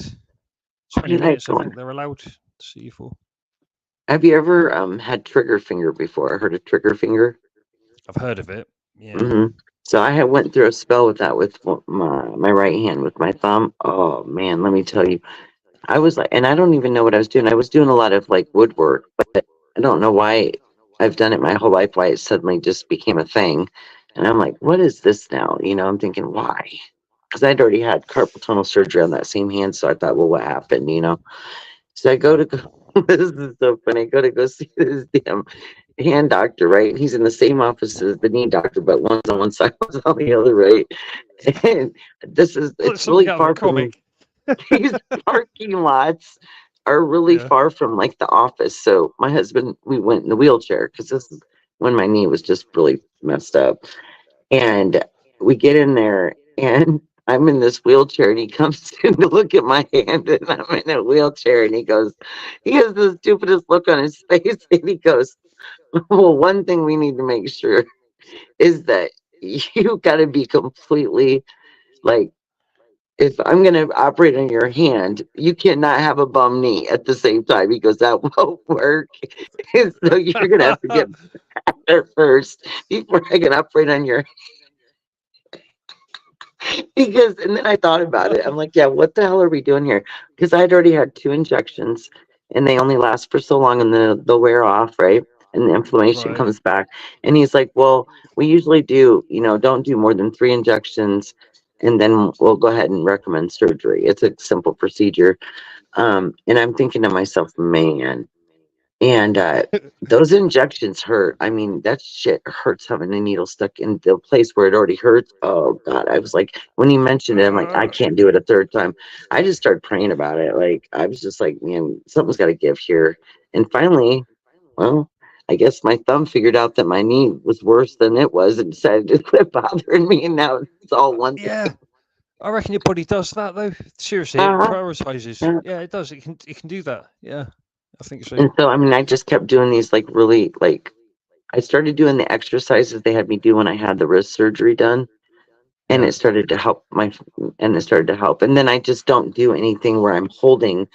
Speaker 1: what
Speaker 3: 20
Speaker 1: did I
Speaker 3: minutes, I
Speaker 1: go
Speaker 3: think
Speaker 1: on?
Speaker 3: they're allowed to see you for.
Speaker 1: Have you ever had trigger finger before? Heard of trigger finger?
Speaker 3: I've heard of it. Yeah.
Speaker 1: Hmm. So I had went through a spell with that with my right hand with my thumb. Oh man, let me tell you, I was like, and I don't even know what I was doing. I was doing a lot of like woodwork, but I don't know why I've done it my whole life. Why it suddenly just became a thing, and I'm like, what is this now? I'm thinking why? Because I'd already had carpal tunnel surgery on that same hand, so I thought, well, what happened? So I go
Speaker 3: Yeah.
Speaker 1: to go. This is so funny. I go to go see this damn hand doctor, right? He's in the same office as the knee doctor, but one's on one side, one's on the other, right? And
Speaker 3: Like
Speaker 1: it's
Speaker 3: something
Speaker 1: really
Speaker 3: out of a
Speaker 1: far from
Speaker 3: comic.
Speaker 1: these parking lots are really
Speaker 3: Yeah.
Speaker 1: far from like the office. So my husband, we went in the wheelchair because this is when my knee was just really messed up. And we get in there and I'm in this wheelchair and he comes in to look at my hand and I'm in a wheelchair and he has the stupidest look on his face and he goes, well, one thing we need to make sure is that you got to be completely like, if I'm going to operate on your hand, you cannot have a bum knee at the same time because that won't work. And so you're going to have to get better first before I can operate on your because and then I thought about it. I'm like, yeah, what the hell are we doing here? Because I'd already had 2 injections and they only last for so long and then they'll wear off, right? And the inflammation
Speaker 3: Right.
Speaker 1: comes back. And he's like, well, we usually do, don't do more than 3 injections and then we'll go ahead and recommend surgery. It's a simple procedure. And I'm thinking to myself, man, and those injections hurt. I mean, that shit hurts having a needle stuck in the place where it already hurts. Oh God. I was like, when he mentioned it, I'm like, I
Speaker 3: Uh,
Speaker 1: can't do it a third time. I just started praying about it. Like I was just like, man, something's gotta give here. And finally, well, I guess my thumb figured out that my knee was worse than it was and decided to quit bothering me. And now it's all one thing.
Speaker 3: yeah. I reckon your body does that though. Seriously, it
Speaker 1: Uh-huh.
Speaker 3: prioritizes.
Speaker 1: Yeah.
Speaker 3: Yeah, it does. It can do that. Yeah, I think so.
Speaker 1: And so, I mean, I just kept doing these like really like I started doing the exercises they had me do when I had the wrist surgery done, and
Speaker 3: Yeah.
Speaker 1: it started to help. And then I just don't do anything where I'm holding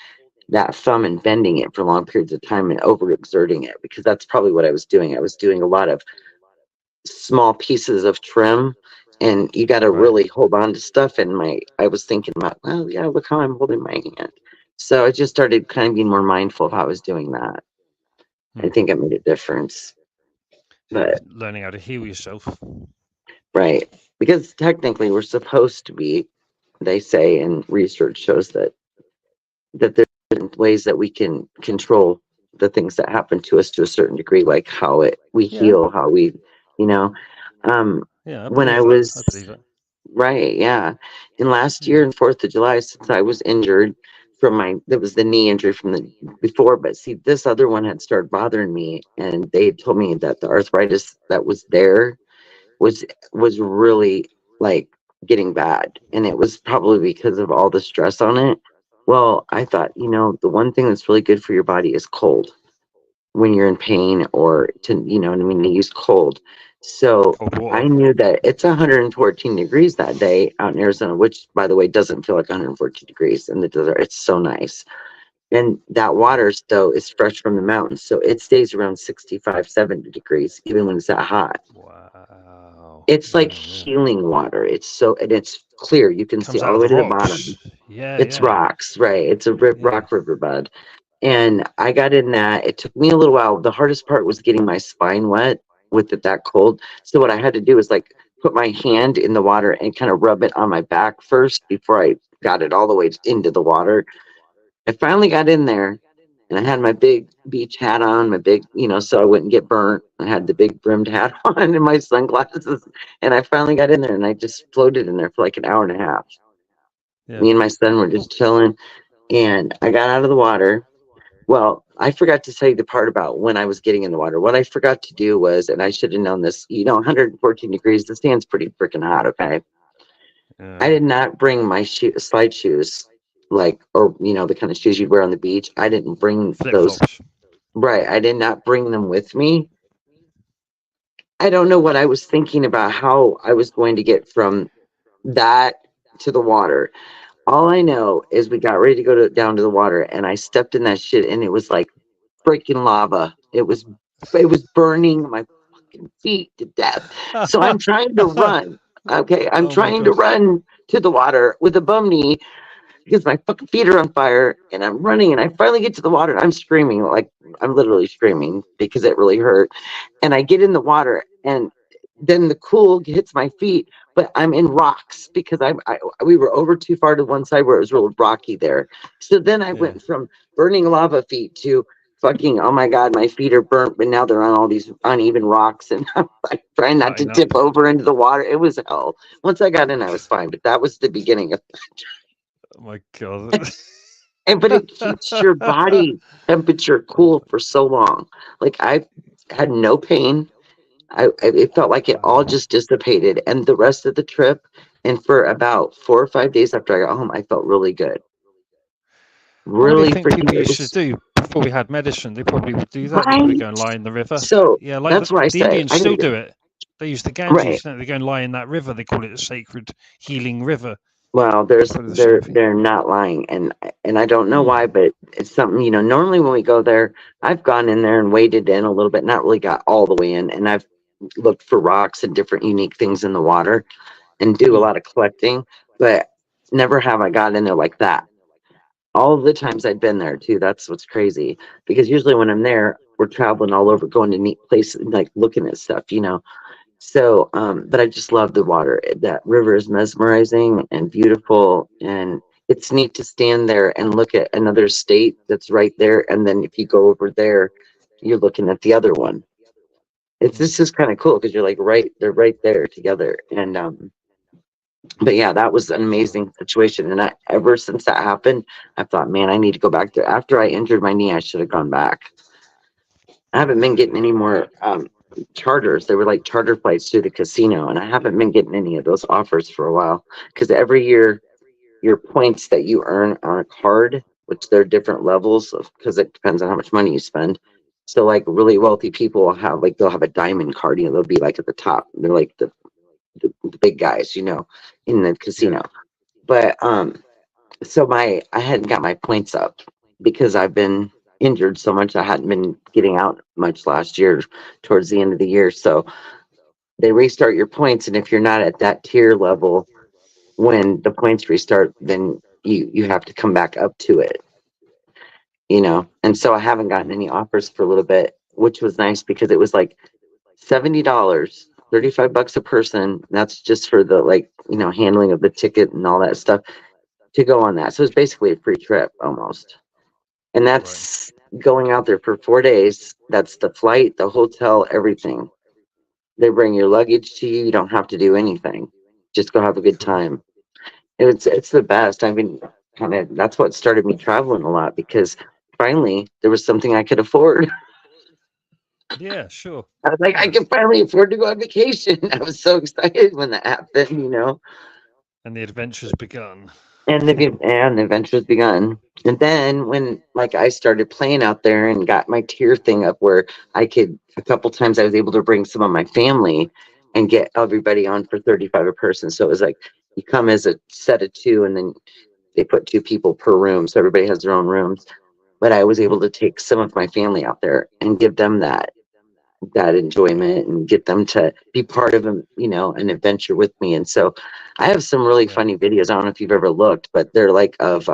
Speaker 1: that thumb and bending it for long periods of time and overexerting it because that's probably what I was doing. I was doing a lot of small pieces of trim, and you got to
Speaker 3: Right.
Speaker 1: really hold on to stuff. And I was thinking about, well, yeah, look how I'm holding my hand. So I just started kind of being more mindful of how I was doing that. I
Speaker 3: Hmm.
Speaker 1: think it made a difference.
Speaker 3: Yeah.
Speaker 1: But
Speaker 3: Learning how to heal yourself.
Speaker 1: right. Because technically we're supposed to be, they say, and research shows that there's certain ways that we can control the things that happen to us to a certain degree, like how we
Speaker 3: Yeah.
Speaker 1: heal, how we, you know. Um
Speaker 3: Yeah, I
Speaker 1: when I
Speaker 3: believe that. I believe
Speaker 1: was
Speaker 3: that.
Speaker 1: right, yeah. And last
Speaker 3: Hmm.
Speaker 1: year in 4th of July, since I was injured from that was the knee injury from the before, but see this other one had started bothering me and they had told me that the arthritis that was there was really like getting bad and it was probably because of all the stress on it. Well, I thought, the one thing that's really good for your body is cold when you're in pain or to, what I mean, to use cold. So
Speaker 3: Cold
Speaker 1: I
Speaker 3: water.
Speaker 1: knew that it's 114 degrees that day out in Arizona, which by the way doesn't feel like 114 degrees in the desert. It's so nice. And that water though is fresh from the mountains. So it stays around 65, 70 degrees, even when it's that hot.
Speaker 3: Wow.
Speaker 1: It's like
Speaker 3: Yeah. Yeah.
Speaker 1: healing water. And it's clear. You can see
Speaker 3: Comes
Speaker 1: all
Speaker 3: out
Speaker 1: the
Speaker 3: of
Speaker 1: way
Speaker 3: the
Speaker 1: to the bottom.
Speaker 3: rocks. Yeah.
Speaker 1: It's
Speaker 3: Yeah.
Speaker 1: rocks, right? It's a
Speaker 3: Yeah.
Speaker 1: rock riverbed. And I got in that. It took me a little while. The hardest part was getting my spine wet with it that cold. So what I had to do was like put my hand in the water and kind of rub it on my back first before I got it all the way into the water. I finally got in there And I had my big beach hat on, my big, so I wouldn't get burnt. I had the big brimmed hat on and my sunglasses. And I finally got in there and I just floated in there for like an hour and a half.
Speaker 3: Yeah.
Speaker 1: Me and my son were just chilling. And I got out of the water. Well, I forgot to tell you the part about when I was getting in the water. What I forgot to do was, and I should have known this, 114 degrees, the sand's pretty freaking hot, okay? I did not bring my slide shoes, or the kind of shoes you'd wear on the beach. I didn't bring
Speaker 3: Flip
Speaker 1: those.
Speaker 3: flops.
Speaker 1: Right. I did not bring them with me. I don't know what I was thinking about how I was going to get from that to the water. All I know is we got ready to go down to the water, and I stepped in that shit, and it was like freaking lava. It was burning my fucking feet to death. So I'm trying to run. Okay, I'm
Speaker 3: Oh my
Speaker 1: trying to
Speaker 3: God.
Speaker 1: run to the water with a bum knee because my fucking feet are on fire, and I'm running, and I finally get to the water, and I'm screaming, like I'm literally screaming because it really hurt. And I get in the water, and then the cool hits my feet, but I'm in rocks because we were over too far to one side where it was real rocky there. So then I
Speaker 3: Yeah.
Speaker 1: went from burning lava feet to fucking, oh my God, my feet are burnt, but now they're on all these uneven rocks, and I'm like trying not to
Speaker 3: Cutting
Speaker 1: tip
Speaker 3: up.
Speaker 1: over into the water. It was hell. Once I got in, I was fine, but that was the beginning of.
Speaker 3: Oh my God.
Speaker 1: But it keeps your body temperature cool for so long. Like I had no pain. It felt like it all just dissipated, and the rest of the trip, and for about 4 or 5 days after I got home, I felt really good.
Speaker 3: What do you
Speaker 1: Really
Speaker 3: think
Speaker 1: freaking,
Speaker 3: people
Speaker 1: it
Speaker 3: used to
Speaker 1: was
Speaker 3: do before we had medicine? They probably would do that. They probably
Speaker 1: right.
Speaker 3: go and lie in the river.
Speaker 1: So
Speaker 3: Yeah, like
Speaker 1: that's why I
Speaker 3: the
Speaker 1: say
Speaker 3: Indians
Speaker 1: I
Speaker 3: still
Speaker 1: need
Speaker 3: do
Speaker 1: to,
Speaker 3: it. They use the
Speaker 1: right.
Speaker 3: Ganges, don't they? They go and lie in that river. They call it a sacred healing river.
Speaker 1: Well,
Speaker 3: It's probably the same thing.
Speaker 1: they're not lying, and I don't know
Speaker 3: Hmm.
Speaker 1: why, but it's something, normally when we go there, I've gone in there and waded in a little bit, not really got all the way in, and I've looked for rocks and different unique things in the water and do a
Speaker 3: Hmm.
Speaker 1: lot of collecting, but never have I got in there like that. All of the times I'd been there too, that's what's crazy. Because usually when I'm there, we're traveling all over, going to neat places, like looking at stuff. So, but I just love the water. That river is mesmerizing and beautiful, and it's neat to stand there and look at another state that's right there. And then if you go over there, you're looking at the other one. This is kind of cool because you're like they're right there together. And but yeah, that was an
Speaker 3: Sure.
Speaker 1: amazing situation. And ever since that happened, I thought, man, I need to go back there. After I injured my knee, I should have gone back. I haven't been getting any more charters. They were like charter flights to the casino, and I haven't been getting any of those offers for a while because every year your points that you earn on a card, which they're different levels of, because it depends on how much money you spend. So like really wealthy people will have they'll have a diamond card, they'll be like at the top. They're like the big guys, in the
Speaker 3: Yeah.
Speaker 1: casino. But so I hadn't got my points up because I've been injured so much. I hadn't been getting out much last year towards the end of the year. So they restart your points, and if you're not at that tier level when the points restart, then you have to come back up to it. And so I haven't gotten any offers for a little bit, which was nice because it was like $70, $35 a person. That's just for the handling of the ticket and all that stuff to go on that. So it's basically a free trip almost. And
Speaker 3: Right.
Speaker 1: that's going out there for 4 days. That's the flight, the hotel, everything. They bring your luggage to you. You don't have to do anything. Just go have a good
Speaker 3: Cool.
Speaker 1: time. It's the best. I mean, kind of that's what started me traveling a lot because finally there was something I could afford.
Speaker 3: Yeah. Sure.
Speaker 1: I was like, I
Speaker 3: Yeah.
Speaker 1: can finally afford to go on vacation. I was so excited when that happened.
Speaker 3: And the adventure's begun.
Speaker 1: And the adventure's begun. And then when I started playing out there and got my tier thing up where I could a couple times I was able to bring some of my family and get everybody on for 35 a person. So it was like you come as a set of two and then they put two people per room. So everybody has their own rooms. But I was able
Speaker 3: Hmm.
Speaker 1: to take some of my family out there and give them that enjoyment and get them to be part of an adventure with me. And so I have some really
Speaker 3: Yeah.
Speaker 1: funny videos. I don't know if you've ever looked, but they're like of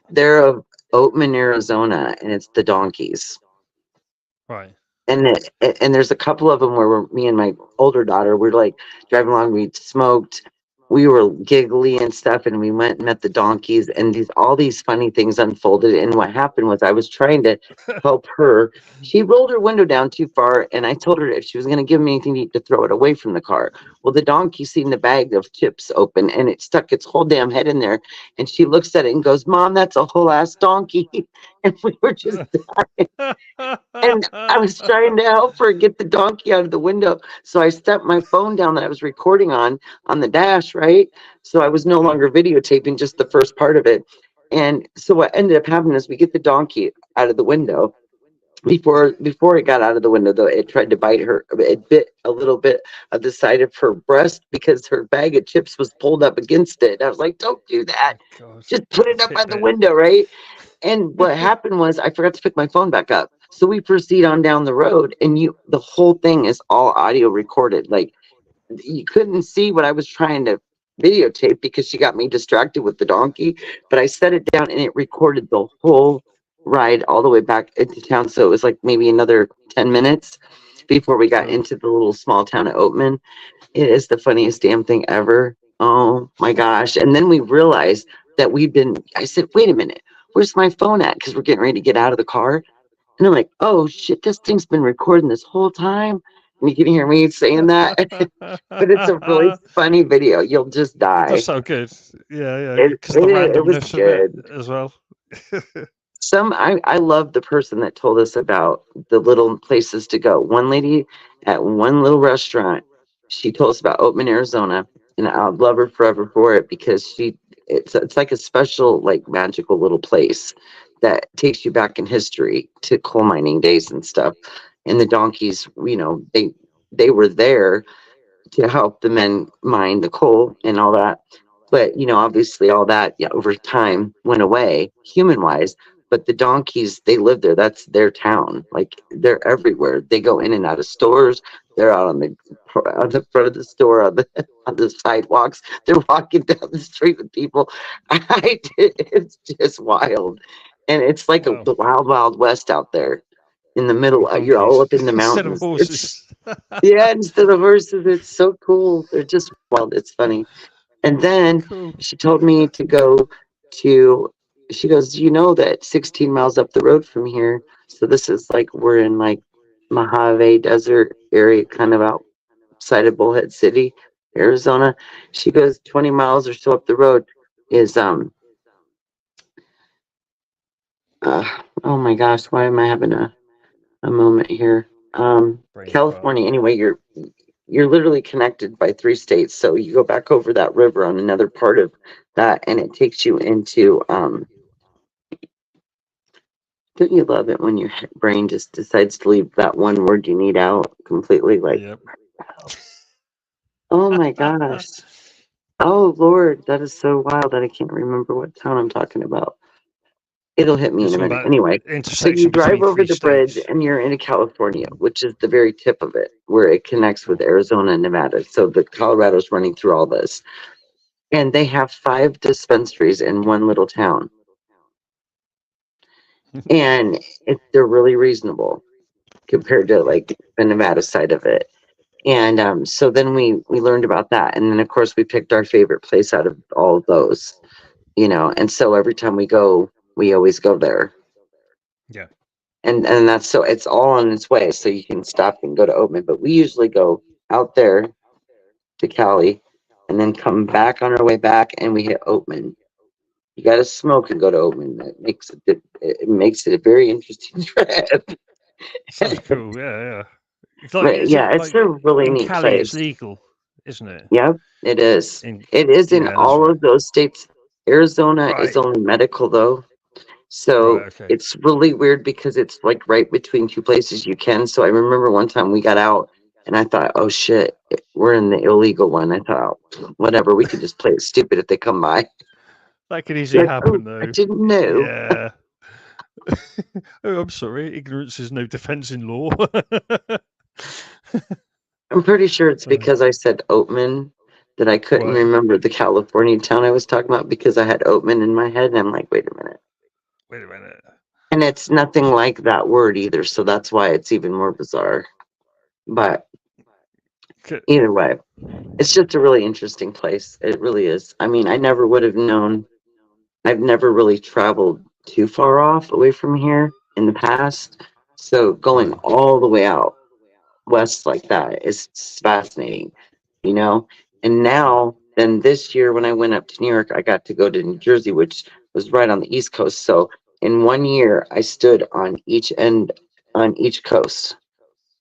Speaker 1: they're of Oatman, Arizona, and it's the donkeys.
Speaker 3: Right.
Speaker 1: And there's a couple of them where me and my older daughter, we're like driving along, we smoked, we were giggly and stuff, and we went and met the donkeys, and all these funny things unfolded. And what happened was I was trying to help her. She rolled her window down too far, and I told her if she was going to give me anything to eat to throw it away from the car. Well, the donkey seen the bag of chips open, and it stuck its whole damn head in there. And she looks at it and goes, "Mom, that's a whole ass donkey." And we were just and I was trying to help her get the donkey out of the window. So I stepped my phone down that I was recording on the dash, right? So I was no longer videotaping, just the first part of it. And so what ended up happening is we get the donkey out of the window. Before it got out of the window, though, it tried to bite her. It bit a little bit of the side of her breast because her bag of chips was pulled up against it. I was like, "Don't do that.
Speaker 3: God,
Speaker 1: Just put it up by the
Speaker 3: Fitbit.
Speaker 1: window, right?" And what happened was I forgot to pick my phone back up. So we proceed on down the road, and the whole thing is all audio recorded. Like, you couldn't see what I was trying to videotape because she got me distracted with the donkey. But I set it down and it recorded the whole ride all the way back into town. So it was like maybe another 10 minutes before we got
Speaker 3: Cool.
Speaker 1: into the little small town of Oatman. It is the funniest damn thing ever. Oh my gosh. And then we realized that I said, "Wait a minute, where's my phone at?" Because we're getting ready to get out of the car. And I'm like, "Oh shit, this thing's been recording this whole time." And you can hear me saying that. But it's a really funny video. You'll just
Speaker 3: It does
Speaker 1: die.
Speaker 3: sound good. Yeah, yeah.
Speaker 1: It,
Speaker 3: Because the
Speaker 1: it, it was
Speaker 3: randomness of it
Speaker 1: good.
Speaker 3: as well.
Speaker 1: I love the person that told us about the little places to go. One lady at one little restaurant, she told us about Oatman, Arizona, and I'll love her forever for it because it's like a special, like magical little place that takes you back in history to coal mining days and stuff. And the donkeys, they were there to help the men mine the coal and all that. But obviously all that, yeah, over time went away human wise. But the donkeys, they live there. That's their town. Like, they're everywhere. They go in and out of stores. They're out on the front of the store, on the sidewalks. They're walking down the street with people. It's just wild, and it's like
Speaker 3: Wow.
Speaker 1: the wild, wild west out there in the middle.
Speaker 3: With
Speaker 1: You're all
Speaker 3: donkeys
Speaker 1: up in the
Speaker 3: instead of
Speaker 1: mountains.
Speaker 3: horses.
Speaker 1: Yeah, instead of horses, it's so cool. They're just wild. It's funny. And then
Speaker 3: Cool.
Speaker 1: she told me to go to, she goes, "You know that 16 miles up the road from here, so this is like, we're in like Mojave Desert area, kind of outside of Bullhead City, Arizona." She goes, 20 miles or so up the road is, oh my gosh, why am I having a moment here?
Speaker 3: Brain fart.
Speaker 1: California, anyway, you're literally connected by 3 states. So you go back over that river on another part of that, and it takes you into, don't you love it when your brain just decides to leave that one word you need out completely? Like,
Speaker 3: Yep.
Speaker 1: oh my gosh. Oh Lord, that is so wild that I can't remember what town I'm talking about. It'll hit me
Speaker 3: You're
Speaker 1: in a
Speaker 3: talking
Speaker 1: minute.
Speaker 3: about
Speaker 1: Anyway, so you
Speaker 3: intersection
Speaker 1: drive
Speaker 3: between
Speaker 1: over
Speaker 3: three
Speaker 1: the bridge
Speaker 3: states.
Speaker 1: and you're into California, which is the very tip of it, where it connects with Arizona and Nevada. So the Colorado's running through all this. And they have 5 dispensaries in one little town. And they're really reasonable compared to like the Nevada side of it. And so then we learned about that. And then of course we picked our favorite place out of all of those, and so every time we go, we always go there.
Speaker 3: Yeah.
Speaker 1: And that's, so it's all on its way. So you can stop and go to Oatman, but we usually go out there to Cali and then come back on our way back and we hit Oatman. You got to smoke and go to Oatman. It makes it a very interesting trip.
Speaker 3: Sounds cool. Yeah, yeah. It's like,
Speaker 1: But
Speaker 3: is
Speaker 1: yeah,
Speaker 3: it
Speaker 1: it's
Speaker 3: like
Speaker 1: a really
Speaker 3: in
Speaker 1: neat
Speaker 3: Cali? It's
Speaker 1: place.
Speaker 3: legal, isn't it?
Speaker 1: Yep, it is.
Speaker 3: In
Speaker 1: It is in
Speaker 3: Yeah, that's
Speaker 1: all
Speaker 3: right.
Speaker 1: of those states. Arizona is
Speaker 3: Right.
Speaker 1: only medical though.
Speaker 3: Right.
Speaker 1: So
Speaker 3: Okay.
Speaker 1: it's really weird because it's like right between 2 places you can. So I remember one time we got out and I thought, "Oh shit, we're in the illegal one." I thought, "Whatever, we can just play it stupid if they come by."
Speaker 3: That could easily
Speaker 1: Like, "Oh,
Speaker 3: happen,
Speaker 1: I
Speaker 3: though.
Speaker 1: didn't know."
Speaker 3: Yeah. Oh, I'm sorry. Ignorance is no defense in law.
Speaker 1: I'm pretty sure it's because I said Oatman that I couldn't
Speaker 3: Right.
Speaker 1: remember the California town I was talking about because I had Oatman in my head. And I'm like, "Wait a minute."
Speaker 3: Wait a minute.
Speaker 1: And it's nothing
Speaker 3: Shit.
Speaker 1: like that word either. So that's why it's even more bizarre. But Either way, it's just a really interesting place. It really is. I mean, I never would have known. I've never really traveled too far off away from here in the past. So going
Speaker 3: Yeah.
Speaker 1: all the way out west like that is fascinating, you know? And
Speaker 3: Yeah.
Speaker 1: now, then this year when I went up to New York, I got to go to New Jersey, which was right on the East Coast. So in 1 year, I stood on each end, on each coast.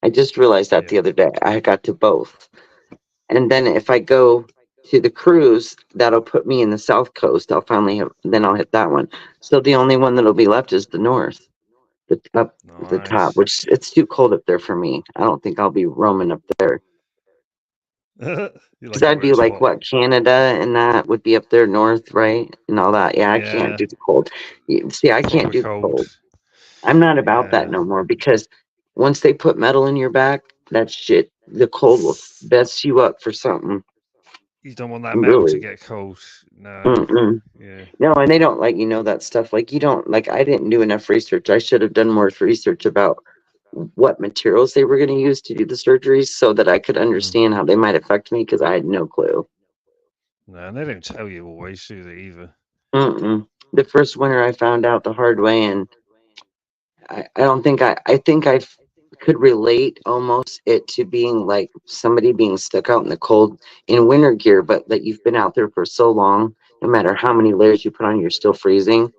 Speaker 1: I just realized that
Speaker 3: Yeah.
Speaker 1: the other day. I got to both. And then if I go to the cruise, that'll put me in the South Coast. I'll finally have, then I'll hit that one. So the only one that'll be left is the North, the top,
Speaker 3: Nice.
Speaker 1: which it's too cold up there for me. I don't think I'll be roaming up there.
Speaker 3: You
Speaker 1: Because
Speaker 3: like it
Speaker 1: that'd
Speaker 3: where
Speaker 1: be
Speaker 3: it's
Speaker 1: like
Speaker 3: hot.
Speaker 1: what, Canada and that would be up there north, right? And all that. Yeah, I can't
Speaker 3: Yeah.
Speaker 1: do the cold. See, I can't
Speaker 3: Proper
Speaker 1: do the
Speaker 3: cold.
Speaker 1: cold. I'm not about that
Speaker 3: Yeah.
Speaker 1: no more because once they put metal in your back, that shit, the cold will mess you up for something.
Speaker 3: You don't want that metal to
Speaker 1: Really.
Speaker 3: get cold. No.
Speaker 1: Mm-mm.
Speaker 3: Yeah.
Speaker 1: No, and they don't let you know that stuff. Like you don't like I didn't do enough research. I should have done more research about what materials they were going to use to do the surgeries so that I could
Speaker 3: Mm.
Speaker 1: understand how they might affect me because I had no clue.
Speaker 3: No, and they don't tell you always, do they, either?
Speaker 1: Mm-mm. The first winter I found out the hard way, and I don't think I think could relate almost it to being like somebody being stuck out in the cold in winter gear, but that you've been out there for so long, no matter how many layers you put on, you're still freezing.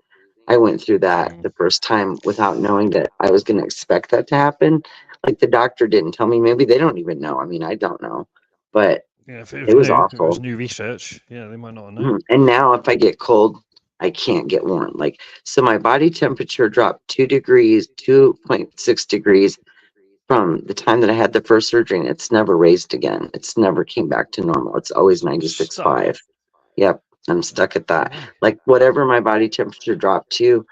Speaker 1: I went through that
Speaker 3: Mm.
Speaker 1: the first time without knowing that I was going to expect that to happen. Like the doctor didn't tell me. Maybe they don't even know. I mean, I don't know, but
Speaker 3: Yeah, if it
Speaker 1: it
Speaker 3: was
Speaker 1: was
Speaker 3: new, if it was
Speaker 1: awful.
Speaker 3: new research, yeah, they might not have known.
Speaker 1: Mhm. And now if I get cold, I can't get warm. Like, so my body temperature dropped 2 degrees, 2.6 degrees from the time that I had the first surgery, and it's never raised again. It's never came back to normal. It's always
Speaker 3: Stuck.
Speaker 1: 96.5. Yep. I'm stuck at
Speaker 3: No
Speaker 1: that.
Speaker 3: way.
Speaker 1: Like whatever my body temperature dropped to,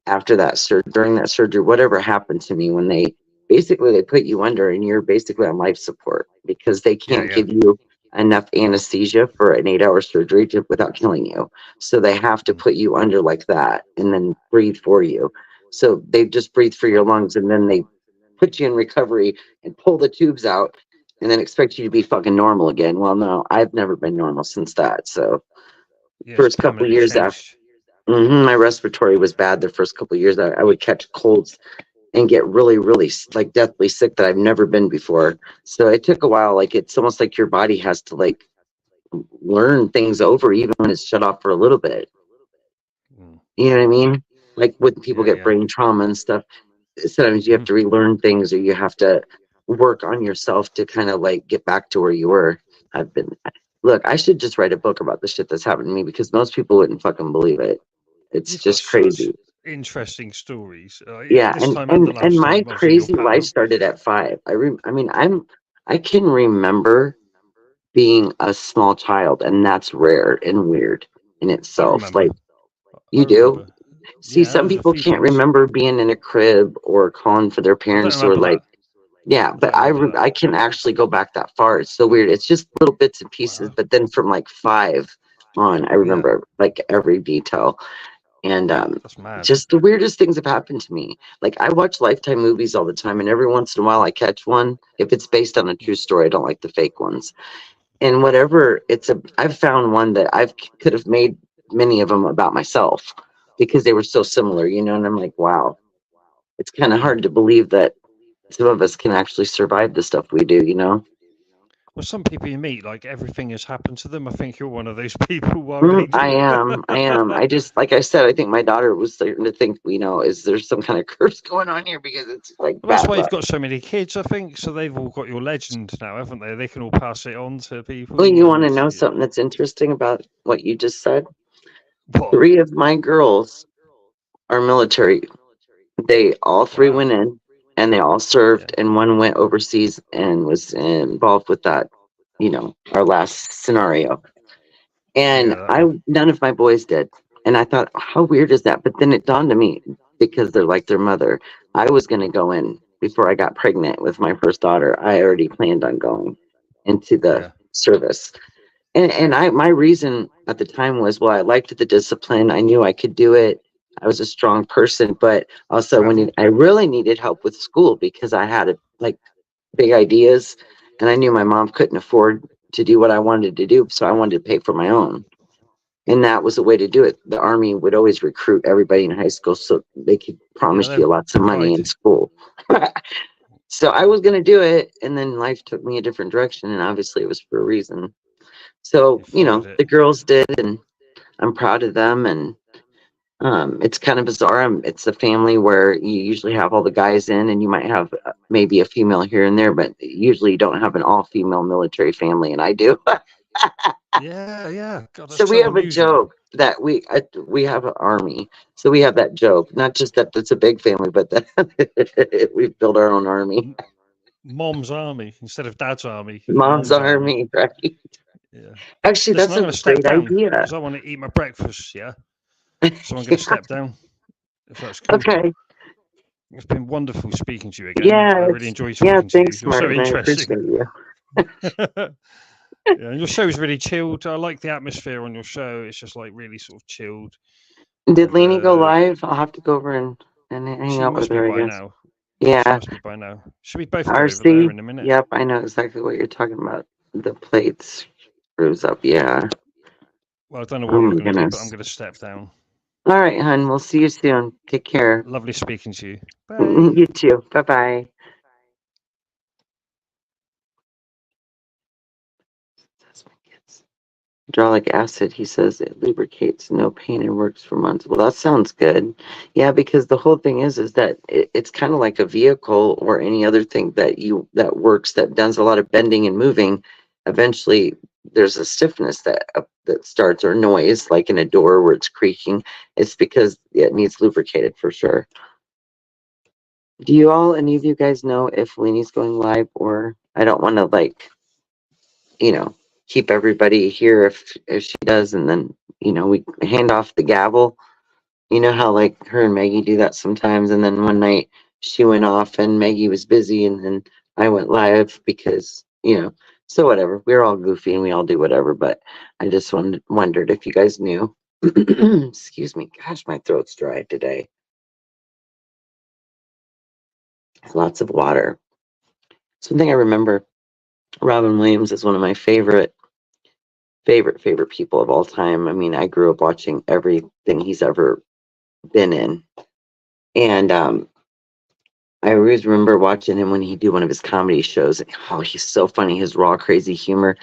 Speaker 1: after that surgery, during that surgery, whatever happened to me when they basically they put you under and you're basically on life support because they
Speaker 3: Yeah,
Speaker 1: can't
Speaker 3: yeah.
Speaker 1: give you enough anesthesia for an 8 hour surgery without killing you. So they have to
Speaker 3: Mm.
Speaker 1: put you under like that and then breathe for you. So they just breathe for your
Speaker 3: Wow.
Speaker 1: lungs and then they put you in recovery and pull the tubes out and then expect you to be fucking normal again. Well, no, I've never been normal since that. So
Speaker 3: Yeah, it's
Speaker 1: first couple of
Speaker 3: permanently
Speaker 1: years after.
Speaker 3: changed.
Speaker 1: My respiratory was bad the first couple of years. I would catch colds and get really, really like deathly sick that I've never been before. So it took a while. Like it's almost like your body has to like learn things over, even when it's shut off for a little bit.
Speaker 3: Mm.
Speaker 1: You know what I mean? Like when people
Speaker 3: Yeah,
Speaker 1: get
Speaker 3: yeah.
Speaker 1: brain trauma and stuff, sometimes you have
Speaker 3: Mm.
Speaker 1: to relearn things or you have to work on yourself to kind of like get back to where you were. I've been, look, I should just write a book about the shit that's happened to me because most people wouldn't fucking believe it. It's
Speaker 3: You've got
Speaker 1: just
Speaker 3: such
Speaker 1: crazy.
Speaker 3: interesting stories.
Speaker 1: Yeah,
Speaker 3: This time and the
Speaker 1: and
Speaker 3: last
Speaker 1: my
Speaker 3: time, obviously, your
Speaker 1: crazy life
Speaker 3: pal.
Speaker 1: started at 5. I mean, I can remember being a small child, and that's rare and weird in
Speaker 3: I
Speaker 1: itself. Like
Speaker 3: remember. I
Speaker 1: you do.
Speaker 3: remember.
Speaker 1: See,
Speaker 3: Yeah,
Speaker 1: some
Speaker 3: there's a
Speaker 1: people
Speaker 3: few
Speaker 1: can't
Speaker 3: things.
Speaker 1: remember being in a crib or calling for their
Speaker 3: I don't
Speaker 1: parents or
Speaker 3: remember
Speaker 1: like
Speaker 3: that.
Speaker 1: yeah,
Speaker 3: I
Speaker 1: but
Speaker 3: don't remember that.
Speaker 1: I can actually go back that far. It's so weird. It's just little bits and pieces,
Speaker 3: Wow.
Speaker 1: but then from like 5 on, I
Speaker 3: Yeah,
Speaker 1: remember like every detail. And
Speaker 3: that's mad.
Speaker 1: just the weirdest things have happened to me. Like I watch Lifetime movies all the time, and every once in a while I catch one. If it's based on a true story, I don't like the fake ones. And whatever I've found one that could have made many of them about myself because they were so similar, you know. And I'm like, wow, it's kind of
Speaker 3: Mm.
Speaker 1: hard to believe that some of us can actually survive the stuff we do, you know.
Speaker 3: Well, some people you meet, like everything has happened to them. I think you're one of those people, Wild
Speaker 1: I
Speaker 3: Angel.
Speaker 1: am. I am. I just, like I said, I think my daughter was starting to think, you know, is there some kind of curse going on here because it's like
Speaker 3: Well, that's
Speaker 1: bad
Speaker 3: why you've
Speaker 1: luck.
Speaker 3: got so many kids, I think. So they've all got your legend now, haven't they? They can all pass it on to
Speaker 1: Well,
Speaker 3: people.
Speaker 1: you want to
Speaker 3: And
Speaker 1: know
Speaker 3: yeah.
Speaker 1: something that's interesting about what you just said?
Speaker 3: What?
Speaker 1: 3 of my girls are military. They all 3
Speaker 3: Wow.
Speaker 1: went in and they all
Speaker 3: Yeah.
Speaker 1: served, and one went overseas and was involved with that, you know, our last scenario.
Speaker 3: Yeah,
Speaker 1: And
Speaker 3: that one.
Speaker 1: none of my boys did. And I thought, how weird is that? But then it dawned on me because they're like their mother. I was going to go in before I got pregnant with my first daughter. I already planned on going into the
Speaker 3: Yeah.
Speaker 1: service. And my reason at the time was, well, I liked the discipline. I knew I could do it. I was a strong person, but also
Speaker 3: Travel.
Speaker 1: I really needed help with school because I had like big ideas and I knew my mom couldn't afford to do what I wanted to do, so I wanted to pay for my own. And that was the way to do it. The Army would always recruit everybody in high school so they could
Speaker 3: Yeah,
Speaker 1: promise
Speaker 3: they
Speaker 1: you lots of money in
Speaker 3: provide.
Speaker 1: school. So I was going to do it, and then life took me a different direction, and obviously it was for a reason. So,
Speaker 3: You followed it.
Speaker 1: the girls did, and I'm proud of them. And it's kind of bizarre. It's a family where you usually have all the guys in, and you might have maybe a female here and there, but usually you don't have an all-female military family, and I do.
Speaker 3: Yeah, yeah. God, that's
Speaker 1: So we
Speaker 3: so
Speaker 1: have a
Speaker 3: unusual.
Speaker 1: joke that we have an army. So we have that joke, not just that it's a big family, but that we've built our own army.
Speaker 3: M- Mom's army instead of dad's army.
Speaker 1: Mom's
Speaker 3: Mom's army.
Speaker 1: army, right?
Speaker 3: Yeah.
Speaker 1: Actually,
Speaker 3: Listen,
Speaker 1: that's
Speaker 3: I'm
Speaker 1: a
Speaker 3: going to step
Speaker 1: great
Speaker 3: down
Speaker 1: idea.
Speaker 3: because I want to eat my breakfast. Yeah. So I'm going to
Speaker 1: Yeah.
Speaker 3: step down if that's cool.
Speaker 1: Okay.
Speaker 3: It's been wonderful speaking to you again.
Speaker 1: Yeah.
Speaker 3: I really enjoy
Speaker 1: Yeah.
Speaker 3: speaking to you.
Speaker 1: Thanks,
Speaker 3: You're so
Speaker 1: Martin. I
Speaker 3: interesting.
Speaker 1: appreciate you.
Speaker 3: Yeah, and your show is really chilled. I like the atmosphere on your show. It's just like really sort of chilled.
Speaker 1: Did
Speaker 3: And
Speaker 1: Lainey go live? I'll have to go over and hang
Speaker 3: she
Speaker 1: out with
Speaker 3: must be
Speaker 1: her, I
Speaker 3: by
Speaker 1: guess.
Speaker 3: now.
Speaker 1: Yeah.
Speaker 3: She must be by now. Should we both go over there
Speaker 1: RC.
Speaker 3: in a minute?
Speaker 1: Yep, I know exactly what you're talking about. The plates screws up. Yeah.
Speaker 3: Well, I don't know
Speaker 1: Oh
Speaker 3: what you're
Speaker 1: my
Speaker 3: going to do, but I'm
Speaker 1: goodness.
Speaker 3: going to step down.
Speaker 1: All right, hon. We'll see you soon. Take care.
Speaker 3: Lovely speaking to you. Bye.
Speaker 1: You too. Bye bye. Hydraulic acid, he says it lubricates, no pain, and works for months. Well, that sounds good. Yeah, because the whole thing is that it's kind of like a vehicle or any other thing that works, that does a lot of bending and moving. Eventually, there's a stiffness that starts, or noise, like in a door where it's creaking. It's because it needs lubricated for sure. Do you all, any of you guys know if Leanie's going live, or I don't want to keep everybody here if she does, and then we hand off the gavel. You know how like her and Maggie do that sometimes, and then one night she went off and Maggie was busy, and then I went live because so whatever, we're all goofy and we all do whatever, but I just wondered if you guys knew. Excuse me, gosh, my throat's dry today. Lots of water. Something I remember, Robin Williams is one of my favorite people of all time. I mean, I grew up watching everything he's ever been in. And I always remember watching him when he'd do one of his comedy shows. Oh, he's so funny. His raw, crazy humor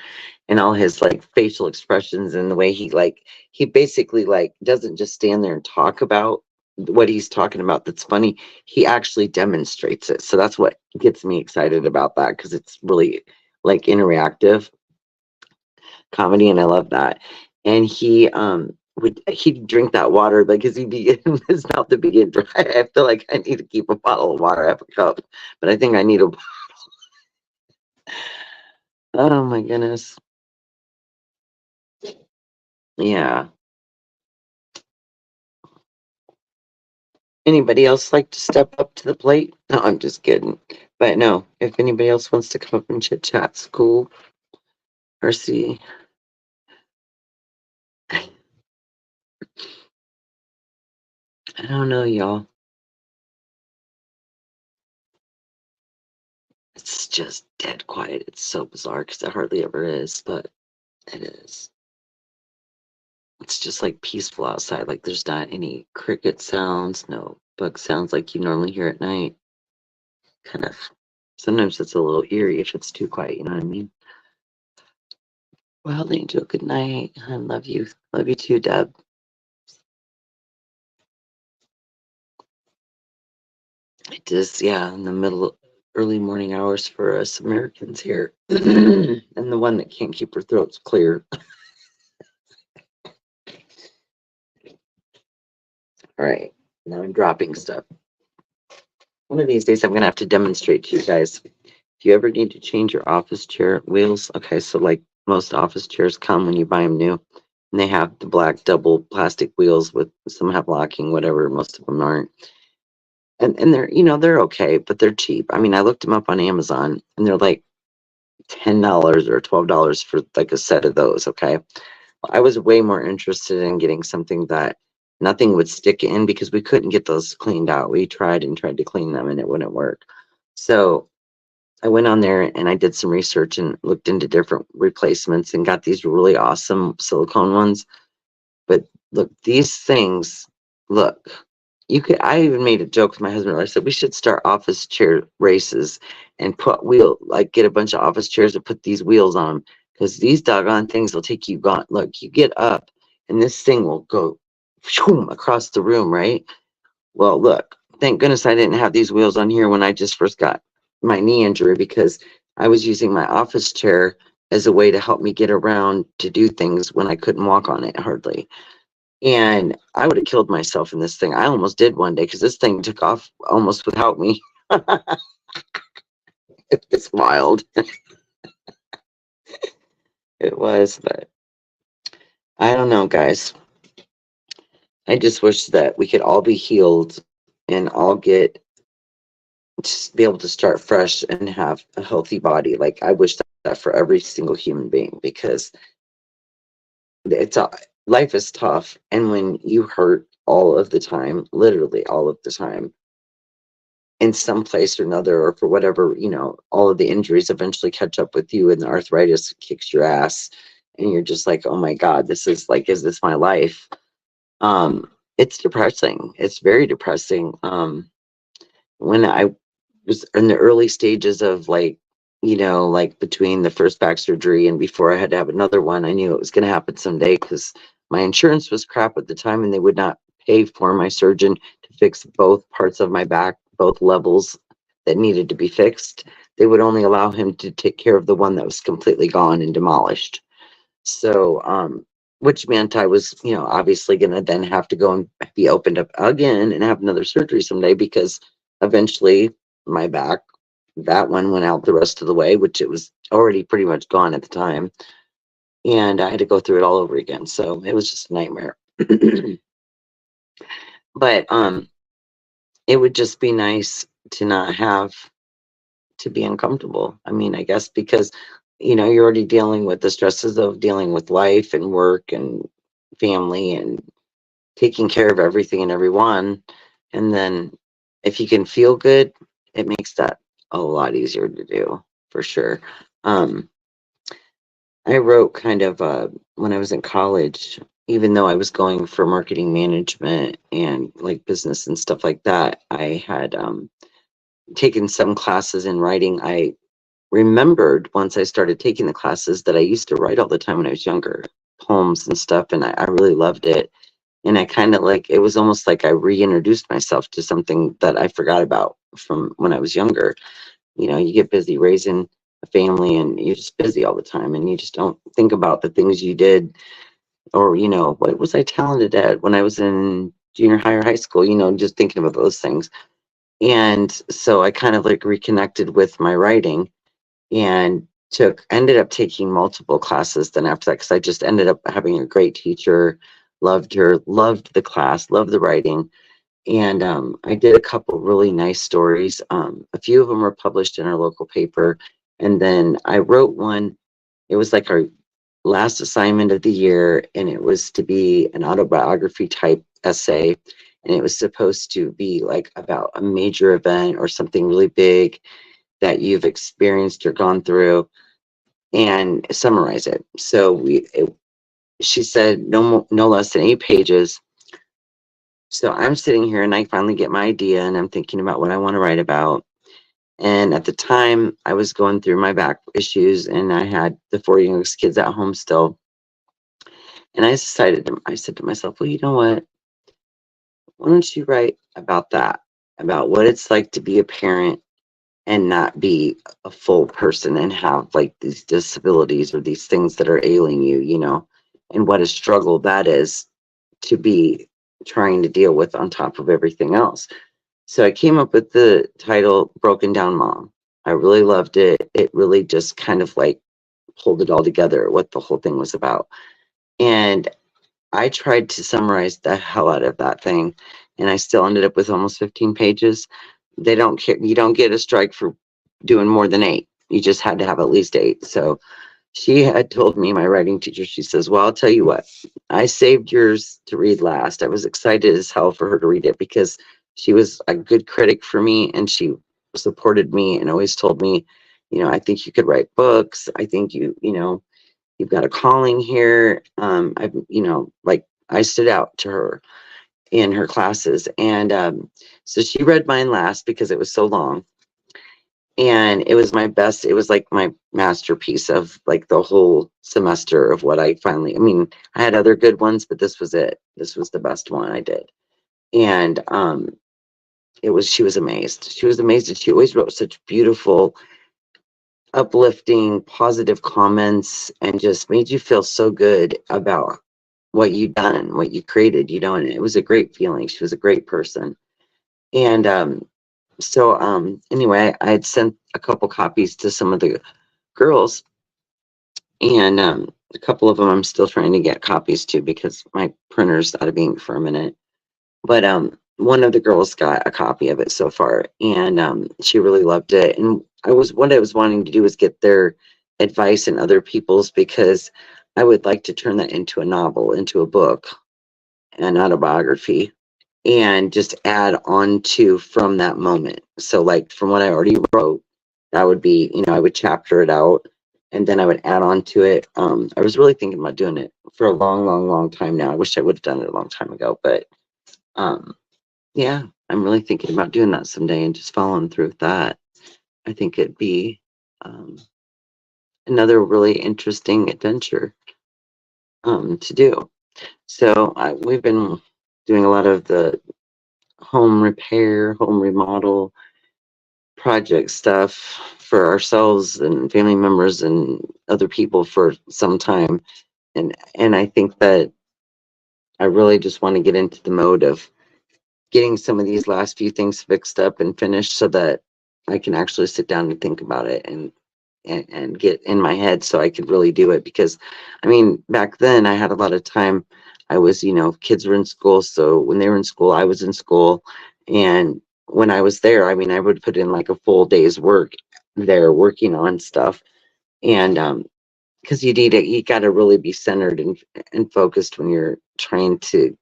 Speaker 1: and all his like facial expressions, and the way he basically like doesn't just stand there and talk about what he's talking about that's funny. He actually demonstrates it. So that's what gets me excited about that, because it's really like interactive comedy, and I love that. And he'd drink that water because his mouth would begin dry. I feel like I need to keep a bottle of water. I have a cup, but I think I need a. Oh my goodness. Yeah. Anybody else like to step up to the plate? No, I'm just kidding. But no, if anybody else wants to come up and chit chat, cool. Or see. I don't know, y'all. It's just dead quiet. It's so bizarre because it hardly ever is, but it is. It's just like peaceful outside. Like there's not any cricket sounds, no bug sounds like you normally hear at night. Kind of. Sometimes it's a little eerie if it's too quiet. You know what I mean? Well, Angel, good night. I love you. Love you too, Deb. It is, yeah, in the early morning hours for us Americans here. And the one that can't keep her throats clear. All right, now I'm dropping stuff. One of these days I'm going to have to demonstrate to you guys. If you ever need to change your office chair wheels, okay, so like most office chairs come when you buy them new, and they have the black double plastic wheels with some have locking, whatever, most of them aren't. And they're okay, but they're cheap. I mean, I looked them up on Amazon and they're like $10 or $12 for like a set of those, okay? I was way more interested in getting something that nothing would stick in, because we couldn't get those cleaned out. We tried and tried to clean them and it wouldn't work. So I went on there and I did some research and looked into different replacements and got these really awesome silicone ones. But look, these things, look, you could, I even made a joke with my husband. I said, we should start office chair races and get a bunch of office chairs and put these wheels on them. Because these doggone things will take you gone. Look, you get up and this thing will go across the room, right? Well, look, thank goodness I didn't have these wheels on here when I just first got my knee injury, because I was using my office chair as a way to help me get around to do things when I couldn't walk on it hardly. And I would have killed myself in this thing. I almost did one day because this thing took off almost without me. It's wild. It was, but I don't know, guys. I just wish that we could all be healed and all just be able to start fresh and have a healthy body. Like, I wish that for every single human being, because life is tough, and when you hurt all of the time, literally all of the time, in some place or another, or for whatever, all of the injuries eventually catch up with you, and the arthritis kicks your ass, and you're just like, oh my God, is this my life? It's depressing. It's very depressing. When I was in the early stages of like between the first back surgery and before I had to have another one, I knew it was going to happen someday, because my insurance was crap at the time and they would not pay for my surgeon to fix both parts of my back, both levels that needed to be fixed. They would only allow him to take care of the one that was completely gone and demolished. So, which meant I was, obviously going to then have to go and be opened up again and have another surgery someday, because eventually my back, that one went out the rest of the way, which it was already pretty much gone at the time. And I had to go through it all over again. So it was just a nightmare. But it would just be nice to not have to be uncomfortable. I mean, I guess because, you're already dealing with the stresses of dealing with life and work and family and taking care of everything and everyone. And then if you can feel good, it makes that a lot easier to do, for sure. I wrote kind of when I was in college, even though I was going for marketing management and like business and stuff like that, I had taken some classes in writing. I remembered once I started taking the classes that I used to write all the time when I was younger, poems and stuff, and I really loved it. And I kind of it was almost like I reintroduced myself to something that I forgot about from when I was younger. You get busy raising a family and you're just busy all the time, and you just don't think about the things you did, or, what was I talented at when I was in junior high or high school, just thinking about those things. And so I kind of reconnected with my writing and ended up taking multiple classes then after that, because I just ended up having a great teacher, loved her, loved the class, loved the writing. And I did a couple really nice stories. A few of them were published in our local paper. And then I wrote one. It was like our last assignment of the year, and it was to be an autobiography type essay. And it was supposed to be like about a major event or something really big that you've experienced or gone through, and summarize it. So she said no less than 8 pages. So I'm sitting here and I finally get my idea and I'm thinking about what I want to write about. And at the time I was going through my back issues and I had the 4 youngest kids at home still. And I said to myself, well, you know what? Why don't you write about that, about what it's like to be a parent and not be a full person and have these disabilities or these things that are ailing you, and what a struggle that is to be trying to deal with on top of everything else. So I came up with the title Broken Down Mom. I really loved it. It really just kind of pulled it all together, what the whole thing was about. And I tried to summarize the hell out of that thing, and I still ended up with almost 15 pages. They don't care. You don't get a strike for doing more than 8. You just had to have at least 8. So she had told me, my writing teacher, she says, well, I'll tell you what, I saved yours to read last. I was excited as hell for her to read it because she was a good critic for me and she supported me and always told me, I think you could write books. I think you've got a calling here. Like I stood out to her in her classes. And so she read mine last because it was so long. And it was my best. It was like my masterpiece of like the whole semester of what I I had other good ones, but this was it. This was the best one I did. And she was amazed. She was amazed that she always wrote such beautiful, uplifting, positive comments and just made you feel so good about what you'd done, what you created, and it was a great feeling. She was a great person. And anyway, I had sent a couple copies to some of the girls, and a couple of them I'm still trying to get copies to because my printer's out of ink for a minute. But one of the girls got a copy of it so far, and she really loved it. And what I was wanting to do was get their advice and other people's, because I would like to turn that into a novel, into a book, an autobiography, and just add on to from that moment. So like from what I already wrote, that would be, I would chapter it out and then I would add on to it. I was really thinking about doing it for a long, long, long time now. I wish I would have done it a long time ago, but yeah, I'm really thinking about doing that someday and just following through with that. I think it'd be another really interesting adventure to do. So we've been doing a lot of the home repair, home remodel project stuff for ourselves and family members and other people for some time. And I think that I really just want to get into the mode of getting some of these last few things fixed up and finished so that I can actually sit down and think about it and get in my head so I could really do it. Because back then I had a lot of time. I was, kids were in school, so when they were in school I was in school, and when I was there, I would put in like a full day's work there working on stuff. And because you got to really be centered and focused when you're trying to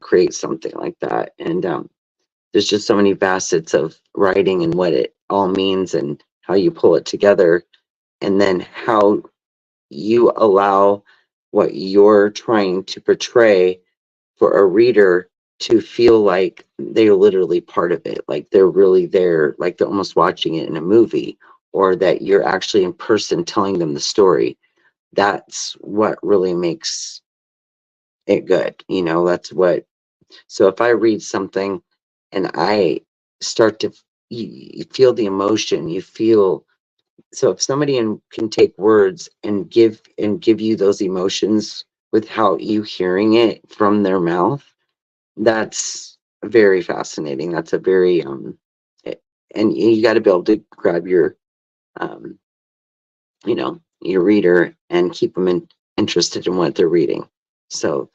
Speaker 1: create something like that. And there's just so many facets of writing and what it all means and how you pull it together, and then how you allow what you're trying to portray for a reader to feel like they're literally part of it, like they're really there, like they're almost watching it in a movie, or that you're actually in person telling them the story. That's what really makes it good. That's what. So if I read something and I start to you feel the emotion, you feel. So if somebody can take words and give you those emotions without you hearing it from their mouth, that's very fascinating. That's a very and you got to be able to grab your um, your reader and keep them interested in what they're reading. So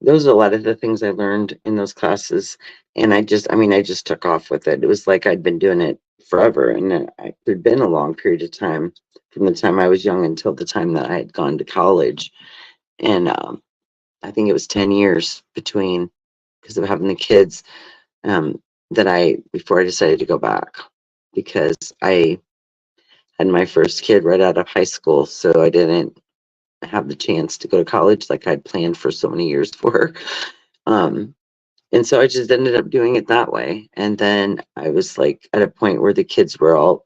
Speaker 1: those are a lot of the things I learned in those classes, and I just took off with it. It was like I'd been doing it forever, and there'd been a long period of time from the time I was young until the time that I had gone to college, and I think it was 10 years between, because of having the kids, before I decided to go back, because I had my first kid right out of high school, so I didn't have the chance to go to college like I'd planned for so many years for. And so I just ended up doing it that way. And then I was like at a point where the kids were all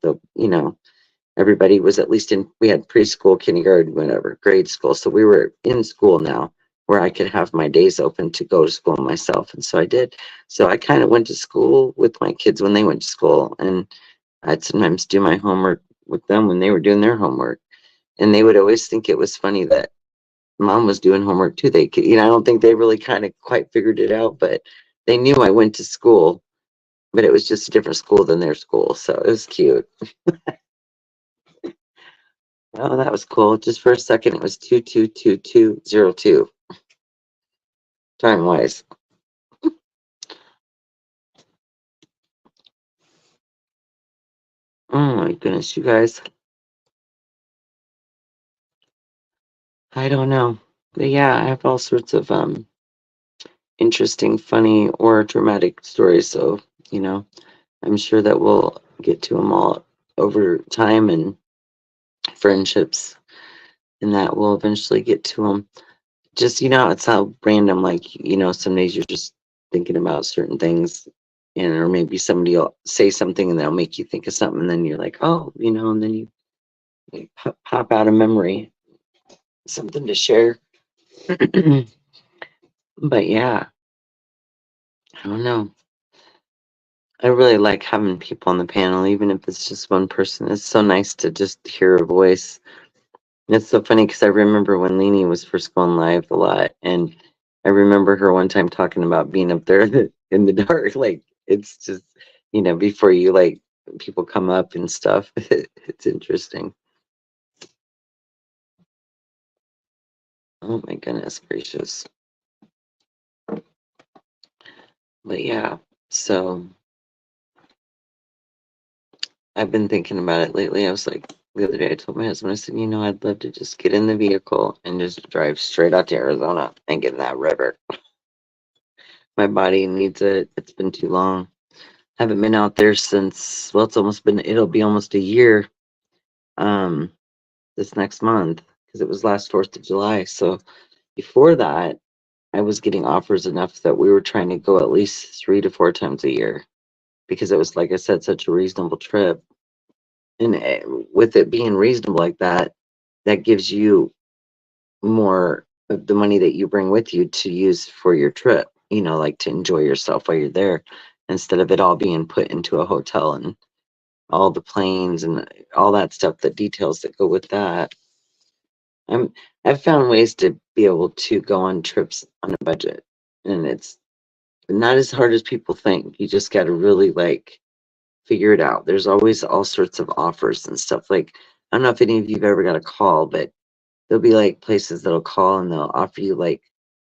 Speaker 1: everybody was at least we had preschool, kindergarten, whatever, grade school. So we were in school now where I could have my days open to go to school myself. And so I did. So I kind of went to school with my kids when they went to school, and I'd sometimes do my homework with them when they were doing their homework. And they would always think it was funny that mom was doing homework too. They could, I don't think they really kind of quite figured it out, but they knew I went to school, but it was just a different school than their school. So it was cute. Oh, that was cool. Just for a second, it was 222202 time wise. Oh my goodness, you guys. I don't know. But yeah, I have all sorts of interesting, funny, or dramatic stories. So, I'm sure that we'll get to them all over time and friendships, and that will eventually get to them. Just, it's how random, like, some days you're just thinking about certain things, and or maybe somebody will say something and they'll make you think of something, and then you're like, oh, and then you pop out a memory, something to share. But yeah, I don't know. I really like having people on the panel, even if it's just one person. It's so nice to just hear a voice. It's so funny because I remember when Leanie was first going live a lot, and I remember her one time talking about being up there in the dark. Like, it's just, before you, like, people come up and stuff. It's interesting. Oh my goodness gracious. But yeah, so I've been thinking about it lately. I was like, the other day I told my husband, I said, I'd love to just get in the vehicle and just drive straight out to Arizona and get in that river. My body needs it. It's been too long. Haven't been out there since, well, it'll be almost a year this next month, because it was last 4th of July. So before that, I was getting offers enough that we were trying to go at least 3 to 4 times a year, because it was, like I said, such a reasonable trip. And with it being reasonable like that, that gives you more of the money that you bring with you to use for your trip, like to enjoy yourself while you're there, instead of it all being put into a hotel and all the planes and all that stuff, the details that go with that. I've found ways to be able to go on trips on a budget, and it's not as hard as people think. You just got to really, like, figure it out. There's always all sorts of offers and stuff. Like, I don't know if any of you've ever got a call, but there'll be like places that'll call and they'll offer you, like,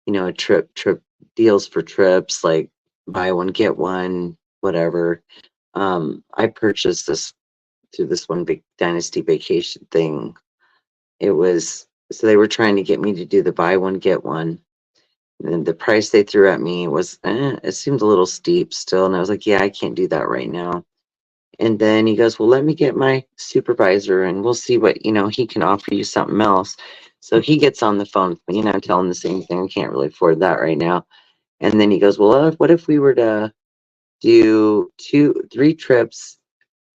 Speaker 1: a trip deals for trips, like buy one get one, whatever. I purchased this through this one big Dynasty vacation thing. It was, so they were trying to get me to do the buy one get one, and the price they threw at me was, it seemed a little steep still, and I was like, yeah, I can't do that right now. And then he goes, well, let me get my supervisor and we'll see what, he can offer you something else. So he gets on the phone with me, and I'm telling the same thing. I can't really afford that right now. And then he goes, well, what if we were to do 3 trips?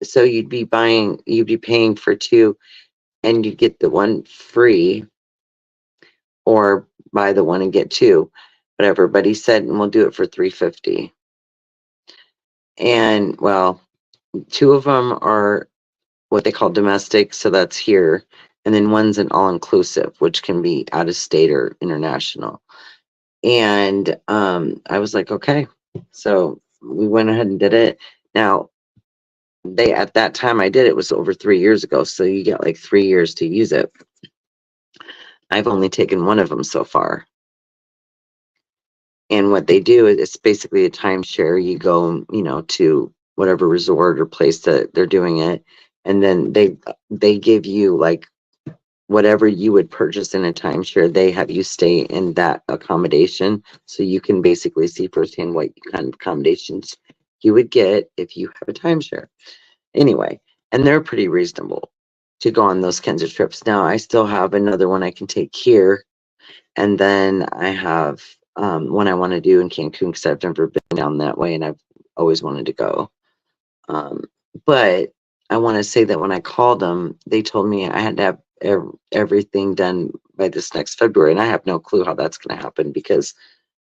Speaker 1: So you'd be paying for 2 and you get the one free, or buy the one and get 2, whatever. But he said, and we'll do it for $350. And well, 2 of them are what they call domestic, so that's here, and then one's an all-inclusive, which can be out of state or international. And I was like, okay. So we went ahead and did it. Now, at that time I did it was over 3 years ago, so you get like 3 years to use it. I've only taken one of them so far. And what they do is, it's basically a timeshare. You go, to whatever resort or place that they're doing it, and then they give you, like, whatever you would purchase in a timeshare. They have you stay in that accommodation, so you can basically see firsthand what kind of accommodations you would get if you have a timeshare. Anyway, and they're pretty reasonable to go on those kinds of trips. Now, I still have another one I can take here, and then I have one I want to do in Cancun, because I've never been down that way and I've always wanted to go. But I want to say that when I called them, they told me I had to have everything done by this next February, and I have no clue how that's going to happen, because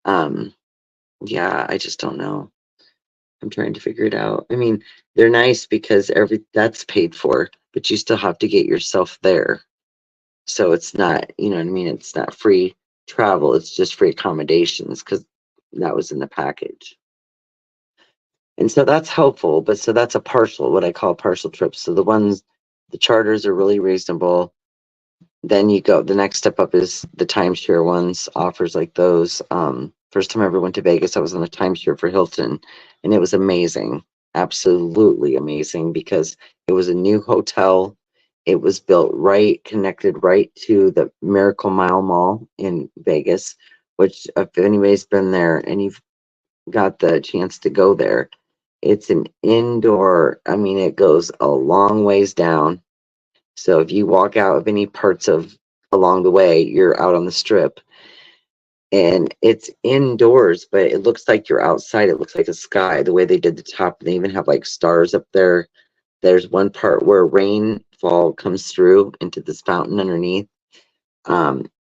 Speaker 1: yeah, I just don't know. I'm trying to figure it out. I mean, they're nice because that's paid for, but you still have to get yourself there. So it's not, you know what I mean? It's not free travel. It's just free accommodations, because that was in the package. And so that's helpful, but so that's what I call partial trips. So the charters are really reasonable. Then the next step up is the timeshare ones, offers like those. First time I ever went to Vegas, I was on a timeshare for Hilton, and it was amazing. Absolutely amazing, because it was a new hotel. It was built connected right to the Miracle Mile Mall in Vegas, which, if anybody's been there and you've got the chance to go there, it's an indoor, I mean, it goes a long ways down. So if you walk out of any parts of along the way, you're out on the strip. And it's indoors, but it looks like you're outside. It looks like a sky, the way they did the top. They even have like stars up there. There's one part where rainfall comes through into this fountain underneath.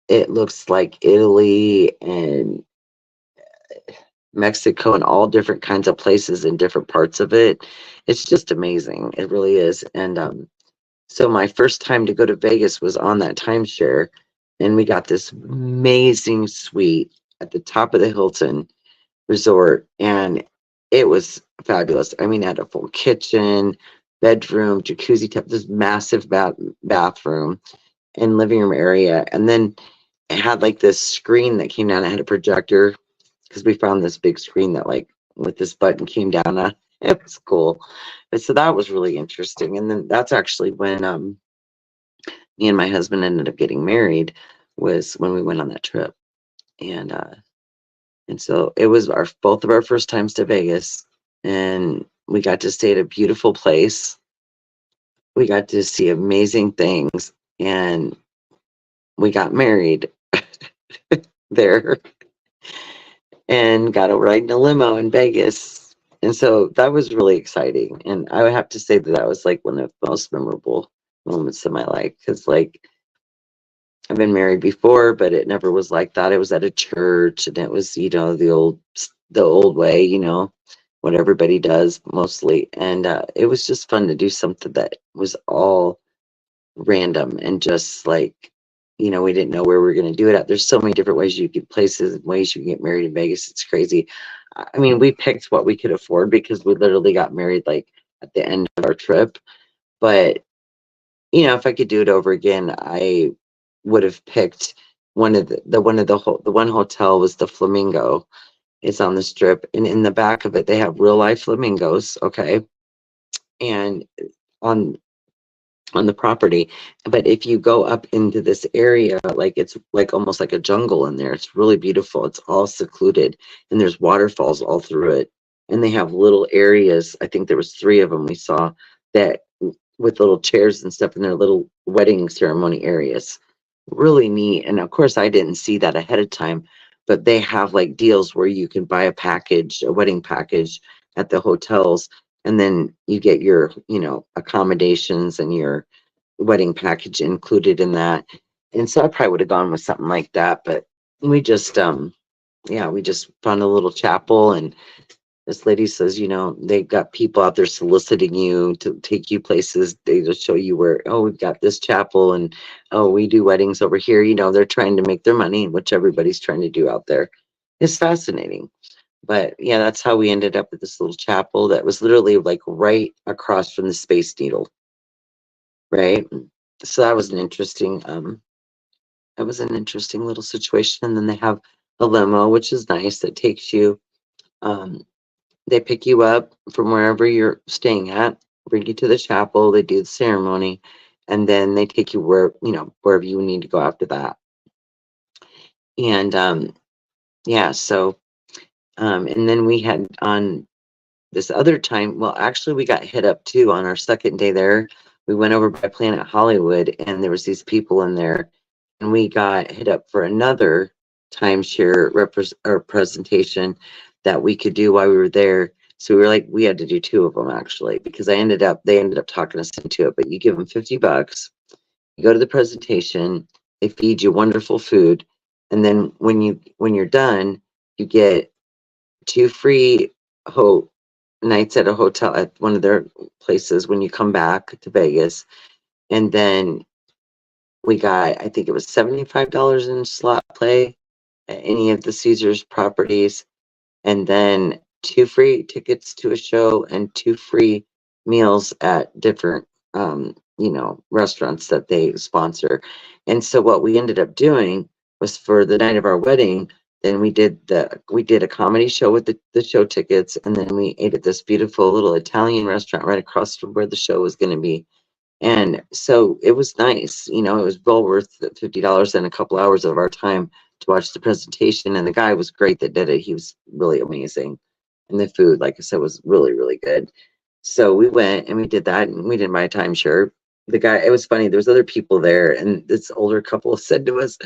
Speaker 1: It looks like Italy and Mexico and all different kinds of places in different parts of it. It's just amazing. It really is. And so my first time to go to Vegas was on that timeshare, and we got this amazing suite at the top of the Hilton Resort, and it was fabulous. I mean, it had a full kitchen, bedroom, jacuzzi tub, this massive bathroom and living room area, and then it had like this screen that came down. It had a projector because we found this big screen that like with this button came down. It was cool. But so that was really interesting. And then that's actually when me and my husband ended up getting married, was when we went on that trip. And so it was our both of our first times to Vegas, and we got to stay at a beautiful place. We got to see amazing things, and we got married there and got a ride in a limo in Vegas. And so that was really exciting. And I would have to say that that was like one of the most memorable moments of my life, because like I've been married before, but it never was like that. It was at a church, and it was, you know, the old way, you know, what everybody does mostly. And it was just fun to do something that was all random and just like, you know, we didn't know where we were going to do it at. There's so many different ways you get places, ways you can get married in Vegas. It's crazy. I mean, we picked what we could afford because we literally got married like at the end of our trip. But, you know, if I could do it over again, I would have picked one of the one hotel was the Flamingo. It's on the strip, and in the back of it, they have real life flamingos. Okay. And on the property, but if you go up into this area, like it's like almost like a jungle in there. It's really beautiful. It's all secluded, and there's waterfalls all through it, and they have little areas. I think there was 3 of them we saw, that with little chairs and stuff in their little wedding ceremony areas. Really neat. And of course I didn't see that ahead of time, but they have like deals where you can buy a package, a wedding package at the hotels, and then you get your, you know, accommodations and your wedding package included in that. And so I probably would have gone with something like that, but we just yeah, we just found a little chapel, and this lady says, you know, they've got people out there soliciting you to take you places. They just show you where, oh, we've got this chapel, and oh, we do weddings over here. You know, they're trying to make their money, which everybody's trying to do out there. It's fascinating. But yeah, that's how we ended up at this little chapel that was literally like right across from the Space Needle. Right. So that was an interesting little situation. And then they have a limo, which is nice, that takes you, they pick you up from wherever you're staying at, bring you to the chapel, they do the ceremony, and then they take you where, you know, wherever you need to go after that. And yeah, so and then we had on this other time, well, actually we got hit up too on our second day there. We went over by Planet Hollywood, and there was these people in there, and we got hit up for another timeshare presentation that we could do while we were there. So we were like, we had to do 2 of them actually, because they ended up talking us into it. But you give them $50, you go to the presentation, they feed you wonderful food, and then when you're done, you get 2 free nights at a hotel at one of their places when you come back to Vegas. And then we got, I think it was $75 in slot play at any of the Caesars properties, and then 2 free tickets to a show and 2 free meals at different you know, restaurants that they sponsor. And so what we ended up doing was, for the night of our wedding, then we did a comedy show with the show tickets, and then we ate at this beautiful little Italian restaurant right across from where the show was going to be. And so it was nice, you know, it was well worth the $50 and a couple hours of our time to watch the presentation. And the guy was great that did it. He was really amazing. And the food, like I said, was really, really good. So we went and we did that, and we didn't buy a timeshare. The guy, it was funny, there was other people there, and this older couple said to us,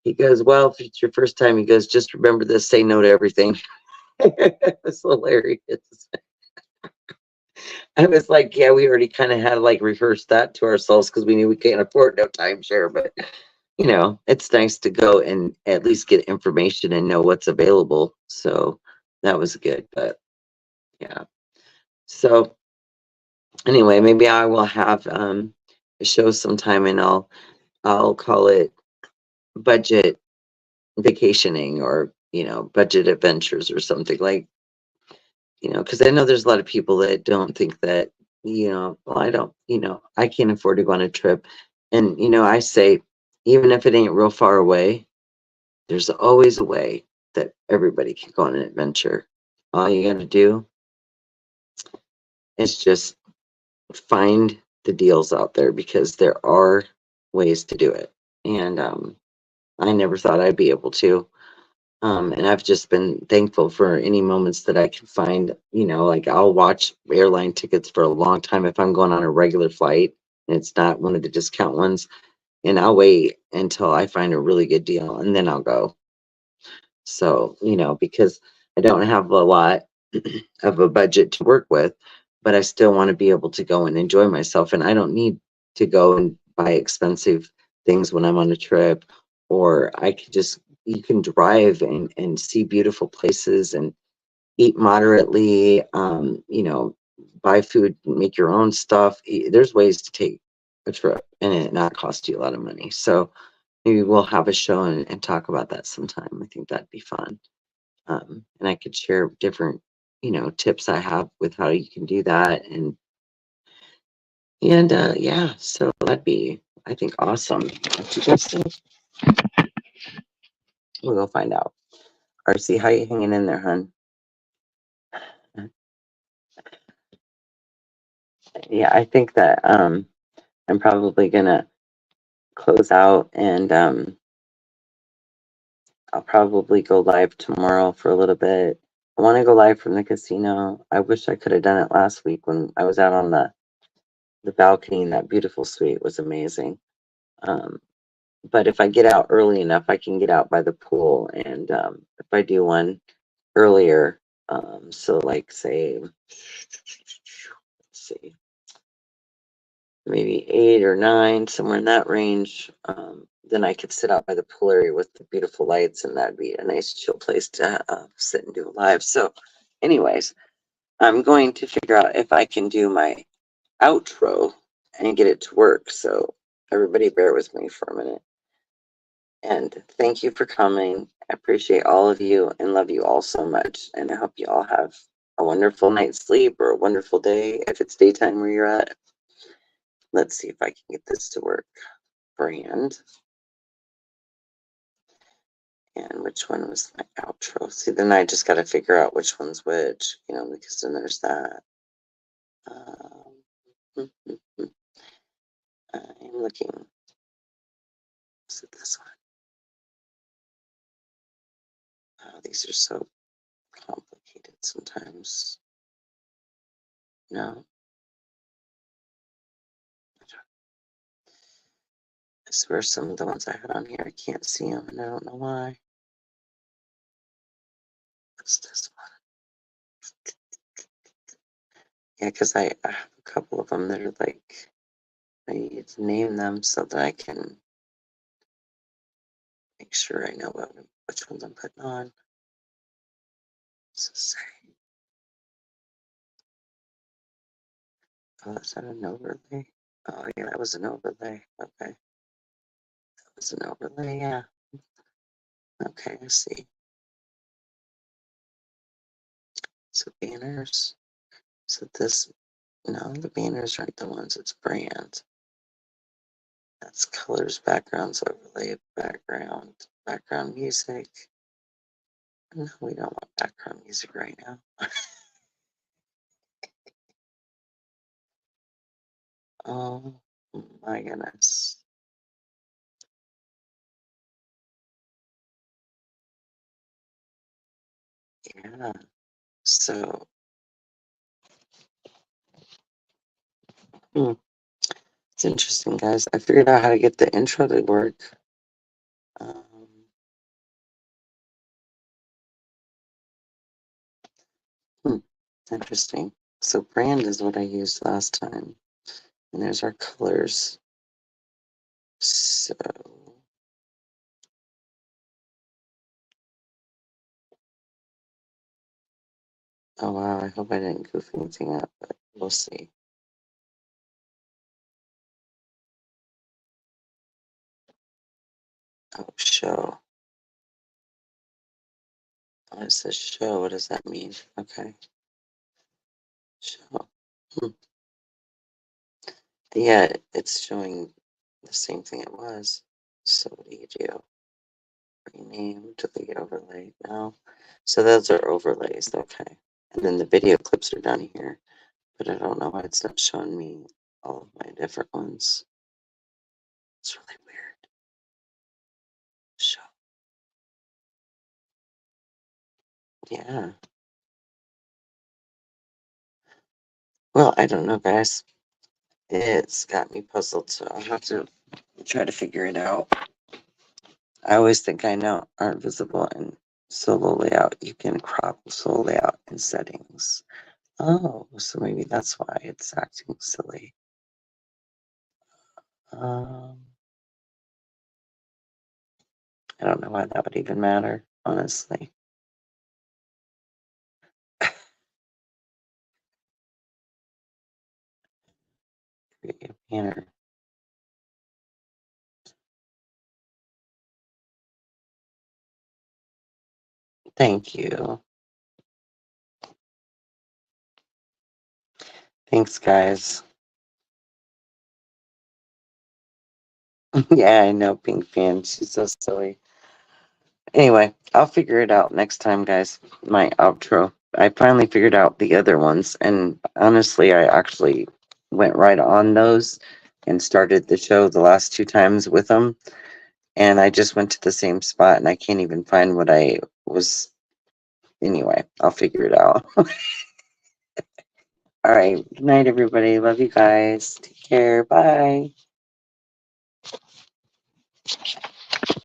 Speaker 1: he goes, well, if it's your first time, he goes, just remember this, say no to everything. It was hilarious. I was like, yeah, we already kind of had like rehearsed that to ourselves because we knew we can't afford no timeshare. But it's nice to go and at least get information and know what's available. So that was good. But yeah. So anyway, maybe I will have a show sometime, and I'll call it budget vacationing, or budget adventures or something, like, because I know there's a lot of people that don't think that, well, I don't, I can't afford to go on a trip. And, I say, even if it ain't real far away, there's always a way that everybody can go on an adventure. All you got to do is just find the deals out there, because there are ways to do it. And I never thought I'd be able to. And I've just been thankful for any moments that I can find, like I'll watch airline tickets for a long time if I'm going on a regular flight and it's not one of the discount ones. And I'll wait until I find a really good deal, and then I'll go. So, because I don't have a lot of a budget to work with, but I still want to be able to go and enjoy myself. And I don't need to go and buy expensive things when I'm on a trip, or you can drive and see beautiful places and eat moderately, buy food, make your own stuff. There's ways to take a trip and it not cost you a lot of money. So maybe we'll have a show and talk about that sometime. I think that'd be fun. And I could share different, tips I have with how you can do that. And yeah, so that'd be, I think, awesome. What you guys think? We'll go find out. RC, how you hanging in there, hun? Yeah, I think that I'm probably gonna close out, and I'll probably go live tomorrow for a little bit. I want to go live from the casino. I wish I could have done it last week when I was out on the balcony, and that beautiful suite was amazing. But if I get out early enough, I can get out by the pool. And if I do one earlier, so like say, let's see, maybe 8 or 9, somewhere in that range, then I could sit out by the pool area with the beautiful lights, and that'd be a nice chill place to sit and do a live. So anyways, I'm going to figure out if I can do my outro and get it to work. So everybody bear with me for a minute. And thank you for coming. I appreciate all of you and love you all so much. And I hope you all have a wonderful night's sleep or a wonderful day if it's daytime where you're at. Let's see if I can get this to work. Brand. And which one was my outro? See, then I just got to figure out which one's which, because then there's that. I'm looking. Is it this one? Oh, these are so complicated sometimes. No. I swear some of the ones I had on here, I can't see them, and I don't know why. What's this one? Yeah, because I have a couple of them that are like, I need to name them so that I can make sure I know which ones I'm putting on. So say, oh, is that an overlay? Oh, yeah, that was an overlay. Okay. That was an overlay, yeah. Okay, I see. So banners. So this, no, the banners aren't the ones, it's brand. That's colors, backgrounds, overlay, background music. No, we don't want background music right now. Oh my goodness. Yeah. So, it's interesting, guys. I figured out how to get the intro to work. Interesting. So brand is what I used last time. And there's our colors. So oh wow, I hope I didn't goof anything up, but we'll see. Oh, show. Oh, it says show. What does that mean? Okay. Show. Yeah, it's showing the same thing it was. So what do you do? Rename, delete overlay. No. So those are overlays. Okay. And then the video clips are down here. But I don't know why it's not showing me all of my different ones. It's really weird. Show. Yeah. Well, I don't know, guys. It's got me puzzled, so I'll have to try to figure it out. I always think I know aren't visible in solo layout. You can crop solo layout in settings. Oh, so maybe that's why it's acting silly. I don't know why that would even matter, honestly. Create a banner. Thank you. Thanks, guys. Yeah, I know, Pink Fan. She's so silly. Anyway, I'll figure it out next time, guys. My outro. I finally figured out the other ones, and honestly, I actually went right on those and started the show the last 2 times with them. And I just went to the same spot, and I can't even find what I was. Anyway, I'll figure it out. All right. Good night, everybody. Love you guys. Take care. Bye.